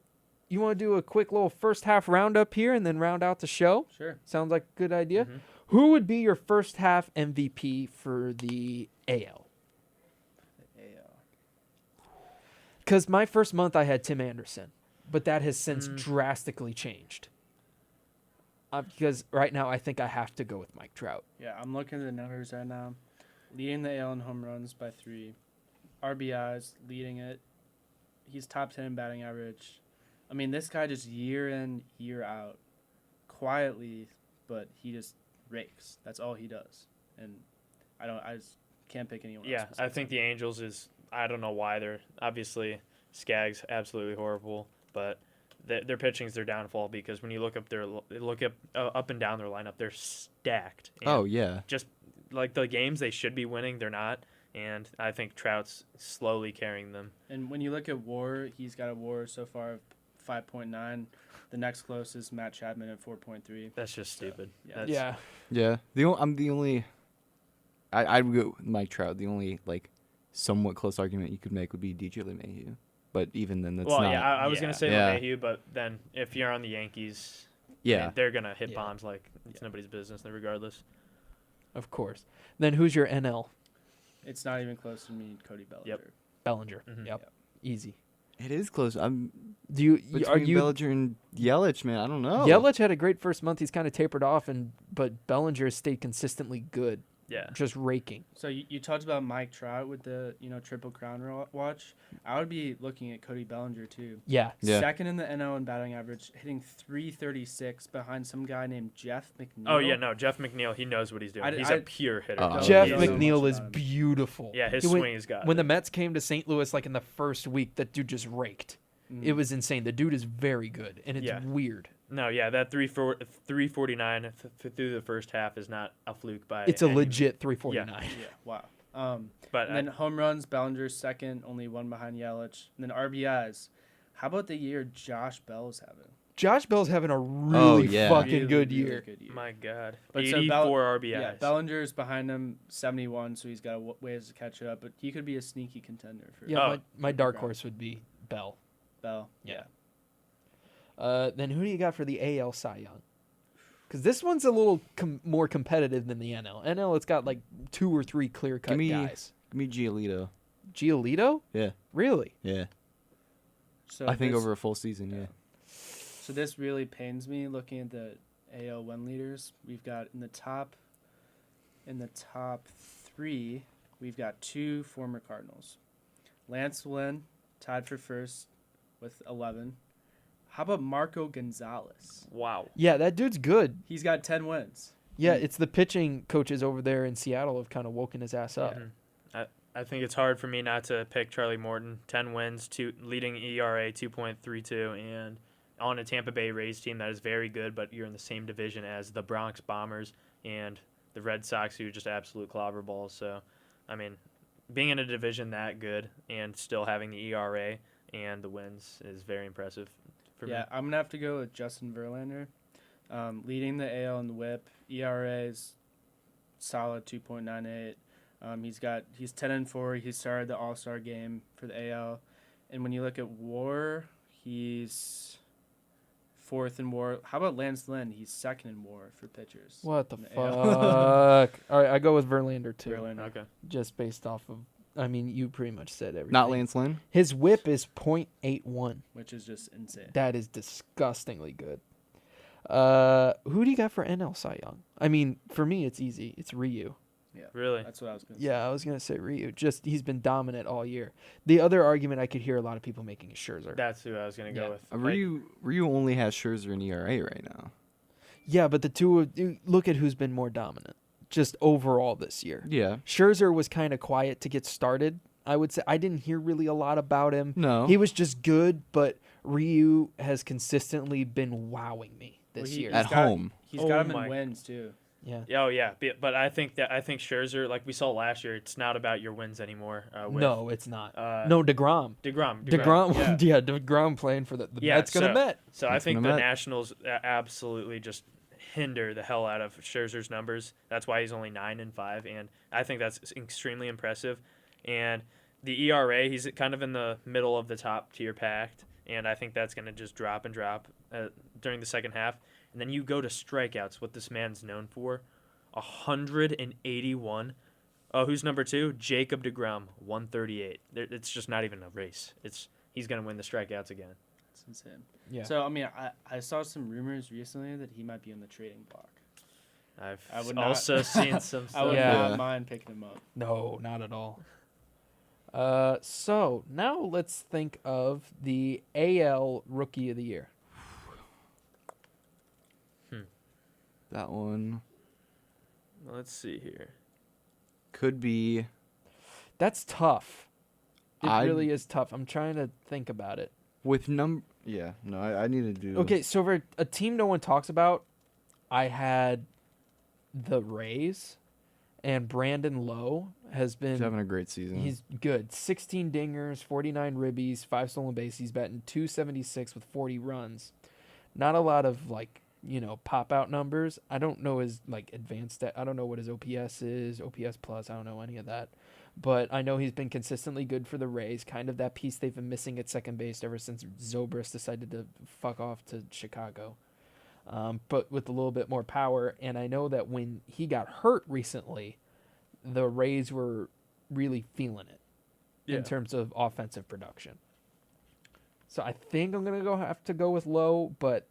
you want to do a quick little first half roundup here and then round out the show? Sure. Sounds like a good idea. Mhm. Who would be your first half MVP for the AL? Because my first month I had Tim Anderson, but that has since drastically changed. Because right now I think I have to go with Mike Trout. Yeah, I'm looking at the numbers right now. Leading the AL in home runs by 3. RBIs, leading it. He's top 10 in batting average. I mean, this guy just year in, year out, quietly, but he just rakes. That's all he does. And I just can't pick anyone else. yeah, I besides think him. the Angels is. I don't know why they're obviously Skaggs absolutely horrible, but their pitching is their downfall because when you look up and down their lineup, they're stacked. And Oh yeah. just like the games they should be winning, they're not. And I think Trout's slowly carrying them. And when you look at WAR, he's got a WAR so far of 5.9. The next closest, Matt Chapman at 4.3. That's just stupid. yeah. That's- Yeah. Yeah. I'm the only. I'd go with Mike Trout. The only like somewhat close argument you could make would be DJ LeMahieu, but even then, that's well, not. yeah, I was gonna say Yeah. LeMahieu, but then if you're on the Yankees, I Yeah. mean, they're gonna hit Yeah. bombs like it's nobody's business, regardless. Of course. Then who's your NL? It's not even close to me, Cody Bellinger. Yep. Bellinger. Mhm. Yep. Easy. It is close. I'm Do you between are you Bellinger and Yelich, man. I don't know. Yelich had a great first month. He's kind of tapered off, but Bellinger has stayed consistently good, Yeah. just raking. So you talked about Mike Trout with the Triple Crown watch. I would be looking at Cody Bellinger too. Yeah. Yeah. Second in the NL in batting average, hitting 336 behind some guy named Jeff McNeil. Oh yeah, no, Jeff McNeil, he knows what he's doing. He's a pure hitter. Jeff don't know McNeil much is about him. beautiful. Yeah, his He went- swing is got When it. the Mets came to St. Louis, like in the first week, that dude just raked. It was insane. The dude is very good, and it's Yeah. weird. No, yeah, that 349 through the first half is not a fluke by. It's a any- legit 349. Yeah, wow. But And then home runs, Bellinger's second, only one behind Yelich. And then RBIs. How about the year Josh Bell's having? Josh Bell's having a really yeah. fucking Really, good really year. good year. my God, But so 84 RBIs. Yeah, Bellinger's behind him, 71, so he's got ways to catch up. But he could be a sneaky contender for Yeah, Oh. my dark Brown. horse would be Bell. Bell. Yeah. Then who do you got for the AL Cy Young? Because this one's a little more competitive than the NL. NL, it's got like 2 or 3 clear-cut Give me- guys. Give me Giolito. Giolito? Yeah. Really? Yeah. So I think this- over a full season. Yeah. So this really pains me looking at the AL win leaders. We've got in the top 3, we've got 2 former Cardinals. Lance Lynn tied for first with 11. How about Marco Gonzalez? Wow. Yeah, that dude's good. He's got 10 wins. Yeah, it's the pitching coaches over there in Seattle have kind of woken his ass up. Mhm. I think it's hard for me not to pick Charlie Morton. 10 wins, leading ERA 2.32, and on a Tampa Bay Rays team that is very good, but you're in the same division as the Bronx Bombers and the Red Sox, who are just absolute clobber balls. So, I mean, being in a division that good and still having the ERA and the wins is very impressive for Yeah, me. I'm going to have to go with Justin Verlander. Leading the AL in the whip. ERA is solid 2.98. He's 10-4. He started the All-Star game for the AL. And when you look at WAR, he's 4th in WAR. How about Lance Lynn? He's 2nd in WAR for pitchers. What the in fuck? AL. All right, I go with Verlander too. Verlander. Okay. Just based off of, I mean, you pretty much said everything. Not Lance Lynn. His whip is .81. Which is just insane. That is disgustingly good. Who do you got for NL Cy Young? I mean, for me, it's easy. It's Ryu. Really? That's what I was going to say. Yeah, I was gonna say Ryu. Just he's been dominant all year. The other argument I could hear a lot of people making is Scherzer. That's who I was gonna Yeah. go with. Ryu only has Scherzer and ERA right now. Yeah, but the two look at who's been more dominant just overall this year. Yeah. Scherzer was kind of quiet to get started. I would say I didn't hear really a lot about him. No. He was just good, but Ryu has consistently been wowing me this year. At home. He's Oh got him my- in wins, too. Yeah. Oh yeah, but I think Scherzer, like we saw last year, it's not about your wins anymore. No, it's not. uh, No, DeGrom. DeGrom. DeGrom. Yeah. Yeah, DeGrom playing for the Yeah, Mets gonna so- Met. So I That's think what the I'm at. Nationals absolutely just hinder the hell out of Scherzer's numbers. That's why he's only 9-5, and I think that's extremely impressive. And the ERA, he's kind of in the middle of the top tier packed, and I think that's going to just drop and drop during the second half. And then you go to strikeouts, what this man's known for, 181. Oh, who's number 2? Jacob deGrom, 138. It's just not even a race. He's going to win the strikeouts again. It's insane. Yeah. So, I mean, I saw some rumors recently that he might be on the trading block. I I've would not- also seen some I stuff. would Yeah. not mind picking him up. No, not at all. So now let's think of the AL Rookie of the Year. That one Let's see here. could be. That's tough. It I- really is tough. I'm trying to think about it. With Yeah, no, I need to do. Okay, so for a team no one talks about, I had the Rays, and Brandon Lowe has been. He's having a great season. He's good. 16 dingers, 49 ribbies, 5 stolen bases. He's batting 276 with 40 runs. Not a lot of pop out numbers. I don't know his advanced I don't know what his OPS is, OPS plus, I don't know any of that. But I know he's been consistently good for the Rays, kind of that piece they've been missing at second base ever since Zobrist decided to fuck off to Chicago. But with a little bit more power, and I know that when he got hurt recently, the Rays were really feeling it in terms of offensive production. So I think I'm gonna have to go with Lowe, but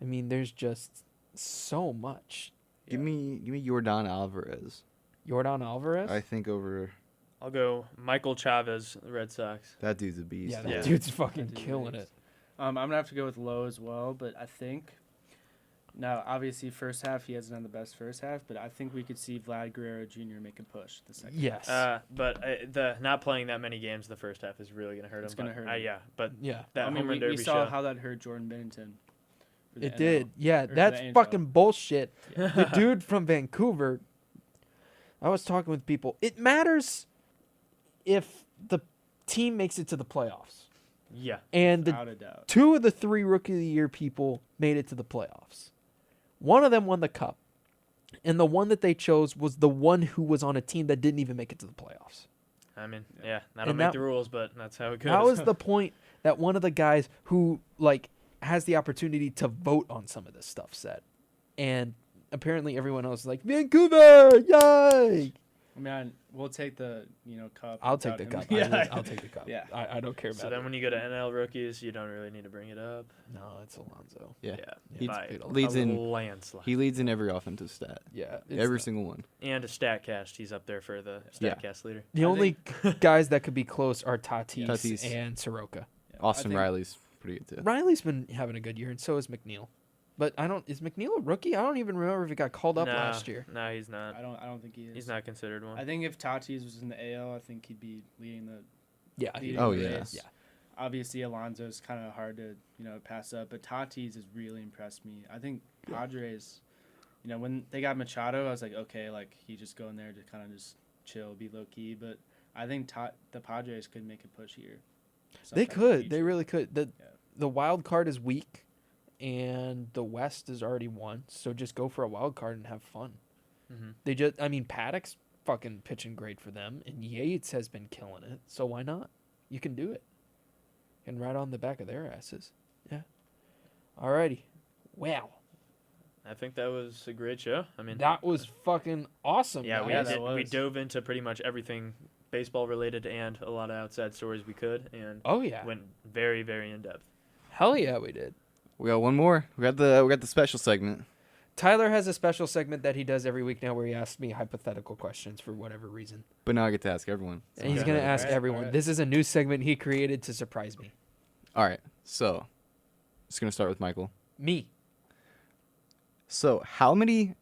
I mean, there's just so much. Give me Yordan Alvarez. Jordan Alvarez. I think over I'll go Michael Chavez, the Red Sox. that dude's a beast. yeah, that Yeah. dude's fucking That dude's killing nice. it. I'm gonna have to go with Lowe as well, but I think now obviously first half he hasn't done the best first half, but I think we could see Vlad Guerrero Jr. make a push the second. Yes. But the not playing that many games the first half is really going to hurt him. It's gonna hurt him. Yeah, but yeah. that I mean, home run we derby saw show. how that hurt Jordan Bennington. for the It NL. did. Yeah, or for that's the NHL. fucking bullshit. The dude from Vancouver. I was talking with people. It matters if the team makes it to the playoffs. Yeah. And Without a doubt. 2 of the 3 Rookie of the Year people made it to the playoffs. One of them won the cup. And the one that they chose was the one who was on a team that didn't even make it to the playoffs. I mean, yeah, I don't And make that- the rules, but that's how it goes. That was the point that one of the guys who has the opportunity to vote on some of this stuff said. And apparently everyone else is like, Vancouver, yay! I mean, we'll take the cup. I'll take without the him. cup. Yeah. I'll take the cup. Yeah. I don't care So about then it. when you go to NL rookies, you don't really need to bring it up. No, it's Alonso. Yeah. He by leads a in- landslide. He leads in every offensive stat. Yeah. Every single one. And a StatCast, he's up there for the Yeah. StatCast leader. The I only guys that could be close are Tatis, Tatis. and Soroka. Yeah, Austin I think- Riley's pretty good too. Riley's been having a good year, and so is McNeil. But is McNeil a rookie? I don't even remember if he got called up last year. No, he's not. I don't think he is. He's not considered one. I think if Tatis was in the AL, I think he'd be leading the. Yeah. leading Oh, the yeah. race. Yeah. Obviously, Alonso's kind of hard to pass up, but Tatis has really impressed me. I think Padres, when they got Machado, I was like, okay, he just go in there to kind of just chill, be low key. But I think the Padres could make a push here. They sometime in the could. They future. really could. Yeah. The wild card is weak, and the West is already won. So just go for a wild card and have fun. Mm-hmm. Paddock's fucking pitching great for them, and Yates has been killing it. So why not? You can do it. And right on the back of their asses. Yeah. Alrighty. Wow. I think that was a great show. I mean, That was fucking awesome. yeah, guys. we was. dove into pretty much everything baseball related and a lot of outside stories we could, and Oh yeah. went very, very in depth. Hell yeah, we did. We got one more. We got the special segment. Tyler has a special segment that he does every week now where he asks me hypothetical questions for whatever reason. But now I get to ask everyone. And he's Okay. going to ask Alright, everyone. alright. This is a new segment he created to surprise me. All right. So, just going to start with Michael. Me. So, how many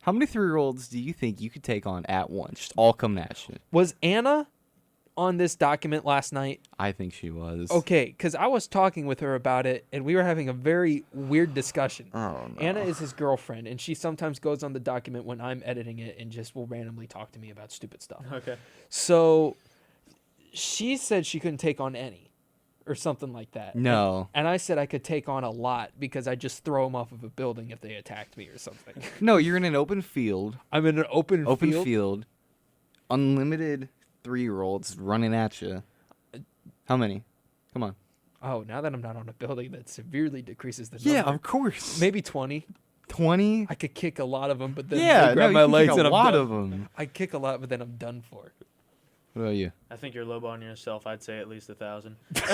3-year-olds do you think you could take on at once? Just all coming at you. Was Anna on this document last night? I think she was. Okay, because I was talking with her about it, and we were having a very weird discussion. Oh, no. Anna is his girlfriend, and she sometimes goes on the document when I'm editing it and just will randomly talk to me about stupid stuff. Okay. So she said she couldn't take on any or something like that. No. And I said I could take on a lot because I just throw them off of a building if they attacked me or something. No, you're in an open field. I'm in an open field. Unlimited 3-year-olds running at you. How many? Come on. Oh, now that I'm not on a building, that severely decreases the Yeah, number. of course. Maybe 20. 20? I could kick a lot of them, but then Yeah, they grab no, my you legs kick and a I'm lot done. of them. I kick a lot, but then I'm done for. What about you? I think you're lowballing yourself. I'd say at least 1,000. You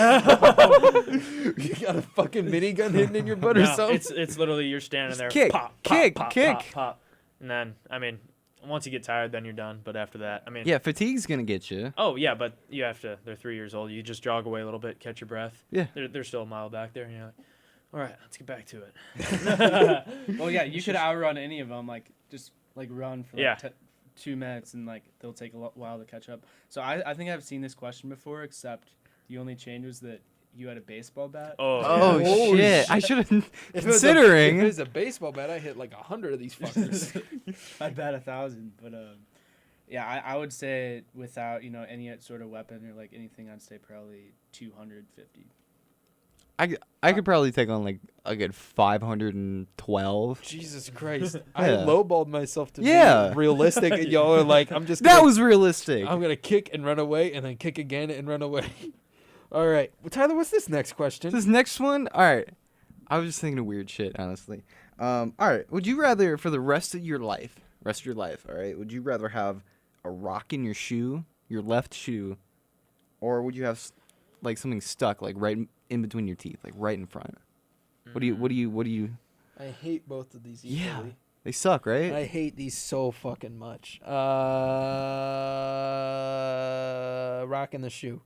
got a fucking minigun hidden in your butt or No, something? it's literally you're standing Just there, kick, pop, kick, pop, pop, kick. pop, pop, and then I mean, once you get tired, then you're done. But after that, I mean, Yeah, fatigue's gonna get you. Oh yeah, but you have to. They're 3 years old. You just jog away a little bit, catch your breath. Yeah. They're still a mile back there, and you're like, all right, let's get back to it. Well, yeah, you could outrun any of them. Like just like run for like Yeah. 2 minutes, and like they'll take a while to catch up. So I think I've seen this question before, except the only change was that you had a baseball bat. Oh, Oh, yeah. Oh, shit. I shit. should have If it was considering. a baseball bat, I hit like 100 of these fuckers. I'd bat 1,000, but yeah, I would say without any sort of weapon or like anything, I'd say probably 250. I could probably take on like a good 512. Jesus Christ. I Yeah. lowballed myself to Yeah. be realistic, and y'all are like, I'm just That gonna, was realistic. I'm going to kick and run away, and then kick again and run away. All right. Well, Tyler, what's this next question? This next one, all right. I was just thinking of weird shit, honestly. All right. Would you rather, for the rest of your life, all right, would you rather have a rock in your shoe, your left shoe, or would you have like something stuck, like right in between your teeth, like right in front? What do you? I hate both of these Yeah. equally. They suck, right? I hate these so fucking much. Rock in the shoe.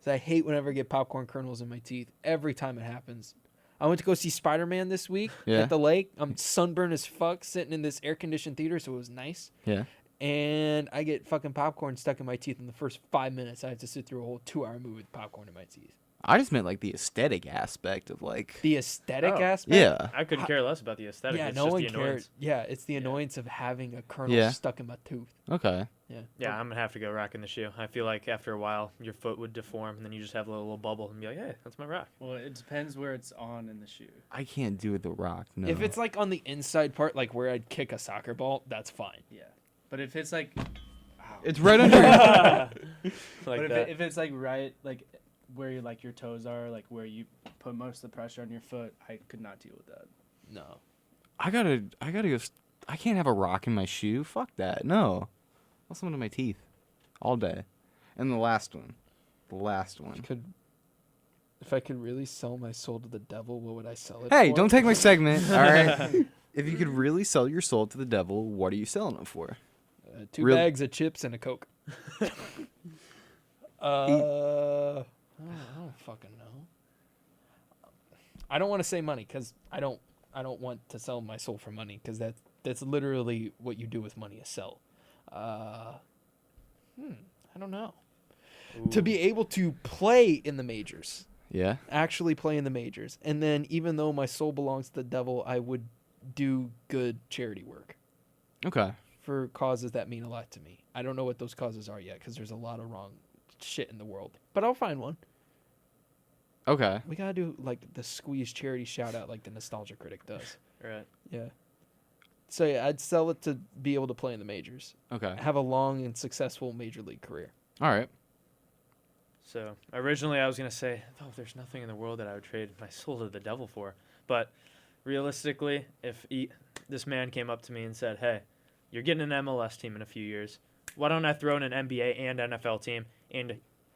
So I hate whenever I get popcorn kernels in my teeth. Every time it happens. I went to go see Spider-Man this week Yeah. at the lake. I'm sunburned as fuck sitting in this air-conditioned theater, so it was nice. Yeah. And I get fucking popcorn stuck in my teeth in the first 5 minutes. I have to sit through a whole 2-hour movie with popcorn in my teeth. I just meant like the aesthetic aspect of like. The aesthetic Oh. aspect? Yeah. I couldn't care less about the aesthetic. Yeah, it's no just one the annoyance. cares. Yeah, it's the annoyance of having a kernel Yeah. stuck in my tooth. Okay. Yeah. Yeah, I'm gonna have to go rock in the shoe. I feel like after a while, your foot would deform, and then you just have a little bubble and be like, "Hey, that's my rock." Well, it depends where it's on in the shoe. I can't do it the rock. No. If it's like on the inside part, like where I'd kick a soccer ball, that's fine. Yeah, but if it's like, it's right under. Like but that. if it's like right like where your toes are, like where you put most of the pressure on your foot, I could not deal with that. No. I gotta go. I can't have a rock in my shoe. Fuck that. No. I'll someone in my teeth all day. And the last one. If I could really sell my soul to the devil, what would I sell it Hey, for? don't take my segment. All right. If you could really sell your soul to the devil, what are you selling it for? 2 Real- bags of chips and a Coke. I don't fucking know. I don't want to say money because I don't want to sell my soul for money because that's literally what you do with money is sell. I don't know. To be able to play in the majors, Yeah. actually play in the majors, and then even though my soul belongs to the devil, I would do good charity work Okay. for causes that mean a lot to me. I don't know what those causes are yet because there's a lot of wrong shit in the world, but I'll find one. Okay. We gotta do like the squeeze charity shout out like the Nostalgia Critic does. Right. Yeah. So yeah, I'd sell it to be able to play in the majors, Okay. have a long and successful major league career. All right. So originally I was gonna say, oh, there's nothing in the world that I would trade my soul to the devil for. But realistically, if this man came up to me and said, hey, you're getting an MLS team in a few years, why don't I throw in an NBA and NFL team, and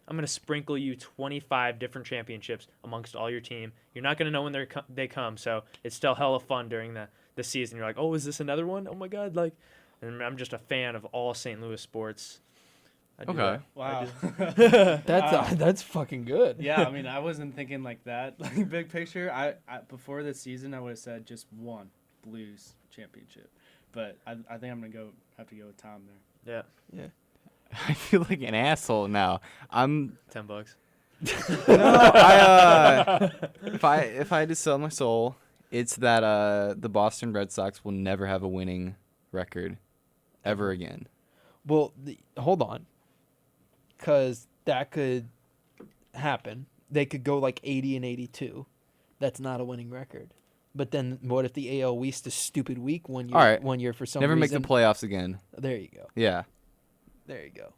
I'm gonna sprinkle you 25 different championships amongst all your team. You're not gonna know when they come, so it's still hella fun during the the season. You're like, oh, is this another one? Oh my God! Like, and I'm just a fan of all St. Louis sports. I do Okay. that. Wow. That's fucking good. Yeah, I mean, I wasn't thinking like that. Like big picture, I before this season, I would have said just one Blues championship, but I think I'm gonna have to go with Tom there. Yeah, I feel like an asshole now. I'm $10. if I had to sell my soul, it's that the Boston Red Sox will never have a winning record ever again. Well, hold on, because that could happen. They could go like 80-82. That's not a winning record. But then, what if the AL East is stupid weak one year? All right. One year for some Never reason. make the playoffs again. There you go. Yeah. There you go.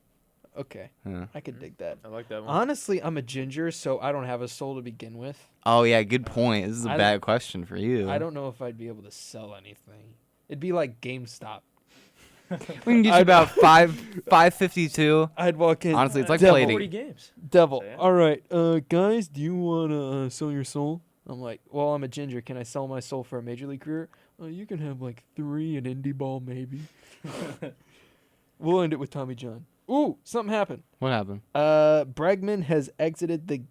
Okay, Yeah. I could dig that. I like that one. Honestly, I'm a ginger, so I don't have a soul to begin with. Oh yeah, good point. This is a I bad question for you. I don't know if I'd be able to sell anything. It'd be like GameStop. We can get you about 552. I'd walk in. Honestly, it's like Devil. plating. 40 games. Devil. So, yeah. All right, guys, do you want to sell your soul? I'm like, well, I'm a ginger. Can I sell my soul for a major league career? You can have like 3 in indie ball, maybe. We'll end it with Tommy John. Ooh, something happened. What happened? Bregman has exited the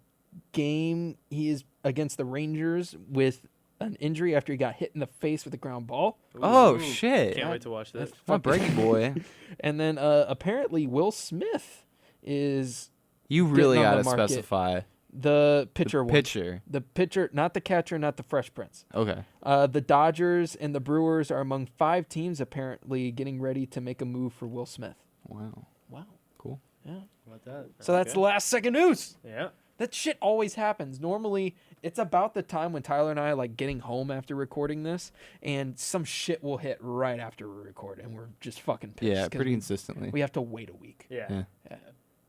game. He is against the Rangers with an injury after he got hit in the face with a ground ball. Oh Ooh. shit! Can't wait to watch that. My breaking boy. And then apparently Will Smith is You really Getting on gotta the market. specify the pitcher the one. pitcher. The pitcher, not the catcher, not the Fresh Prince. Okay. The Dodgers and the Brewers are among 5 teams apparently getting ready to make a move for Will Smith. Wow. Wow. Cool. Yeah. How about that? So that's Okay. the last second news. Yeah. That shit always happens. Normally, it's about the time when Tyler and I are like getting home after recording this, and some shit will hit right after we record, and we're just fucking pissed. Yeah, 'cause pretty consistently. we have to wait a week. Yeah. Yeah.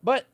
But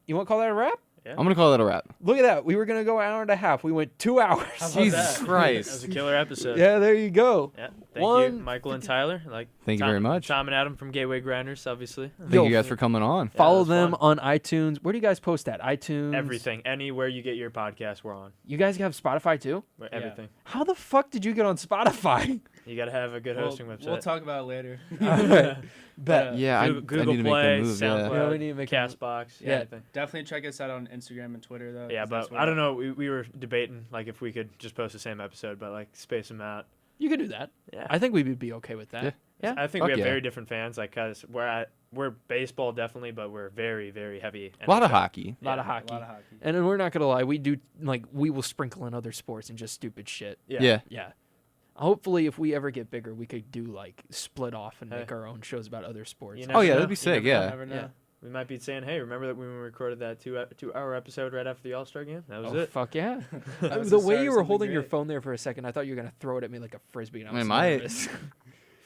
you want to call that a wrap? I'm gonna call that a wrap. Look at that. We were gonna go an hour and a half. We went 2 hours. How about Jesus that? Christ. That was a killer episode. Yeah, there you go. Yeah. Thank you, One- Michael and Tyler. Like, Thank you Tom- very much. Tom and Adam from Gateway Grinders, obviously. Thank Yo, you guys for coming on. Yeah, Follow that was them fun. on iTunes. Where do you guys post at? iTunes. Everything. Anywhere you get your podcast, we're on. You guys have Spotify too? We're Yeah. everything. How the fuck did you get on Spotify? You got to have a good hosting website. We'll talk about it later. Alright, Bet. Yeah, Google, I need to make Play, that move. SoundCloud, Yeah. Yeah, we need to make a move. Castbox, Yeah. anything. Definitely check us out on Instagram and Twitter though. Yeah, 'cause that's but where I don't know. We were debating like if we could just post the same episode, but like space them out. You could do that. Yeah, I think we would be okay with that. Yeah. Yeah. I think Fuck we have yeah. very different fans. Like, cause we're baseball definitely, but we're very very heavy. A lot of NFL. hockey. A lot Yeah, of hockey. A lot of hockey. And then we're not gonna lie, we do like we will sprinkle in other sports and just stupid shit. Yeah. Yeah. Hopefully, if we ever get bigger, we could do like split off and Hey. make our own shows about other sports. You Oh, never yeah, know. that'd be You sick, never know. yeah. Never know. Yeah. We might be saying, hey, remember that when we recorded that 2-hour episode right after the All Star game? That was Oh it. fuck yeah! That was The the way start you of were something holding your great. phone there for a second, I thought you were gonna throw it at me like a frisbee. And I I was might. nervous.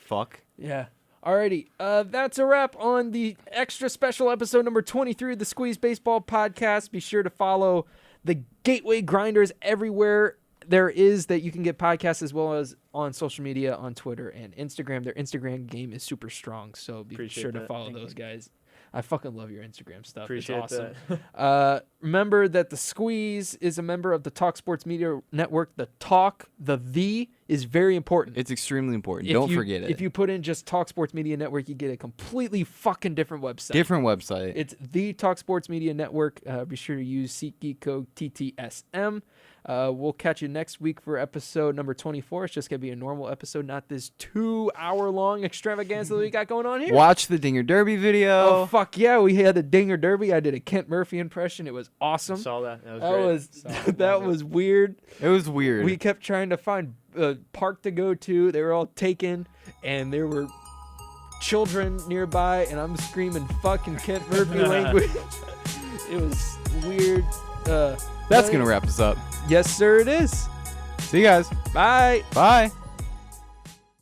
Fuck. Yeah. Alrighty. That's a wrap on the extra special episode number 23 of the Squeeze Baseball Podcast. Be sure to follow the Gateway Grinders everywhere there is that you can get podcasts, as well as on social media, on Twitter and Instagram. Their Instagram game is super strong, so be Appreciate sure to that. follow Thank those guys. I fucking love your Instagram stuff. Appreciate it's awesome. that. Remember that the Squeeze is a member of the Talk Sports Media Network. The Talk, the is very important. It's extremely important. If Don't you- forget it. If you put in just Talk Sports Media Network, you get a completely fucking different website. Different website. It's the Talk Sports Media Network. Be sure to use SeatGeek code TTSM. We'll catch you next week for episode number 24. It's just going to be a normal episode, not this 2-hour-long extravaganza that we got going on here. Watch the Dinger Derby video. Oh, fuck yeah. We had the Dinger Derby. I did a Kent Murphy impression. It was awesome. Saw that. That was That great. was, Solid. that Love it. was weird. It was weird. We kept trying to find a park to go to. They were all taken, and there were children nearby, and I'm screaming fucking Kent Murphy language. It was weird. That's going to wrap us up. Yes, sir, it is. See you guys. Bye. Bye.